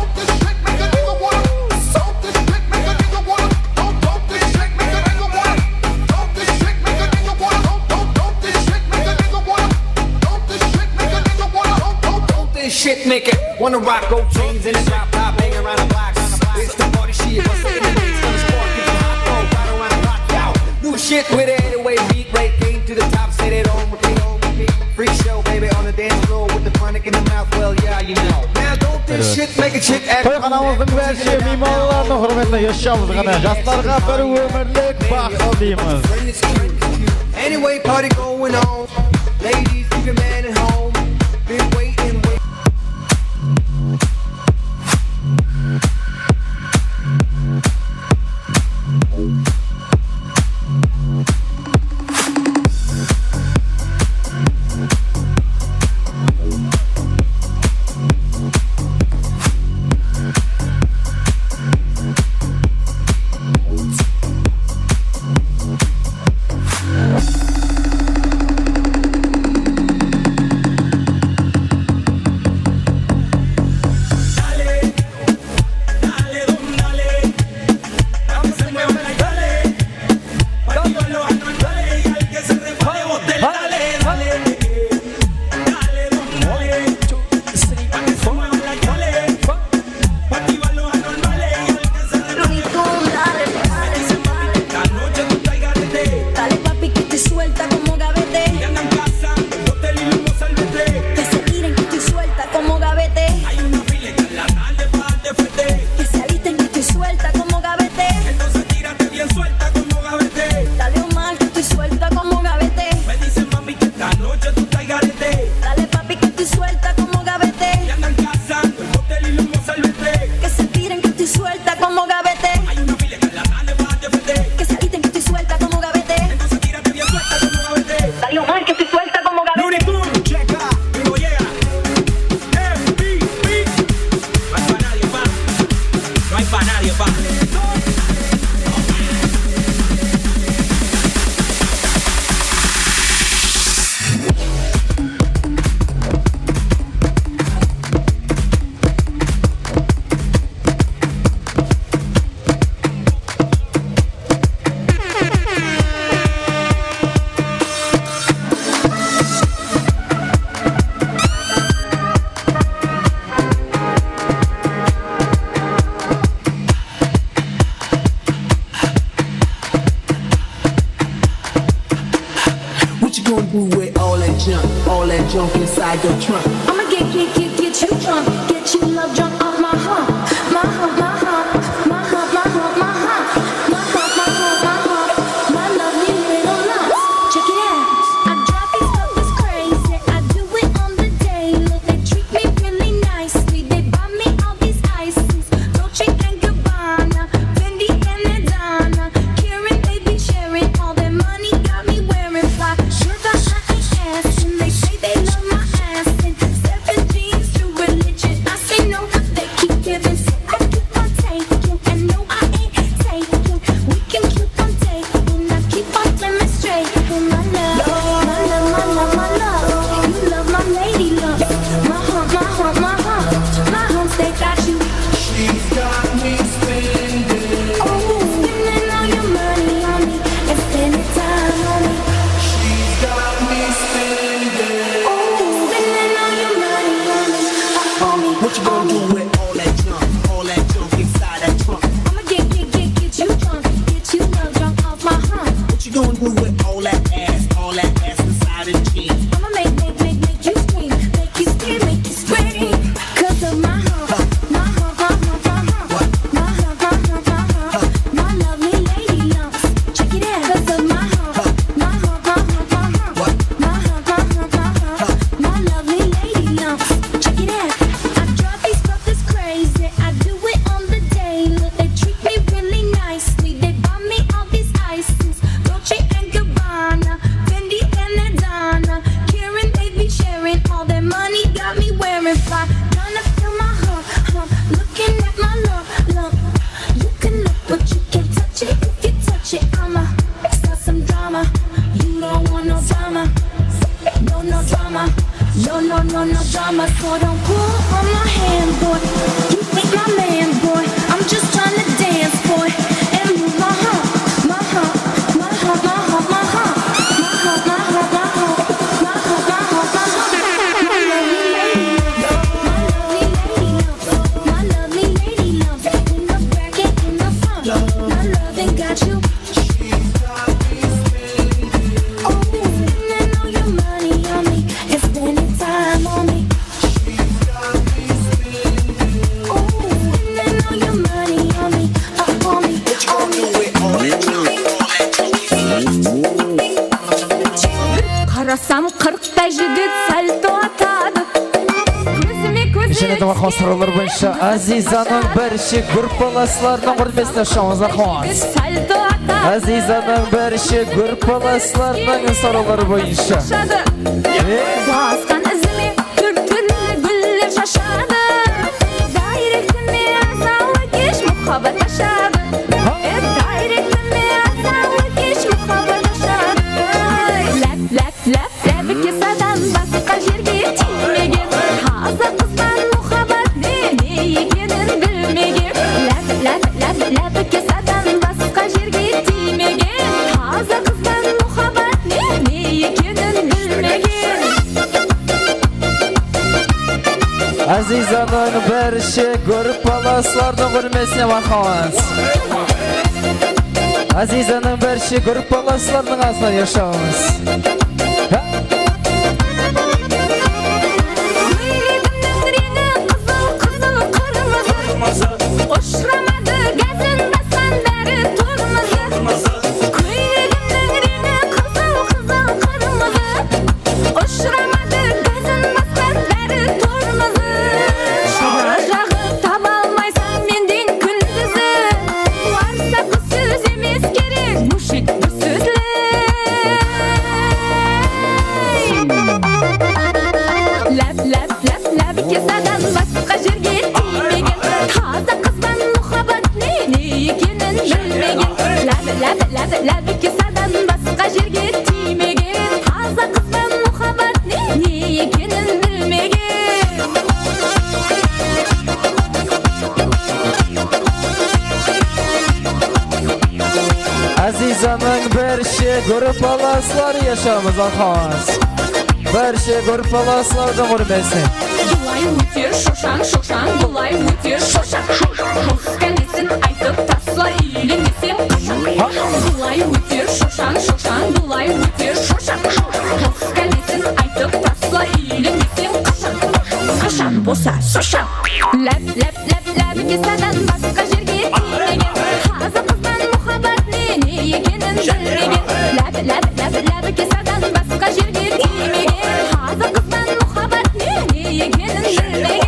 Shit make it wanna rock gold chains in a drop top, hang around the block. It's the party shit, what's in the mix? Gonna spark it hot, go right around the block, yo. New shit with it, anyway, beat rate came to the top, set it on repeat. Freak show, baby, on the dance floor with the chronic in the mouth, well, yeah, you know. Now don't this shit make a chick act. Тойханамыздың бәрші мейманларының құрметті yaşamызғаны жастарға бір өмірлік бақыт тілейміз. Anyway, party going on. Ladies, keep your man at home. Been waiting. What you gonna do with all that junk inside your trunk? I'ma get you drunk, get you love drunk off my hump, my hump, my hump, my hump, my hump, my hump, my hump, my hump, my hump, my lovely little lumps. Check it out. I drive these fellas crazy. I do it on the daily. They treat me really nicely. They buy me all these ices, Dolce and Gabbana, Fendi and Adana, Karen, they be sharing all their money. Got me wearing fly. Sugar, I ain't asking. They say they love my ass and 7 jeans to religion. I say no, but they keep giving. So I keep on taking, and no, I ain't taking. We can keep on taking. I keep on demonstrating my love, my love, my love, my love. You love my lady love, my hump, my hump, my hump, my humps. They got you. She's got me spending. Oh, spending all your money on me and spending time on me. She's got me spending. Oh, spending all your money on me, on me. What you gonna do with all that junk inside that trunk? I'ma get you drunk, get you love drunk off my hump. What you gonna do with all that ass inside the jeans? I'ma make you scream, make you scream, make you scream. 'Cause of my hump, my hump, my hump, my hump, my hump, my hump, my hump, my lovely lady lumps. Check it out. 'Cause of my hump, my hump, my hump, my hump, my hump, my hump, my hump, my lovely lady lumps. Check it out. I drive these brothers crazy. I do it on the daily. They treat me really nicely. They buy me all these ices, Dolce and Gabbana, Fendi and Adana, Karen, they be sharing all their money. Got me wearing fly. Gonna feel my hump, hump, looking at my lump. You can look, but you can't touch it. If you touch it, I'ma start some drama. You don't want no drama, no drama, no drama. So don't pull on my hand, boy. You ain't my man, boy. I'm just trying to dance, boy, and move my hump, my hump, my hump, my hump, my hump, my hump, my hump, my hump, my hump, my hump, my hump. My lovely lady lumps, my lovely lady lumps, in the back and in the front. My loving got you. Oh, spending all your money on me and spending time on me. Oh, spending all your money on me, on me, on me. Қарасам 40-та жігіт сальто атады. Көзіме Кешені туған қосырылыр бойынша Азизаның бірші группаласларының құрмесіне шауыза қуаңыз. сальто атады. Азизаның бірші группаласларының сарылыр бойынша. Басқан ізіме түр-түрлі гүллер шашады. Дайректіме азалы кеш мұхаббат ашады. Дайректіме азалы кеш мұхаббат ашады. Ләп кесадан басқа жерге тимеген. Таза қыздан мұхаббат не екенін білмеген. Ләп кесадан басқа жерге тимеген. Таза қыздан мұхаббат не екенін білмеген. Азизаның бірші группаласларының құрмесіне мархауыз. Азизаның бірші группаласларының асына yaşауыз. Ұшырамады газын басқан бәрі тұрмызы. Көйлегімнің реңі қызыл қырмызы. Ұшырамады газын басқан бәрі тұрмызы. Шара жағы таба алмайсың менден күндізі. Уарса бұл сөз емес керек, мушик бұл сөзлі. Aziza'nın bir şey görüp alasılar yaşamız alxamız. Bir şey görüp alasılardan görmesin. Bulay mütür şoşan şoşan bulay mütür şoşan Rus kendisini aytıp tasla iyilemesin kaşan Bulay mütür şoşan şoşan bulay mütür şoşan Rus kendisini aytıp tasla iyilemesin kaşan Kaşan bosa şoşan Lep lep lep lep keseden başka жерге тимеген Hazı kızdan muhabbat ne екенін білмеген Lep lep lep lep keseden başka жерге тимеген Hazı kızdan muhabbat ne екенін білмеген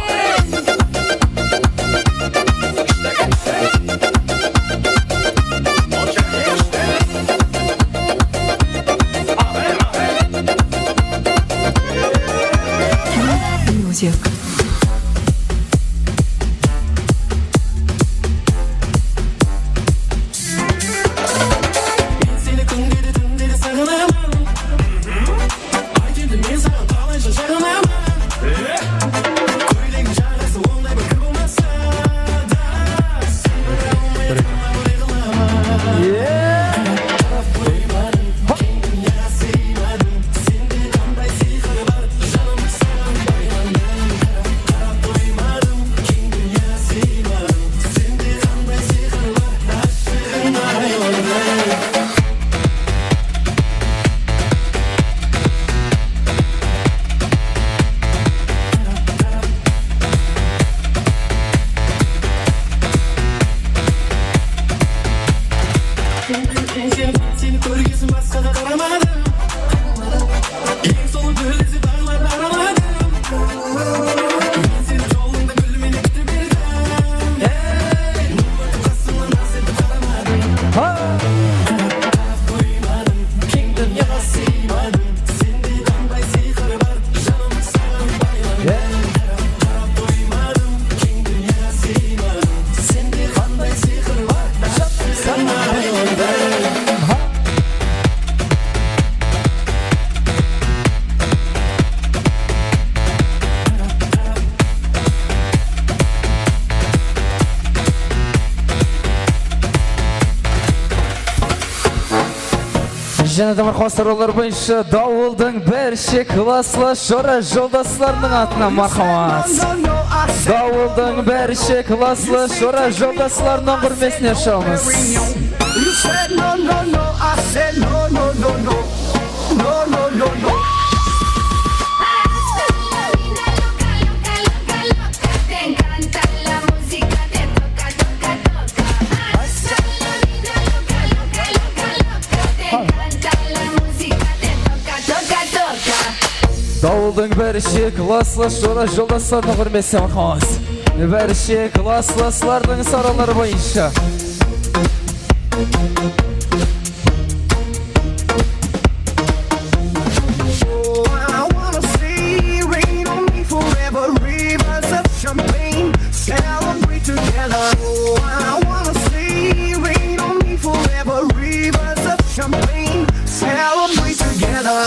Music. Және мархабаттар олар бойынша Дауылдың бірші класслы шора жолдастарының атына мархабат. Дауылдың бірші класслы шора жолдастарының көрмесіне шоумыз. You said no, no, no, I said no, no, no, no, no, no, no, no. Te encanta la música, te toca, toca, toca. Hasta la vida loca, loca, loca, loca. Te encanta la música, te toca, toca, toca. Дауылдың бірші класслы шора жолдастарының көрмесіне мархабат. Бірші класслылардың саралары бойынша. I wanna see rain on me forever, rivers of champagne, celebrate together. Oh, I wanna see rain on me forever, rivers of champagne, celebrate together.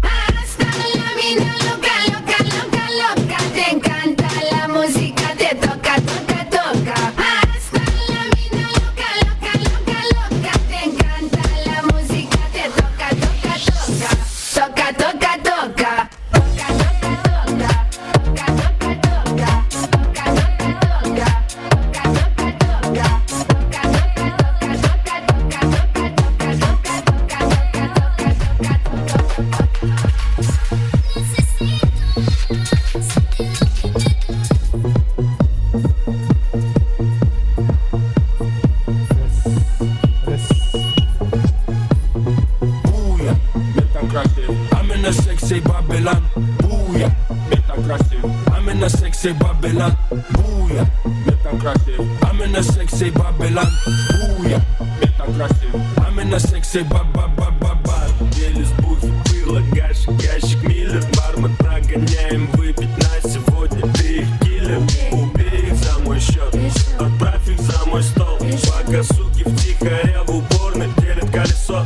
Hasta la vida loca, loca, loca, loca. Te encanta la música, te toca, toca, toca. Hasta la vida loca, loca, loca, loca. Te encanta la música, te toca, toca, toca. Toca, toca, toca. Toca, toca, toca. Toca, toca, toca. Toca, toca, toca. Toca, toca, toca. Toca, toca, toca. Toca, I'm in a sexy Babylon. Booyah, better aggressive. I'm in a sexy Babylon. Booyah, better aggressive. I'm in a sexy Babylon. Booyah, better aggressive. I'm in a sexy Babylon. Делись бухи, было гашик, миллер. Бармен прогоняем, выпить на сегодня. Ты их киллер, убей их за мой счет. Отправь их за мой стол. Пока суки втихаря в уборной делят колесо.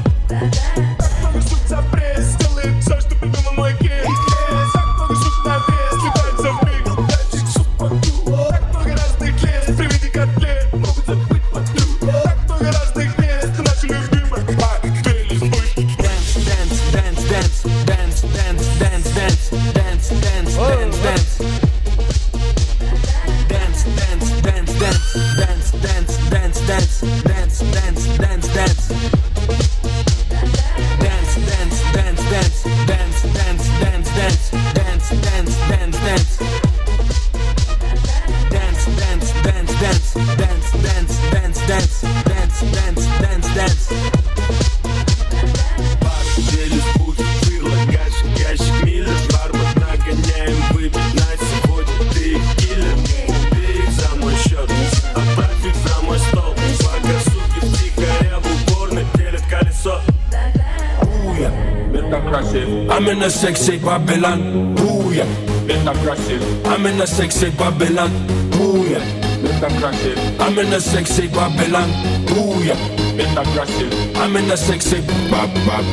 Сделаем все, что придумал мой гей. Так много штук на вес, сливается в миг. Дальше суп поду. Так много разных лес, приведи котлет. Могут забыть подруг. Так много разных мест, dance, dance, dance, dance, dance. Dance, dance, dance, dance, dance, dance, dance, dance, dance, dance, dance, dance. Dance, dance, dance, dance, dance, dance, dance, dance, dance, dance, dance, dance. Через путь было ящик милер. Барбат нагоняем, выпить на сегодня. Ты их киллер, убей их за мой счет. Отправь их за мой стол. Пока суки втихаря в уборной делят колесо. Буя, мир так красив. I'm in a sexy Babylon. Буя, мир так красив. I'm in a sexy Babylon. Буя, мир так красив. I'm in a sexy Babylon. Буя, мир так красив. I'm in a sexy Babylon.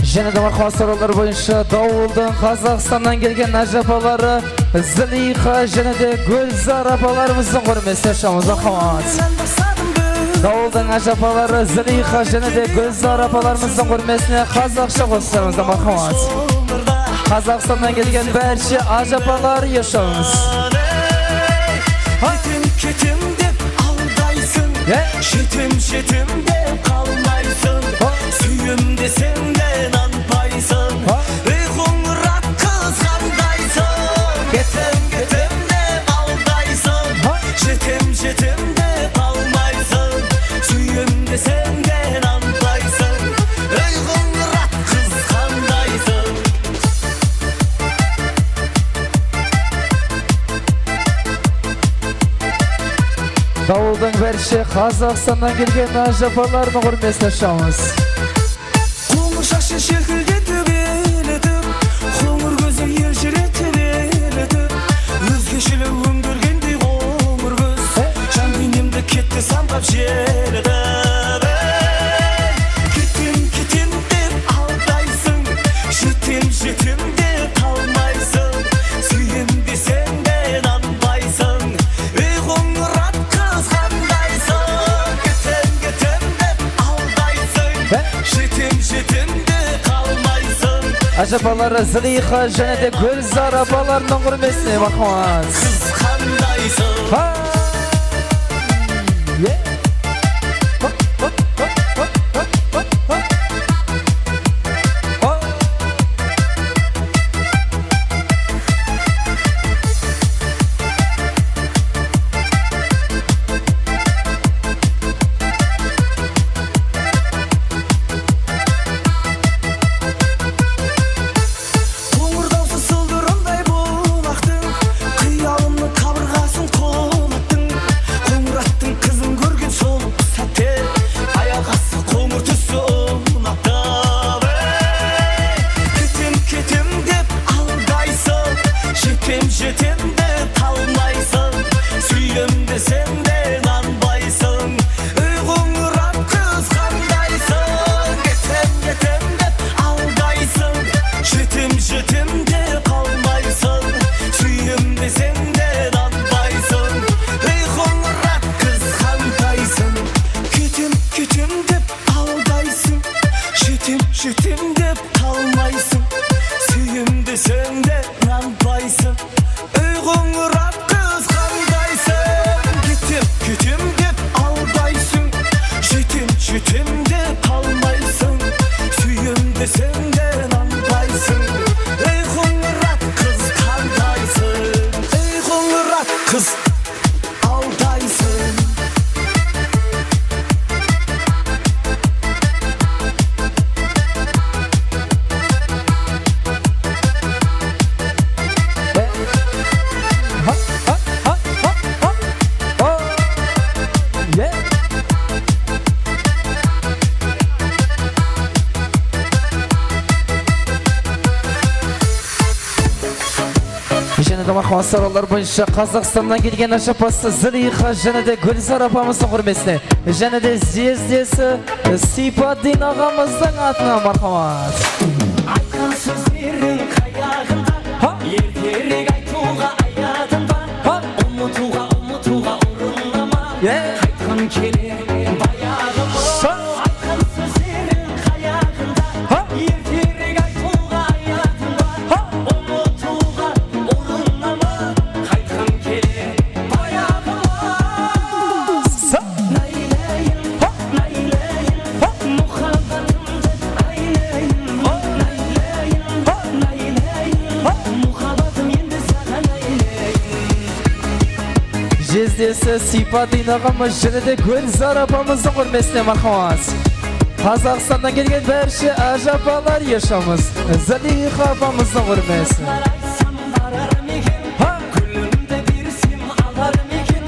Және де бақуа сұралар бойынша Дауылдың Қазақстаннан келген әжапалары Зілиха және де Гүлзар апаларымыздың көрмесіне шамызға қамат. Дауылдың әжапалары Зілиха және де Гүлзар апаларымыздың көрмесіне қазақша қосыларымызға бақамат. Қазақстаннан келген бәрші әжапалар ешіңіз. Кетім деп алдайсың, жетім деп қалмайсың, сүйім десең де нанпайсың, ұйқыңырақ қызғандайсың. Кетім деп алдайсың, жетім деп қалмайсың, сүйім десең де нанпайсың, ұйқыңырақ қызғандайсың. Дауылдың бәрші Қазақстаннан келген әжапаларының көрмесіне шамыз. Қоңыр шашы шекілде төгелетіп, қоңыр көзі елжіретіп елетіп, өзгешелі өңгергендей қоңыр көз, жан дүниемді кетті самғап желетіп. Кетем деп алдайсың, жетем деп қалмайсың, сүйем десең де нанбайсың, ұйқыңырақ қызғандайсың. Кетем деп алдайсың, жетем деп қалмайсың, Әжапалары Зілиха және де Гүлзар апаларының көрмесіне бақамат. қызғандайсың. Қоңыр даусы сылдырындай бұлақтың, қиялымның қабырғасын қолаттың, қоңыр аттың қызын көрген kız Altaysın Мақсарлар бойынша Қазақстаннан келген ашапасы Зылиха және де Гүлзар апамыздың құрмесіне және де зездесі Сипатин ағамыздың атына мархамат. Айтқан сөздерің қаяғында ертерек айтуға аядында ұмытуға орынлама қайтқан келер баяғыма айтқан сөздерің қаяғында ертерек айтуға аядында ұмытуға орынлама қайтқан келер баяғыма найлайын мұхаббатымды айлайын мұхаббатым енді саған айлайын Жездесі Сипатин ағамыз және де Гүлзар апамыздың құрмесіне мархамат. Қазақстаннан келген бәрші ажапалар ешамыз Зылиха апамыздың құрмесіне. Күлімді берсем алар мекен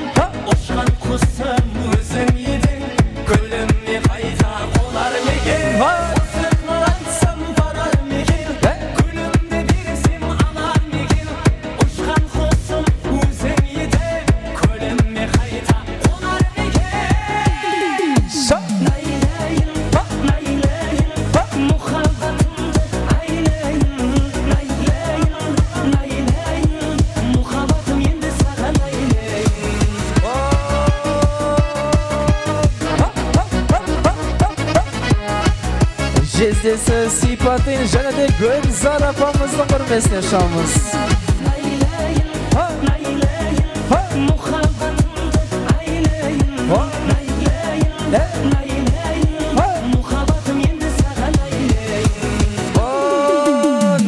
Ұшқан құсым өзің едің Күліме қайта қолар мекен Осыны айтсам барар мекен Күлімді берсем алар мекен Ұшқан құсым өзің едің Күліме қайта қолар мекен Найлайын мұхаббатымды айлайын мұхаббатым енді саған айлайын Жездесі Сипатин және де Гүлзар апамыздың құрмесіне шамыз. мұхаббатымды айлайын мұхаббатым енді саған айлайын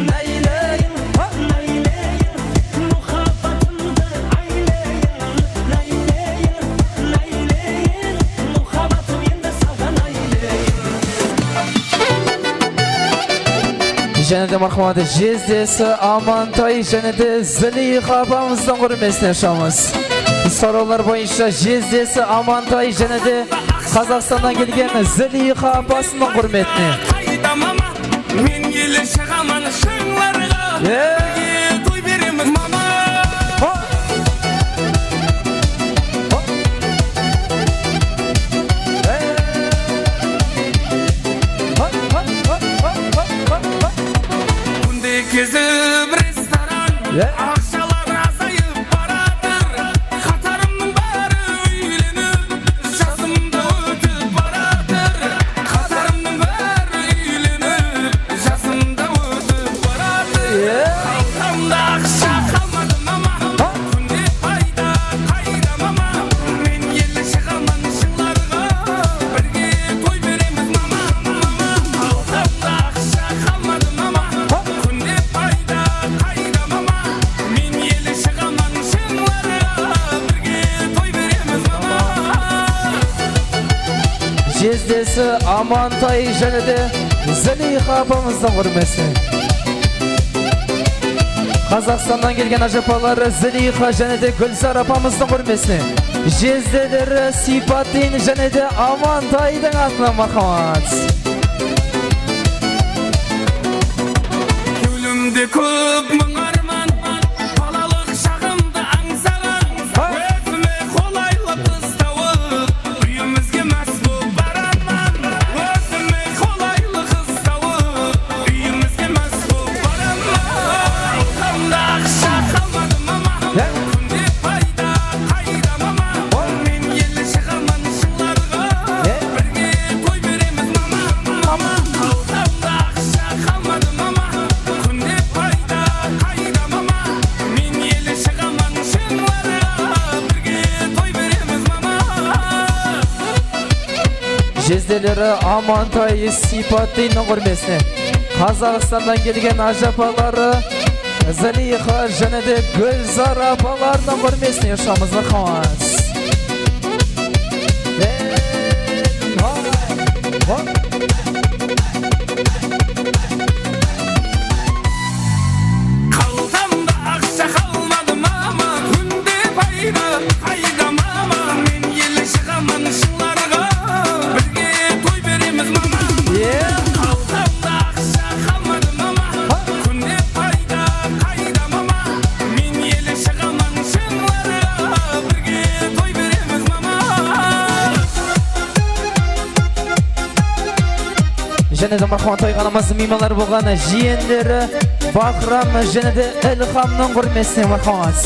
найлайын мұхаббатымды айлайын мұхаббатым енді саған айлайын Және де мархаматы жездесі Амантай және де Зылиха апамыздың құрмесіне шамыз. Сұраулар бойынша жездесі Амантай және де Қазақстаннан келген Зылиха апасының құрметіне. Мен елі шығаман шыңларға Бірге той береміз мама Күнде кезіп ресторан Ақшалар азайып баратыр Қатарымның бәрі үйленіп Жасымда өтіп баратыр Қатарымның бәрі үйленіп Жасымда өтіп баратыр Қалтамда ақша қалмады мама Күнде пайда қайда мама Мен елі шығаман шыңларға Бірге той береміз мама Қалтамда ақша қалмады мама Күнде пайда қайда мама Мен елі шығаман шыңларға Бірге той береміз мама Жездесі Амантай және де Зылиха апамыздың құрмесіне. Қазақстаннан келген ажапалары Зылиха және де Гүлзар апамыздың құрмесіне. Жезделері Сипатин және де Амантайдың атына мархамат. Кеулімде көп мың арман Балалық шағымды аңсаған Өзіме қолайлы қыз тауып Үйімізге мәс боп барамын Өзіме қолайлы қыз тауып Үйімізге мәс боп барамын Қалтамда ақша қалмады мама Күнде пайда қайда мама Мен елі шығаман шыңларға Бірге той береміз мама Қалтамда ақша қалмады мама Күнде пайда қайда мама Мен елі шығаман шыңларға Бірге той береміз мама Жезделері Амантай Сипатиннің құрмесіне. Қазақстандан келген ажапалары Zaliha және де Gülzar apalarının görmesine yaşamız var xas. Kalkamda aksa kalmadı mama, günde payda kayda mama. Men yeli çıkamın şunlarga, birge toy veremiz mama. Kalkamda aksa kalmadı mama, günde payda kayda mama. Men yeli çıkamın şunlarga, birge toy veremiz mama. Және де мархуан тойғанымыз меймандар болған жиендері Бахрам және де Ilhamның көрмесіне мархамат.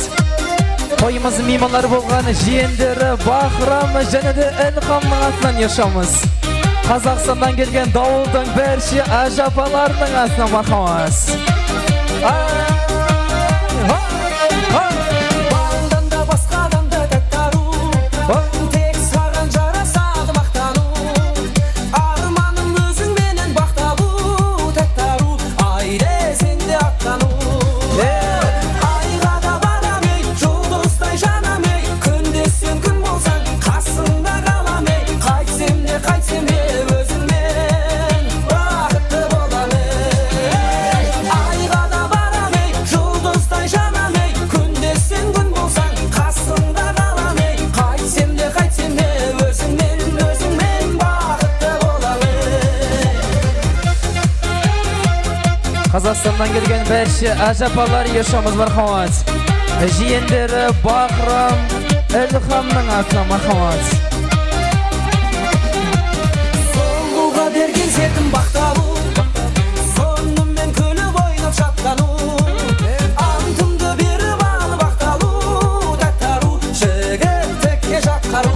Тойымыз меймандар болған жиендері Бахрам және де Ilhamның атынан yaşамыз. Қазақстандан келген дауылдың бәрші ажапаларының атынан мархамат. Балдан да басқадан да тәттару, тек саған жарасады мақтану. Арманым өзің менен бақтабу, тәттару, айре сенде аттану. Айға да барам ей, жұлдыздай жанам ей, күнде сен күн болсаң, қасымда қалам ей. Қайтсем де өзіңмен бақытты болам ей. Айға да барам ей, жұлдыздай жанам ей, күнде сен күн болсаң, қасымда қалам ей. Қайтсем де өзіңмен бақытты болам ей. Қазақстандан келген бәрші ажапалар yaşамыз мархамат. Жиендері Бахрам Ilhamның атынан мархамат. Соңғыға берген сертім бақталу, сонымен күліп ойнап шаттану. Антымды беріп алып ақталу, тәттару, жігіттікке жатқару.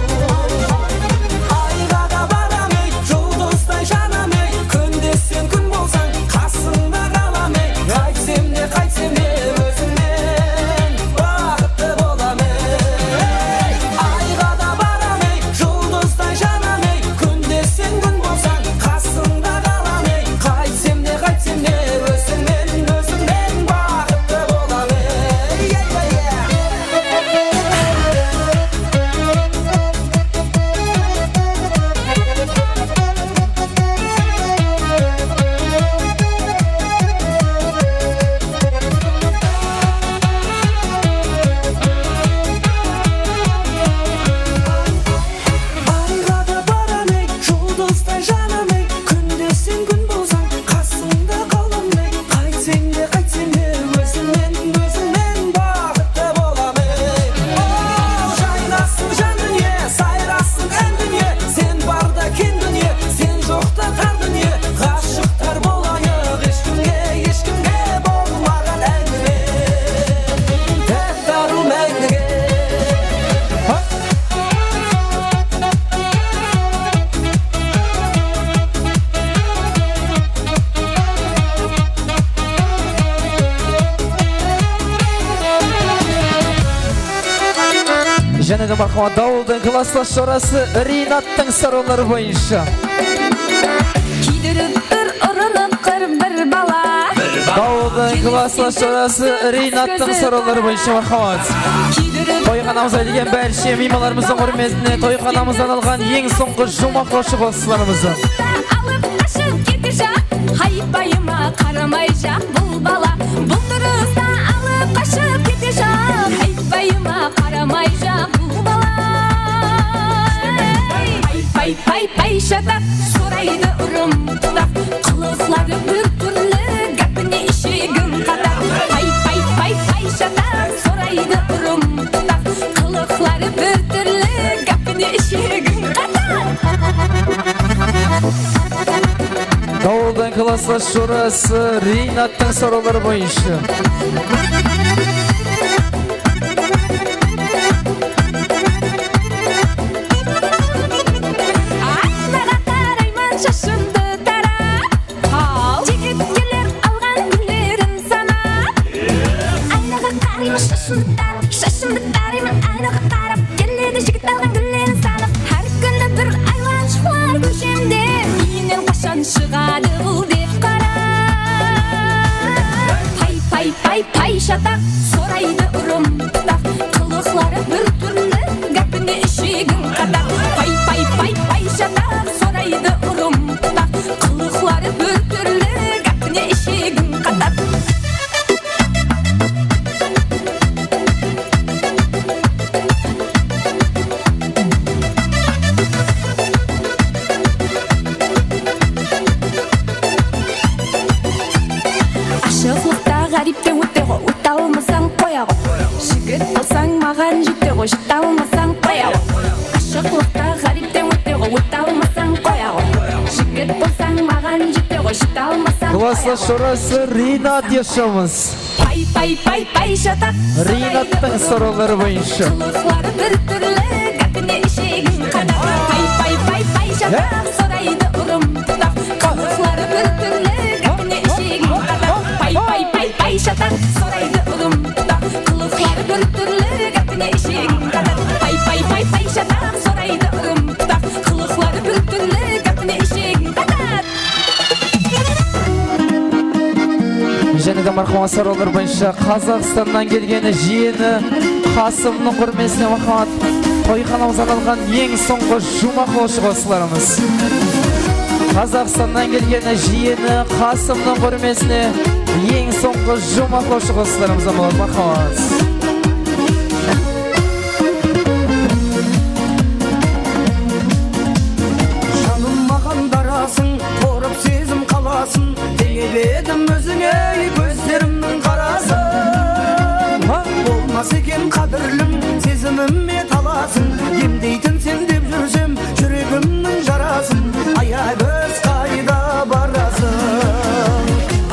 Айға да барам ей, жұлдыздай жанам ей, күнде сен күн болсаң, қасымда қалам ей. Қайтсем де өзіңмен бақытты болам ей. Айға да барам ей, жұлдыздай жанам ей, күнде сен күн болсаң, қасымда қалам ей. Қайтсем де өзіңмен бақытты болам ей. Айға да барам ей, жұлдыздай жанам ей, күнде сен күн болсаң, қасымда қалам ей. Қайтсем де өзіңмен бақытты болам ей. Жайнасын жан дүние, сайрасын ән дүние, сен барда кең дүние, сен жоқта тар дүние. Ғашықтар болайық, ешкімге болмаған әңгіме. Тәттару мәңгіге. Және де мархамат дауылдың класслас шорасы Ринаттың саролары бойынша. Кидіріп тұр ұрынып қыр бір бала. Дауылдың класслас шорасы Ринаттың саролары бойынша мархамат. Тойханамызға келген бәрші меймандарымыздың құрметіне тойханамыздан алған ең соңғы жұмақлаушы басшыларымызды. Алып қашып кете жақ, хайпайыма қарамай жақ бұл бала. Бұл тұрыста алып қашып кете жақ, хайпайыма қарамай жақ бұл бала. Пай шатақ, сорайды ұрым тұтақ, қылықлары бір түрлі, гәпіне ішегім қатақ. Пай шатақ, сорайды ұрым тұтақ, қылықлары бір түрлі, гәпіне ішегім қатақ. Дауылдың класслас шорасы Ринаттың саролары бойынша. Айнаға қарайман шашымды тарап, жігіткелер алған гүлдерін санап. Айнаға қарайман шашымды тараймын, айнаға қарап, келеді жігіт алған гүлдерін санап. Әр күні бір айланшылар көшемде, үйінен қашан шығады бұл деп қарап. Pay pay pay şatak soraydı ırımdak Kılıkları bir türlü gapini işigin kadar Pay pay pay pay şatak soraydı ırımdak Kılıkları bir türlü gapini işigin kadar Aşıklıkta garipte ötego Öte olmasan koyago Jigit olsan mağan jitego Jite olmasan koyago Aşıklıkta garipte ötego Öte olmasan koyago Jigit olsan mağan jitego Jite olmasan Класслы шорасы Ринат yaşamız. Pay pay pay pay şatak Rinattың soruları boyunca. Kılıkları bir türlü Gapini işigin kadar Pay pay pay pay şatak soraydı ırımdak Kılıkları bir türlü Gapini işigin kadar Pay pay pay pay şatak soraydı ırımdak Kılıkları bir türlü Gapini işigin kadar Pay pay pay pay şatak soraydı ırımdak Kılıkları bir türlü Gapini işigin kadar Және де мархума саралар бойынша Қазақстаннан келген жиені Қасымның көрмесіне махаббат тойханамыздан алған ең соңғы жұма қошы қосыларымыз. Қазақстаннан келген жиені Қасымның көрмесіне ең соңғы жұма қошы қосыларымыздан болады махаббат. Жаным маған дарасың, торып сезім қаласын Теңеледім өзіңе көздерімнің қарасын Болмас екен қадірлім, сезіміме таласын Емдейтін сен деп жүрсем, жүрегімнің жарасын Аягөз қайда барасың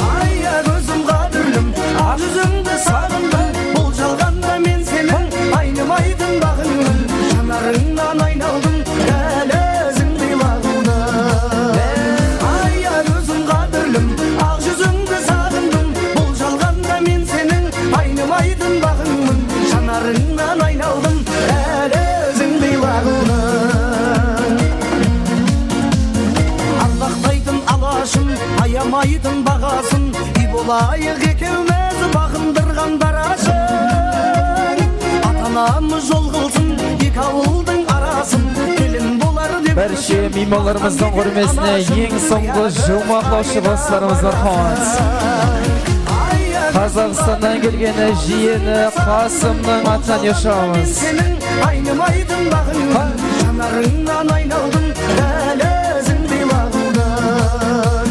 Аягөзім қадірлім, ақ жүзіңді сағындым Бұл жалғанда мен сенің айнымайтын бағыңмын Жанарыңнан айналдым, әлі өзіңді бағуды Аягөзім қадірлім, ақ жүзіңді сағындым Бұл жалғанда мен сенің айнымайтын бағыңмын Жанарыңнан айналдым, әлі өзіңді бағуды Ардақтайтын алашым, аямайтын бағасын Үй болайық екеуміз бағындырған дарашым Ата-анамыз жол қылсын, екі ауылдың арасын Келін болар деп Бәрше меймандарымыздың көрмесіне ең соңғы жұма қошы қосыларымыз махаббат. Қазақстаннан келген жиені Қасымның атынан yaşamыз. Сенің айнымайтын бағыңмын Жанарыңнан айналдым, әлі өзіңді бағудың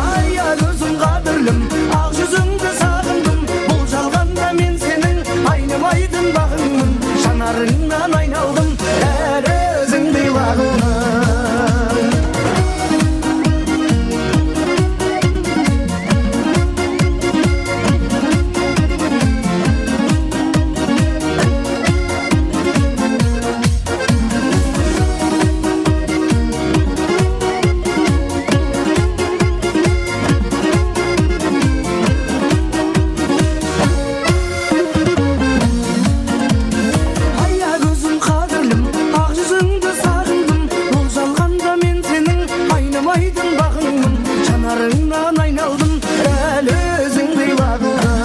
Аягөзім қадірлім, ақ жүзіңді сағындым Бұл жалғанда мен сенің айнымайтын бағыңмын Жанарыңнан айналдым, әлі өзіңді бағудың Аягөзім қадірлім, ақ жүзіңді сағындым Бұл жалғанда мен сенің айнымайтын бағыңмын Жанарыңнан айналдым, әлі өзіңді бағудың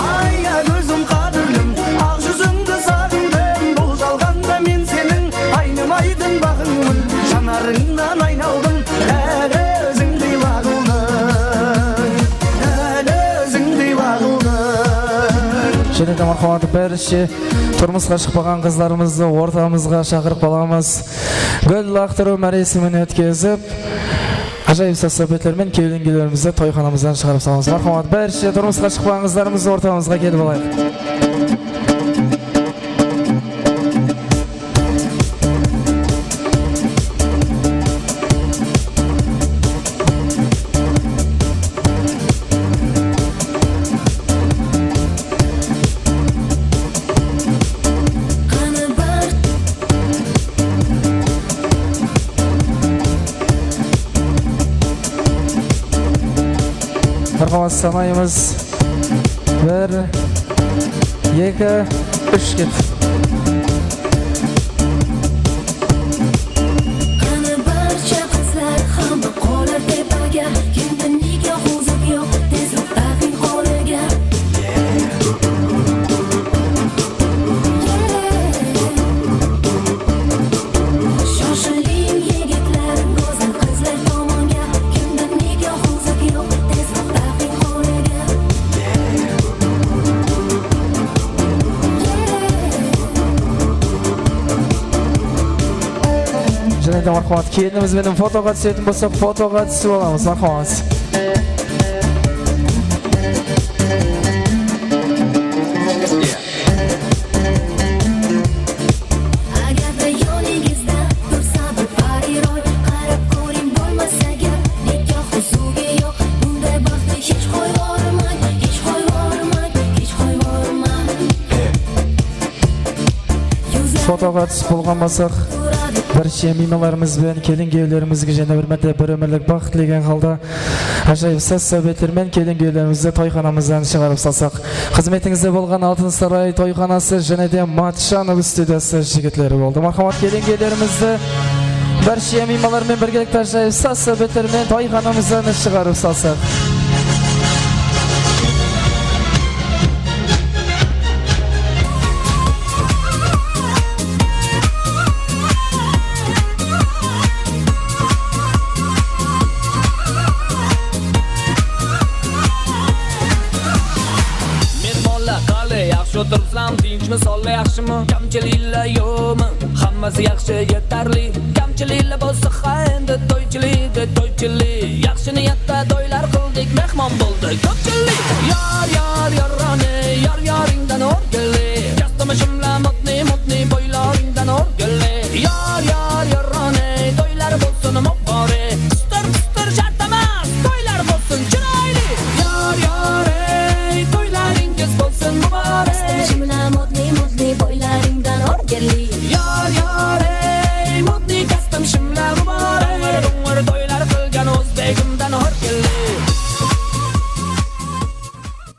Аягөзім қадірлім, ақ жүзіңді сағындым Бұл жалғанда мен сенің айнымайтын бағыңмын Жанарыңнан айналдым, әлі өзіңді бағудың Әлі өзіңді бағудың Және де мархабат бәрше тұрмысқа шықпаған қыздарымызды ортамызға шақырып қаламыз. Гүл лақтыру мәресімін өткізіп, ажайып сәссапетлермен келін-келерімізді тойханамыздан шығарып саламыз. Мархабат бәрше тұрмысқа шықпаған қыздарымызды ортамызға келіп алайық. Мархабат санаймыз. 1, 2, 3 кет. Hamma qolar tepaga, kimdan nega hozir yo'q, tezroq taqing holiga Және де мархамат келінімізбен фотоға түсетін болсақ, фотоға түсіп аламыз. Мархамат. Фотоға түсіп болған болсақ, барша меймандарымызбен, келін-күйеулерімізге және бір мәрте бір өмірлік бақыт тілеген қалда ажайып сәс-сәбеттермен келін-күйеулерімізді тойханамыздан шығарып салсақ. Қызметіңізде болған Алтын Сарай тойханасы және де Матчанов студиясы жігітлері болды. Мархамат келін-күйеулерімізді барша меймандармен біргелікті ажайып сәс-сәбеттермен тойханамыздан шығарып салсақ. O'tirsam tinchmi, solli yaxshimi? Kamchiliklar yo'qmi? Hammasi yaxshi, yetarli. Kamchiliklar bo'lsa ha endi to'ychilik. Yaxshi niyatda to'ylar qildik, mehmon bo'ldik ko'pchilik. Yorrani, yoringdan o'rgili. Kastamishimla mutni bo'ylaringdan o'rgili. Yorrani, to'ylar bo'lsin mo'qori. Qistir shart emas, to'ylar bo'lsin chiroyli. To'ylaringiz bo'lsin muborak.